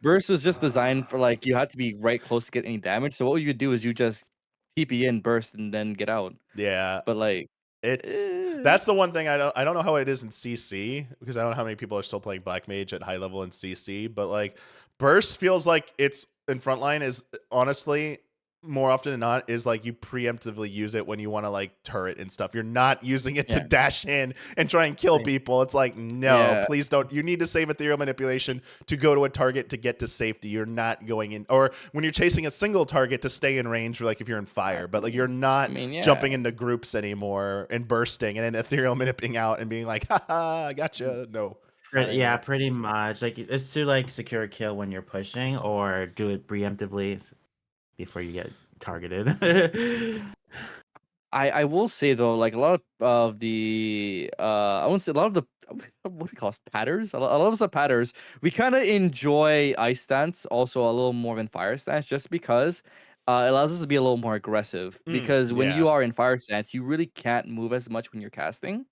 burst was just designed for like you had to be right close to get any damage. So what you would do is you just TP in, burst, and then get out. Yeah. But like, It's eh, that's the one thing I don't know how it is in CC because I don't know how many people are still playing Black Mage at high level in CC, but like Burst feels like it's in frontline is honestly more often than not is like you preemptively use it when you want to like turret and stuff. You're not using it to yeah, dash in and try and kill Same. people. It's like, no, yeah. please don't. You need to save ethereal manipulation to go to a target to get to safety. You're not going in, or when you're chasing a single target to stay in range, like if you're in fire, but like you're I not mean, jumping yeah. into groups anymore and bursting and then ethereal manipulating out and being like, haha, I gotcha. No, not Yeah, anymore. pretty much. Like it's to like secure a kill when you're pushing or do it preemptively before you get targeted. I will say though, like a lot of the I wouldn't say a lot of the what do we call it, patters? A lot of the patters, we kind of enjoy ice stance also a little more than fire stance just because it allows us to be a little more aggressive because when Yeah. you are in fire stance, you really can't move as much when you're casting.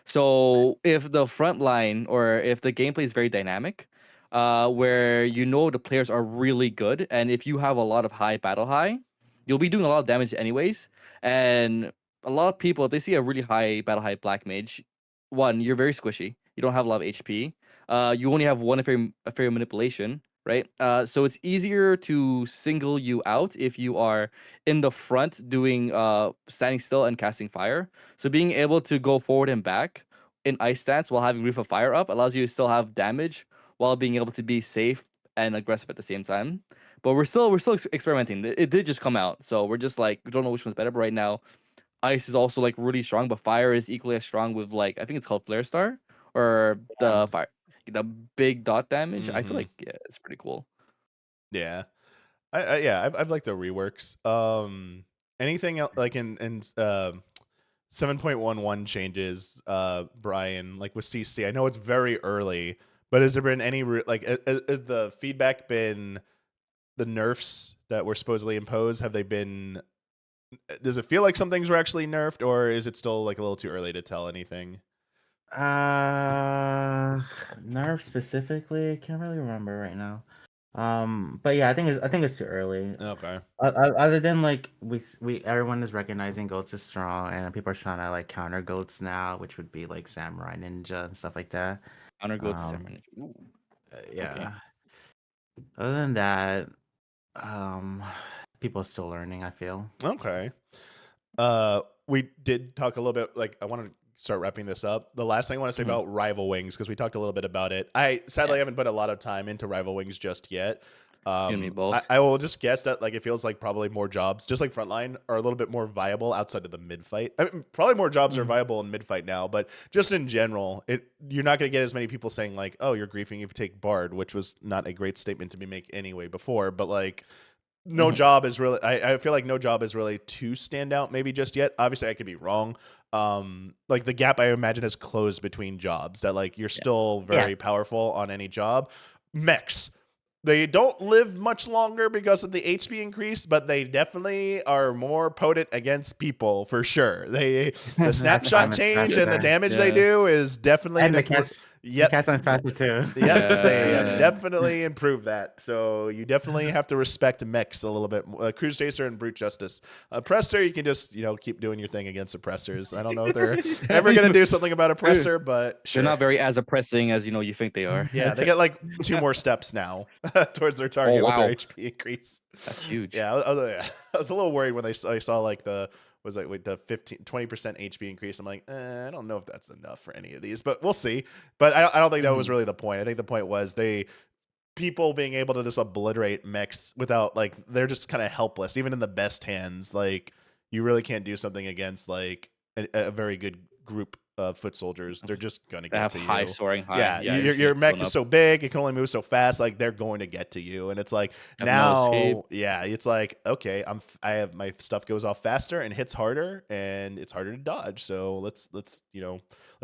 So if the front line or if the gameplay is very dynamic, where you know the players are really good, and if you have a lot of high battle high, you'll be doing a lot of damage anyways. And a lot of people, if they see a really high battle high black mage, one, you're very squishy. You don't have a lot of HP. You only have one ephemeral manipulation, right? So it's easier to single you out if you are in the front doing standing still and casting fire. So being able to go forward and back in ice stance while having Reef of Fire up allows you to still have damage while being able to be safe and aggressive at the same time. But we're still experimenting. It did just come out, so we're just like we don't know which one's better. But right now, ice is also like really strong, but fire is equally as strong with like I think it's called Flare Star or Yeah. the fire, the big dot damage. I feel Mm-hmm. like yeah, it's pretty cool. Yeah. Yeah, I've liked the reworks. anything else like in 7.11 changes, Brian, like with CC? I know it's very early, but has there been any like has the feedback been the nerfs that were supposedly imposed? Have they been? Does it feel like some things were actually nerfed, or is it still like a little too early to tell anything? Nerf specifically, I can't really remember right now. But yeah, I think it's too early. Okay. Other than like we everyone is recognizing goats is strong, and people are trying to like counter goats now, which would be like samurai ninja and stuff like that. Honor goes to Um, ceremony. Ooh, okay. yeah. Other than that, um, people are still learning. I feel. Okay. We did talk a little bit. Like, I want to start wrapping this up. The last thing I want to say Mhm. about Rival Wings, because we talked a little bit about it. I sadly Yeah. haven't put a lot of time into Rival Wings just yet. You and me both. I will just guess that like it feels like probably more jobs, just like Frontline, are a little bit more viable outside of the mid fight. I mean, probably more jobs are Mhm. viable in mid fight now, but just in general, you're not going to get as many people saying like, "Oh, you're griefing if you take Bard," which was not a great statement to be make anyway before. But like, no Mhm. job is really. I feel like no job is really too stand out maybe just yet. Obviously, I could be wrong. Like the gap I imagine has closed between jobs. That like you're still very Yes. powerful on any job. Mechs. They don't live much longer because of the HP increase, but they definitely are more potent against people for sure. The That's snapshot common change and the factor. damage they Yeah. do is definitely And an the cast, the Yep. cast on factor too. Yep, they have Yeah. definitely improved that. So you definitely have to respect mechs a little bit more. Cruise Chaser and Brute Justice. Oppressor, you can just keep doing your thing against oppressors. I don't know if they're ever gonna do something about oppressor, but They're sure. not very as oppressing as you think they are. Yeah, they get like 2 more steps now towards their target with their wow. HP increase. That's huge. Yeah, I was a little worried when I saw like the 20% HP increase. I'm like, I don't know if that's enough for any of these, but we'll see. But I don't think that was Mhm. really the point. I think the point was people being able to just obliterate mechs without like they're just kind of helpless, even in the best hands. Like you really can't do something against like a very good group of foot soldiers. They're just gonna They get have to high you. soaring high. Yeah, Yeah, your mech going is up. so big, it can only move so fast. Like they're going to get to you, and it's like Have no escape. now, yeah, it's like okay, I have my stuff goes off faster and hits harder, and it's harder to dodge. So let's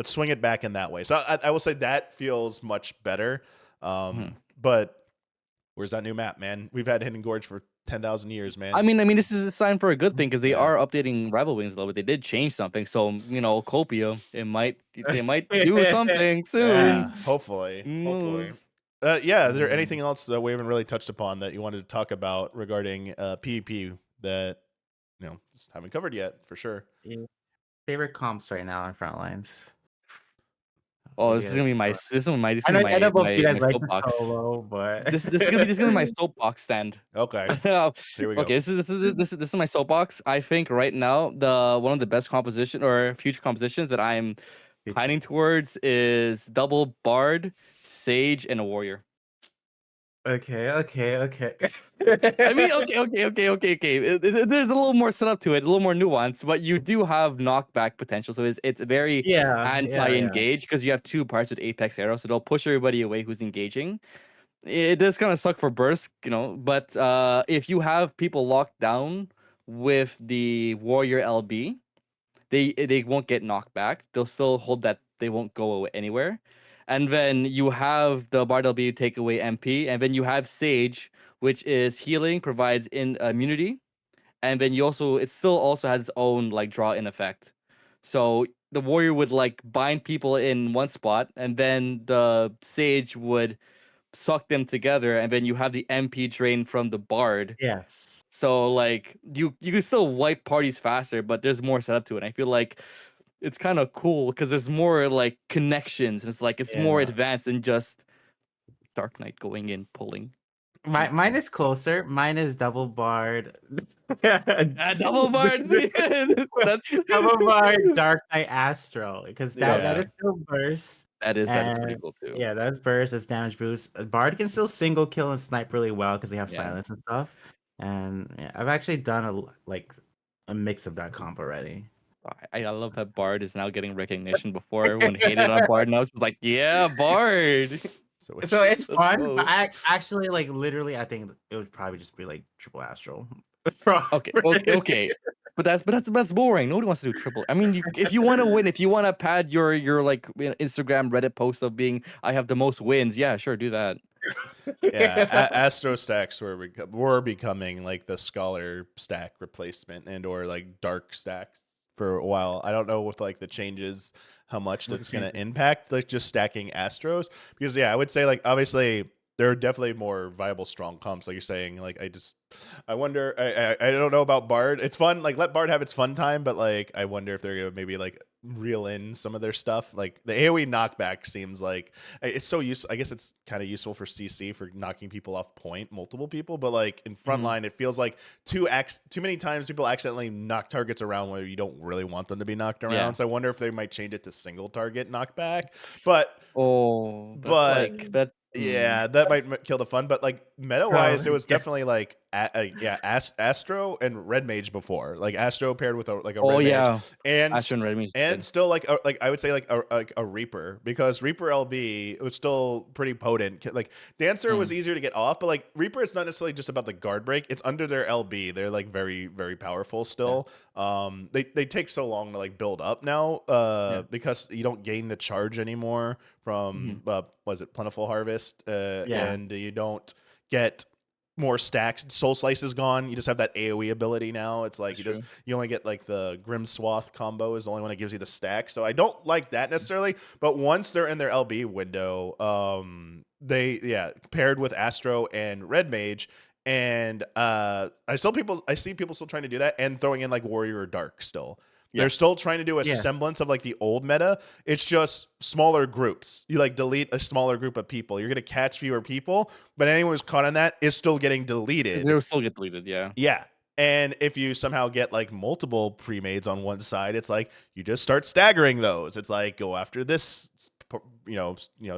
swing it back in that way. So I will say that feels much better. Mhm. But where's that new map, man? We've had Hidden Gorge for 10,000 years, man. I mean, this is a sign for a good thing because they Yeah. are updating Rival Wings a little bit. They did change something, so Copia, they might do something Yeah, soon. hopefully. Who Hopefully. knows? Yeah, is there Mm. anything else that we haven't really touched upon that you wanted to talk about regarding PvP that just haven't covered yet for sure? Favorite comps right now on Frontlines. Oh, What do this you is guys gonna be think my about? this is I gonna know, I know be both of you my guys like the soapbox. solo, but This is gonna be my soapbox stand. Okay, here we go. Okay, this is my soapbox. I think right now the one of the best composition or future compositions that I'm planning towards is double bard, sage, and a warrior. Okay. I mean, okay. There's a little more setup to it, a little more nuance, but you do have knockback potential. So it's very Yeah. anti-engage because you have 2 parts with Apex Arrow, so they'll push everybody away who's engaging. It does kind of suck for burst, but if you have people locked down with the warrior LB, they won't get knocked back. They'll still hold that. They won't go anywhere. And then you have the Bard LB take away MP, and then you have Sage, which is healing, provides immunity, and then it still also has its own like draw in effect. So the warrior would like bind people in one spot, and then the Sage would suck them together, and then you have the MP drain from the Bard. Yes. So like you can still wipe parties faster, but there's more setup to it. I feel like it's kind of cool because there's more like connections, and it's more Yeah. advanced than just Dark Knight going in pulling. Mine is closer. Mine is double barred. Double bards. That's Double barred Dark Knight Astro because that Yeah. is still burst. that is pretty And cool too. yeah, that's burst. That's damage boost. Bard can still single kill and snipe really well because they have Yeah. silence and stuff. And yeah, I've actually done a mix of that comp already. I love that Bard is now getting recognition. Before everyone hated on Bard, now it's just like, yeah, Bard. So So it's Let's fun, go. but I actually literally I think it would probably just be like triple Astro. Okay. But that's boring. Nobody wants to do triple. I mean, if you want to win, if you want to pad your like Instagram Reddit post of being I have the most wins, yeah, sure, do that. Yeah, Astro stacks were becoming like the scholar stack replacement and or like dark stacks for a while. I don't know with like the changes how much With that's the going to changes. impact like just stacking Astros because yeah, I would say like obviously there are definitely more viable strong comps like you're saying. Like I wonder I don't know about Bard. It's fun like let Bard have its fun time, but like I wonder if they're going to maybe like reel in some of their stuff. Like the AoE knockback seems like it's so useful. I guess it's kind of useful for CC for knocking people off point, multiple people, but like in frontline, it feels like too many times people accidentally knock targets around where you don't really want them to be knocked around. Yeah. So I wonder if they might change it to single target knockback. But Oh, that's but like that. yeah, that might kill the fun, but like meta Bro, wise, it was yeah. definitely like Astro and Red Mage before, like Astro paired with a Oh Red Mage, yeah, and Astro and Red Mage is and good. still like I would say like a Reaper because Reaper LB was still pretty potent. Like Dancer was easier to get off, but like Reaper, it's not necessarily just about the guard break; it's under their LB. They're like very very powerful still. They take so long to like build up now because you don't gain the charge anymore from was it Plentiful Harvest Yeah. and you don't get more stacks. Soul Slice is gone. You just have that AoE ability now. It's like That's you only get like the Grim Swath combo is the only one that gives you the stack. So I don't like that necessarily. But once they're in their LB window, they paired with Astro and Red Mage. And I see people still trying to do that and throwing in like Warrior or Dark still. They're still trying to do a Yeah. semblance of like the old meta. It's just smaller groups. You like delete a smaller group of people. You're gonna catch fewer people, but anyone who's caught on that is still getting deleted. They'll still get deleted. Yeah. Yeah. And if you somehow get like multiple pre-mades on one side, it's like you just start staggering those. It's like go after this,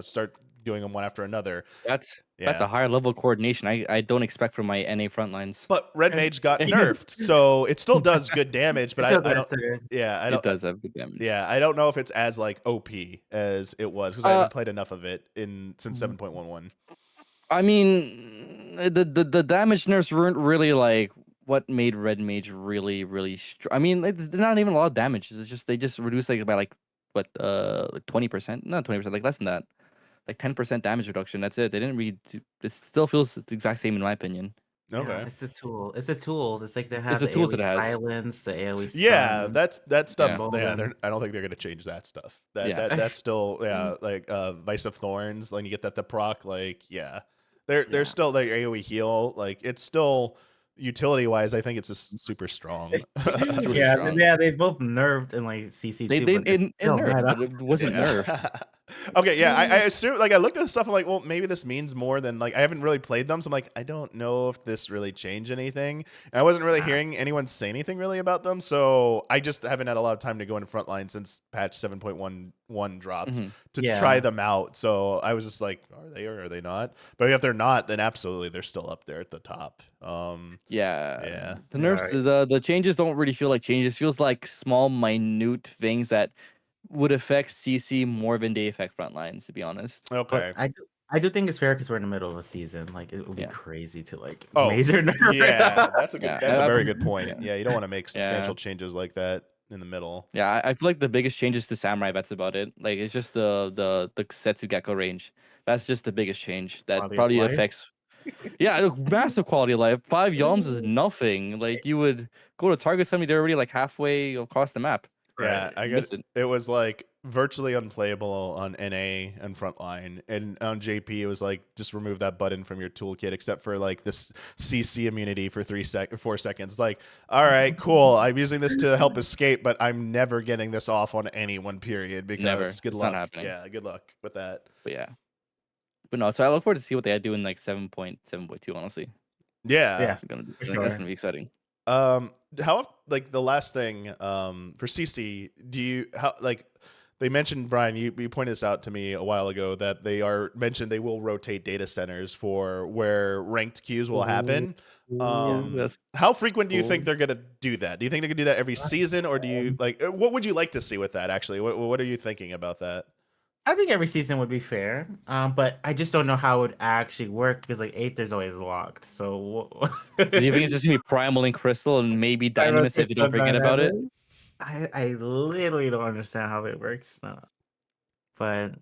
start doing them one after another. That's a higher level coordination. I don't expect from my NA frontlines. But Red Mage got nerfed, so it still does good damage. But I don't. Yeah, I It don't. does have good damage. Yeah, I don't know if it's as like OP as it was because I haven't played enough of it since 7.11. I mean, the damage nerfs weren't really like what made Red Mage really really strong. I mean, they're not even a lot of damage. It's just they just reduced like by like what 20%, not 20%, like less than that, like 10% damage reduction. That's it. They didn't really. It still feels the exact same in my opinion. Okay. Yeah, it's a tool. It's the tools. It's like they have the the tools AoE it has. silence, the AoE Yeah, stun. that stuff. Yeah. Yeah, I don't think they're gonna change that stuff. Yeah. That's still like Vice of Thorns. Like you get that the proc. Like they're still their AoE heal. Like it's still utility wise. I think it's just super strong. It's really Yeah, strong. they both nerfed in like CC2. They but they're still nerfed, meta. but it wasn't nerfed. Okay, yeah, I assume like I looked at the stuff. I'm like, well, maybe this means more than like I haven't really played them, so I'm like, I don't know if this really changed anything. And I wasn't really hearing anyone say anything really about them, so I just haven't had a lot of time to go into frontline since patch 7.11 dropped to try them out. So I was just like, are they or are they not? But if they're not, then absolutely they're still up there at the top. Yeah. The nerfs, the changes don't really feel like changes. It feels like small, minute things that would affect CC more than they affect frontlines, to be honest. Okay. But I do think it's fair because we're in the middle of a season. Like it would be crazy to like Oh, major nerf. yeah, that's a good. Yeah, That's a I- very good point. yeah. Yeah, you don't want to make substantial changes like that in the middle. Yeah, I feel like the biggest change is to Samurai. That's about it. Like it's just the Setsu Gecko range. That's just the biggest change that Quality of probably life? affects. Yeah, look, massive quality of life. 5 yalms is nothing. Like you would go to target somebody, they're already like halfway across the map. Yeah, Right. I You guess miss it. it was like virtually unplayable on NA and frontline, and on JP it was like just remove that button from your toolkit, except for like this CC immunity for 4 seconds. It's like, all right, cool. I'm using this to help escape, but I'm never getting this off on anyone. Period. Because Never. good It's luck. not happening. Yeah, good luck with that. But yeah. But no, so I look forward to see what they do in like 7.7.2, honestly. Yeah. Yeah. That's gonna be, For that's sure. gonna be exciting. How like the last thing for CC, do you how like they mentioned, Brian, you pointed this out to me a while ago that they will rotate data centers for where ranked queues will happen. That's How frequent do you think cool. they're gonna do that? Do you think they could do that every season, or do you like what would you like to see with that actually? What are you thinking about that? I think every season would be fair, but I just don't know how it would actually work because like Aether's always locked. So Do you think it's just gonna be Primal and Crystal and maybe I wrote Dynamis if this they don't on forget about it? dynamic. I literally don't understand how it works. No. But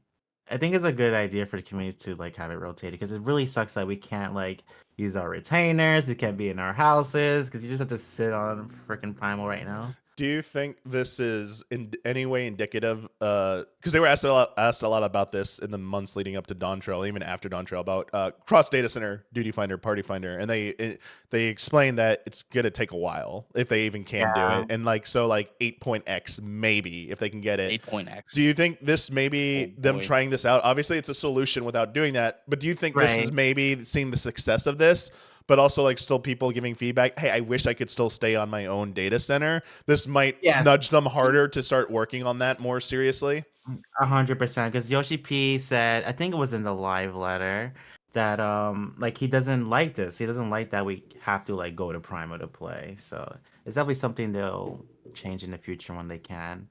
I think it's a good idea for the community to like have it rotated because it really sucks that we can't like use our retainers, we can't be in our houses because you just have to sit on freaking Primal right now. Do you think this is in any way indicative? Because they were asked a lot about this in the months leading up to Dawn Trail, even after Dawn Trail, about cross data center, duty finder, party finder, and they explained that it's gonna take a while if they even can do Yeah. it, and like 8.x maybe if they can get it. 8.x. Do you think this may be Oh, them boy. trying this out? Obviously, it's a solution without doing that, but do you think this is Right. maybe seeing the success of this? But also, like, still people giving feedback. Hey, I wish I could still stay on my own data center. This might Yes. nudge them harder to start working on that more seriously. 100% because Yoshi P said, I think it was in the live letter, that like he doesn't like this. He doesn't like that we have to like go to Primo to play. So it's definitely something they'll change in the future when they can.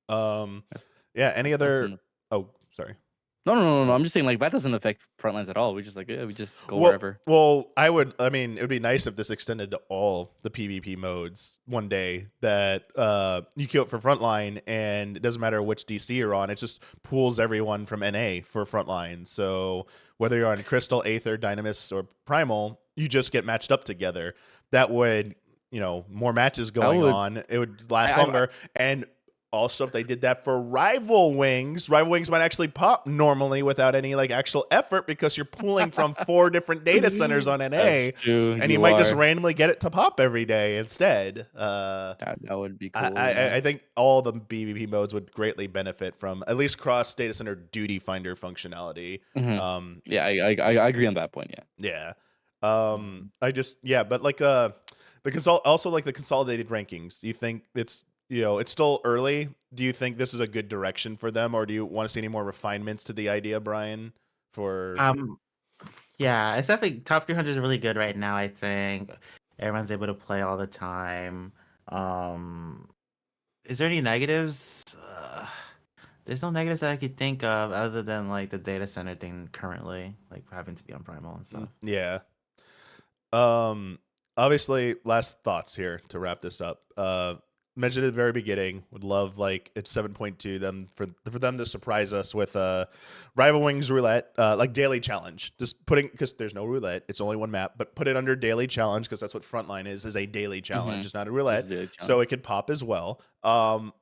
Yeah. Any other? Listen. Oh, sorry. No. I'm just saying, like, that doesn't affect Frontlines at all. We just, like, yeah, we just go Well, wherever. well, I mean, it would be nice if this extended to all the PvP modes one day. That you queue up for Frontline, and it doesn't matter which DC you're on. It just pools everyone from NA for Frontline. So whether you're on Crystal, Aether, Dynamis, or Primal, you just get matched up together. That would, more matches going would- on. It would last I- longer. And also, if they did that for Rival Wings might actually pop normally without any like actual effort because you're pooling from 4 different data centers on NA, That's true. and you might just are. randomly get it to pop every day instead. That would be cool. I think all the PvP modes would greatly benefit from at least cross data center duty finder functionality. Mhm. Yeah, I agree on that point. Yeah. Yeah. But like also like the consolidated rankings. Do you think it's still early? Do you think this is a good direction for them, or do you want to see any more refinements to the idea, Brian? Yeah, it's definitely top 300 is really good right now. I think everyone's able to play all the time. Is there any negatives? There's no negatives that I could think of other than like the data center thing currently, like having to be on Primal and stuff. Yeah. Obviously, last thoughts here to wrap this up. Mentioned at the very beginning, would love like it's 7.2 them for them to surprise us with Rival Wings roulette, like daily challenge. Just putting, because there's no roulette, it's only one map, but put it under daily challenge because that's what Frontline is a daily challenge. It's not a roulette, so it could pop as well.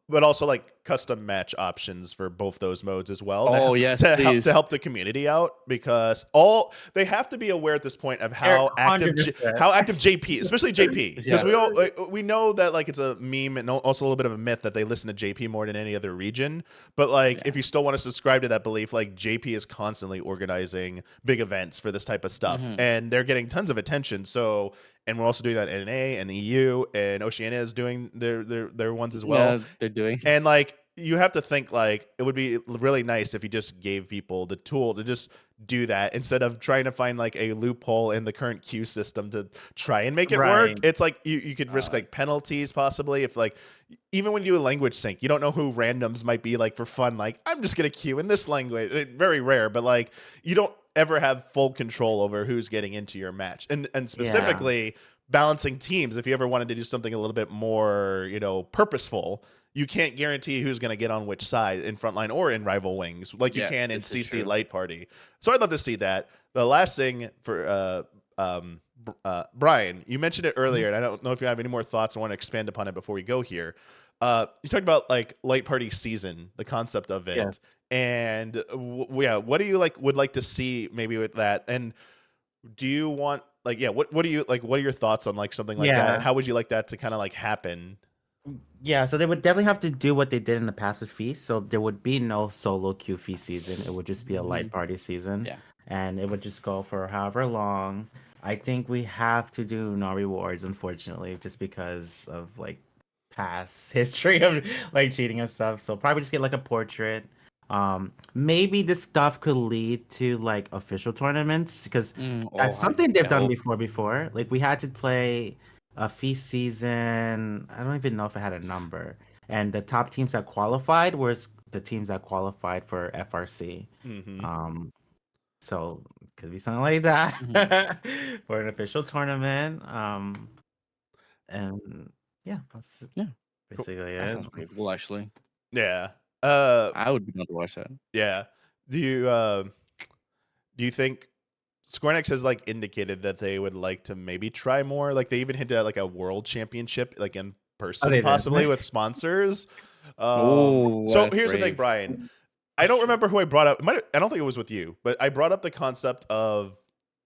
But also like custom match options for both those modes as well. Oh, yes, to please. help the community out, because they have to be aware at this point of how active 100%. JP, especially JP, because Yeah. we know that like it's a meme and also a little bit of a myth that they listen to JP more than any other region. But like if you still want to subscribe to that belief, like JP is constantly organizing big events for this type of stuff, and they're getting tons of attention. So. And we're also doing that in NA and EU, and Oceania is doing their ones as well. Yeah, they're doing. And like you have to think like it would be really nice if you just gave people the tool to just do that instead of trying to find like a loophole in the current queue system to try and make it work. Right. It's like you could risk like penalties possibly if like even when you do a language sync, you don't know who randoms might be like for fun. Like I'm just gonna queue in this language. Very rare, but like you don't ever have full control over who's getting into your match, and specifically balancing teams. If you ever wanted to do something a little bit more purposeful, you can't guarantee who's going to get on which side in Frontline or in Rival Wings like you can in CC Light Party. So I'd love to see that. The last thing for Brian, you mentioned it earlier, and I don't know if you have any more thoughts. I want to expand upon it before we go here. You talked about like Light Party season, the concept of it, Yes. and what do you would like to see maybe with that? And do you want what do you like? What are your thoughts on like something like that? And how would you like that to kind of like happen? Yeah, so they would definitely have to do what they did in the past with Feast. So there would be no solo queue Feast season. It would just be a light party season. Yeah. And it would just go for however long. I think we have to do no rewards, unfortunately, just because of like past history of like cheating and stuff. So probably just get like a portrait. Maybe this stuff could lead to like official tournaments because that's something they've done before. Like we had to play a Feast season. I don't even know if it had a number. And the top teams that qualified was the teams that qualified for FRC. Mm-hmm. So it could be something like that for an official tournament. And yeah, that's Yeah, basically that it. sounds pretty cool, actually. Yeah. I would be down to watch that. Yeah. Do you think Square Enix has like indicated that they would like to maybe try more? Like they even hinted at like a world championship, like in Oh, person, they did. possibly with sponsors. Oh, So that's here's the thing, brave. Brian. I don't remember who I brought up. I don't think it was with you, but I brought up the concept of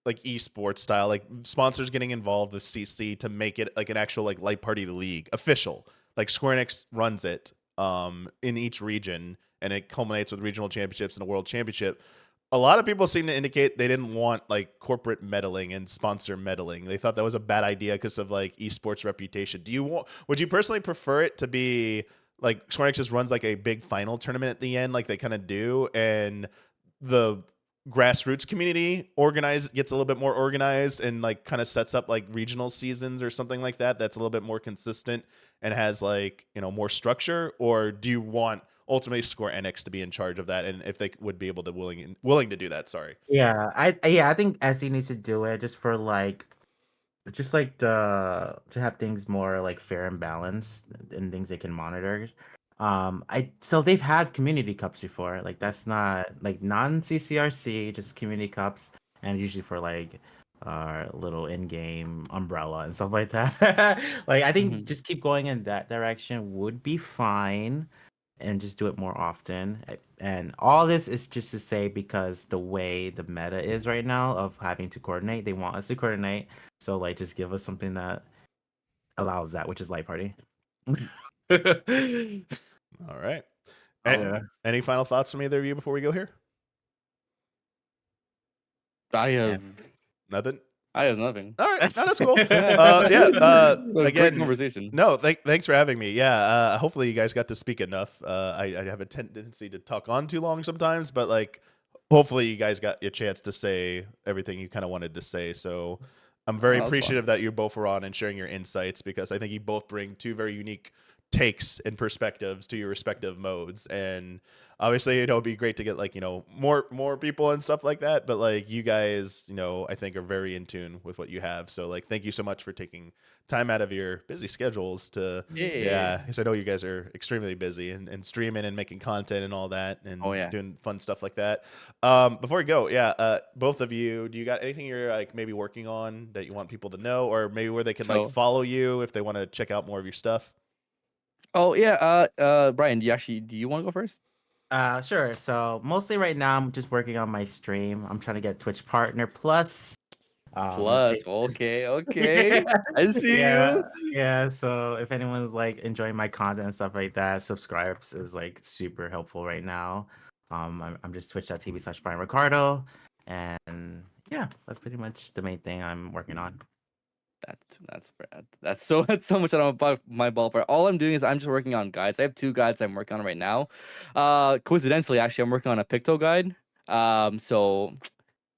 like esports style, like sponsors getting involved with CC to make it like an actual like light party league official. Like Square Enix runs it in each region, and it culminates with regional championships and a world championship. A lot of people seem to indicate they didn't want like corporate meddling and sponsor meddling. They thought that was a bad idea because of like esports reputation. Would you personally prefer it to be like Square Enix just runs like a big final tournament at the end, like they kind of do, and the grassroots community gets a little bit more organized and like kind of sets up like regional seasons or something like that that's a little bit more consistent and has like, more structure? Or do you want ultimately Square Enix to be in charge of that, and if they would be able to willing to do that? Sorry. Yeah, I think SE needs to do it just for like the to have things more like fair and balanced and things they can monitor. So they've had community cups before. Like that's not like non CCRC, just community cups, and usually for like little in-game umbrella and stuff like that. Like I think just keep going in that direction would be fine, and just do it more often. And all this is just to say because the way the meta is right now of having to coordinate, they want us to coordinate. So like just give us something that allows that, which is light party. All right. Yeah. Any final thoughts from either of you before we go here? I have Nothing. nothing. All right, no, that's cool. Great Again, conversation. no, thanks for having me. Yeah, hopefully you guys got to speak enough. I have a tendency to talk on too long sometimes, but like, hopefully you guys got a chance to say everything you kind of wanted to say. So I'm very Oh, that was fun. appreciative that you both were on and sharing your insights, because I think you both bring two very unique takes and perspectives to your respective modes. And obviously, it'd be great to get like, more people and stuff like that, but like you guys, I think are very in tune with what you have. So like, thank you so much for taking time out of your busy schedules to because I know you guys are extremely busy and streaming and making content and all that, and doing fun stuff like that. Before we go, both of you, do you got anything you're like maybe working on that you want people to know, or maybe where they can like follow you if they want to check out more of your stuff? Oh yeah, Brian, do you want to go first? Sure. So mostly right now I'm just working on my stream. I'm trying to get Twitch Partner Plus. Okay. I see you. Yeah. So if anyone's like enjoying my content and stuff like that, subscribes is like super helpful right now. I'm just twitch.tv/Brian Ricardo, and yeah, that's pretty much the main thing I'm working on. That's Brad. That's so much out of my ballpark. All I'm doing is I'm just working on guides. I have 2 guides I'm working on right now. Coincidentally, actually, I'm working on a Picto guide. So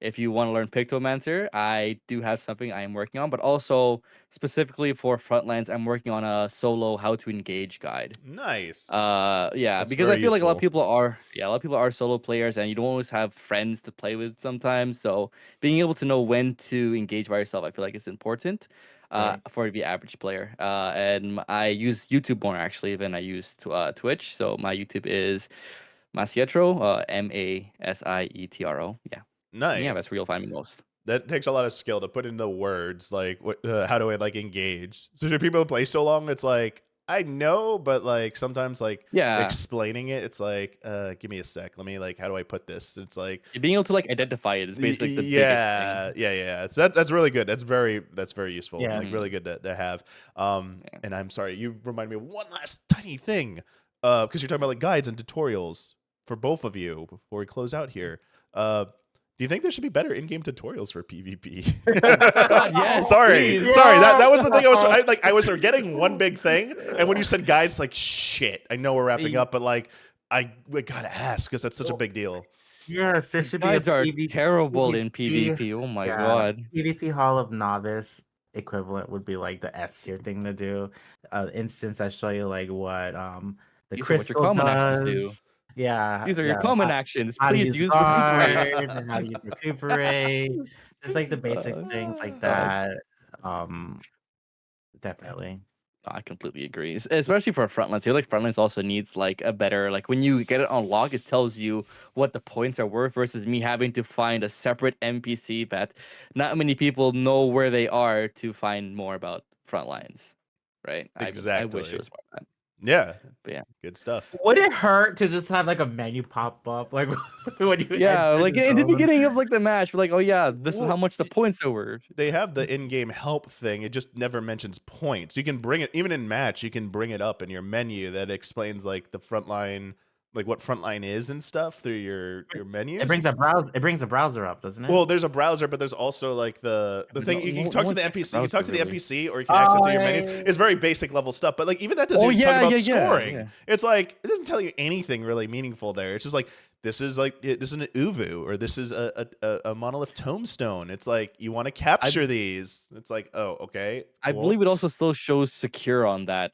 if you want to learn Pictomancer, I do have something I am working on, but also specifically for Frontlines, I'm working on a solo how to engage guide. Nice. Because I feel like a lot of people are solo players, and you don't always have friends to play with sometimes. So being able to know when to engage by yourself, I feel like is important for the average player. And I use YouTube more actually than I use Twitch. So my YouTube is Masietro, Masietro. Yeah. Nice. Yeah, that's where you'll find me most. That takes a lot of skill to put into words. Like, how do I like engage? So do people play so long? It's like, I know, but like sometimes like explaining it, it's like, give me a sec. Let me like, how do I put this? It's like being able to like identify it is basically the biggest thing. Yeah. So that's really good. That's very useful. Yeah. Like really good to have. And I'm sorry, you remind me of one last tiny thing. Because you're talking about like guides and tutorials for both of you before we close out here. Do you think there should be better in-game tutorials for PvP? Yes. Sorry. That was the thing I was forgetting one big thing, and when you said guys, like shit, I know we're wrapping up, but like I gotta ask because that's such a big deal. Yes, there should Guides be are terrible in PvP. Oh my god. PvP Hall of Novice equivalent would be like the S tier thing to do. Instance I show you like what the crystal does. Yeah, These are your yeah. common actions. How to Please use use guard recuperate. and how to use recuperate. Just like the basic Uh, things like uh, that. Um, definitely. I completely agree. Especially for frontlines. I feel like frontlines also needs like a better like when you get it unlocked, it tells you what the points are worth versus me having to find a separate NPC that not many people know where they are to find more about frontlines. Right? I wish it Exactly. was more of that. Yeah. But yeah. Good stuff. Would it hurt to just have like a menu pop up like when you Yeah, enter like the in the zone? beginning of like the match, we're like, oh yeah, this is how Well, much the points are worth. they have the in-game help thing. It just never mentions points. You can bring it even in match. You can bring it up in your menu that explains like the front line, like what frontline is and stuff through your menus. It brings a browser. It brings a browser up, doesn't it? Well, there's a browser, but there's also like the But thing. no, You can no talk to one the checks the NPC. You can talk to browser, the really. NPC, or you can access to your menu. I It's very basic level stuff. But like even that doesn't Oh even talk yeah, about yeah, yeah, scoring. yeah. It's like it doesn't tell you anything really meaningful there. It's just like this is an Uvu, or this is a monolith tombstone. It's like you want to capture these. It's like, oh, okay, I cool. believe it also still shows secure on that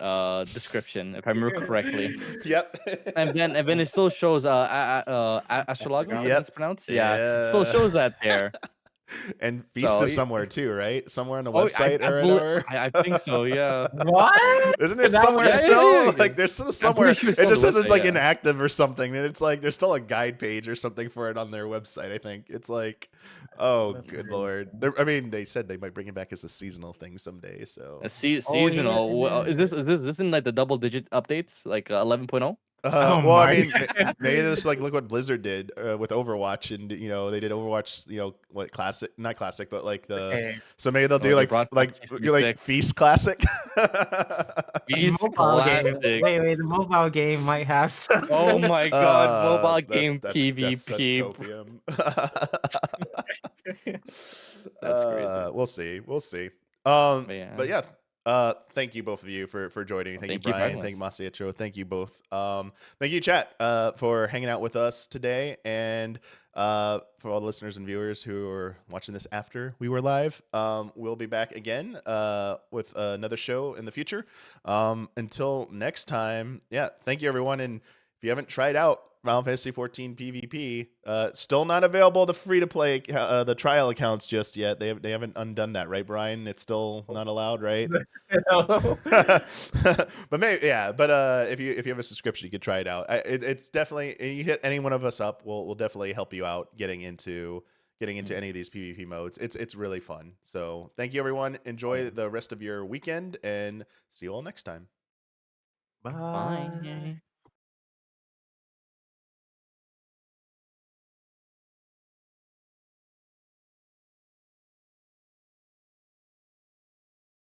description, if I remember correctly. Yep. And then it still shows astrologos, I think Yep. it's pronounced. Yeah. Still Yeah. shows that there. And Feast So is somewhere too, right? Somewhere on the oh website or whatever. I think so, yeah. what? Isn't it That somewhere was- Yeah, yeah, still? yeah. Like there's still I'm somewhere. pretty sure it's It on just the says it's website, like yeah. inactive or something, and it's like there's still a guide page or something for it on their website. I think it's like, oh, That's good crazy. lord. I mean, they said they might bring it back as a seasonal thing someday. So, A Oh, yeah, seasonal. Well, yeah. is this in like the double digit updates, like 11.0? Oh well, I my mean, God. maybe this like look what Blizzard did with Overwatch, and they did Overwatch, what classic, not classic, but like the. Okay. So maybe they'll Oh, do they like brought back you're like 66. Feast Classic. These Mobile game. classic. Wait, the mobile game might have some. Oh my god, mobile game That's such PvP. copium. That's crazy. We'll see. We'll see. But yeah. But yeah. Thank you both of you for joining. Well, Thank you, thank you for Brian. having Thank you, us. Masietro. Thank you both. Thank you, chat, for hanging out with us today, and for all the listeners and viewers who are watching this after we were live. We'll be back again with another show in the future. Until next time, yeah. Thank you, everyone. And if you haven't tried out Final Fantasy 14 PvP, still not available the free to play the trial accounts just yet. They haven't undone that, right, Brian? It's still not allowed, right? No. But maybe, yeah. But if you have a subscription, you could try it out. It's definitely, you hit any one of us up, we'll definitely help you out getting into any of these PvP modes. It's really fun. So thank you, everyone. Enjoy the rest of your weekend, and see you all next time. Bye. Bye.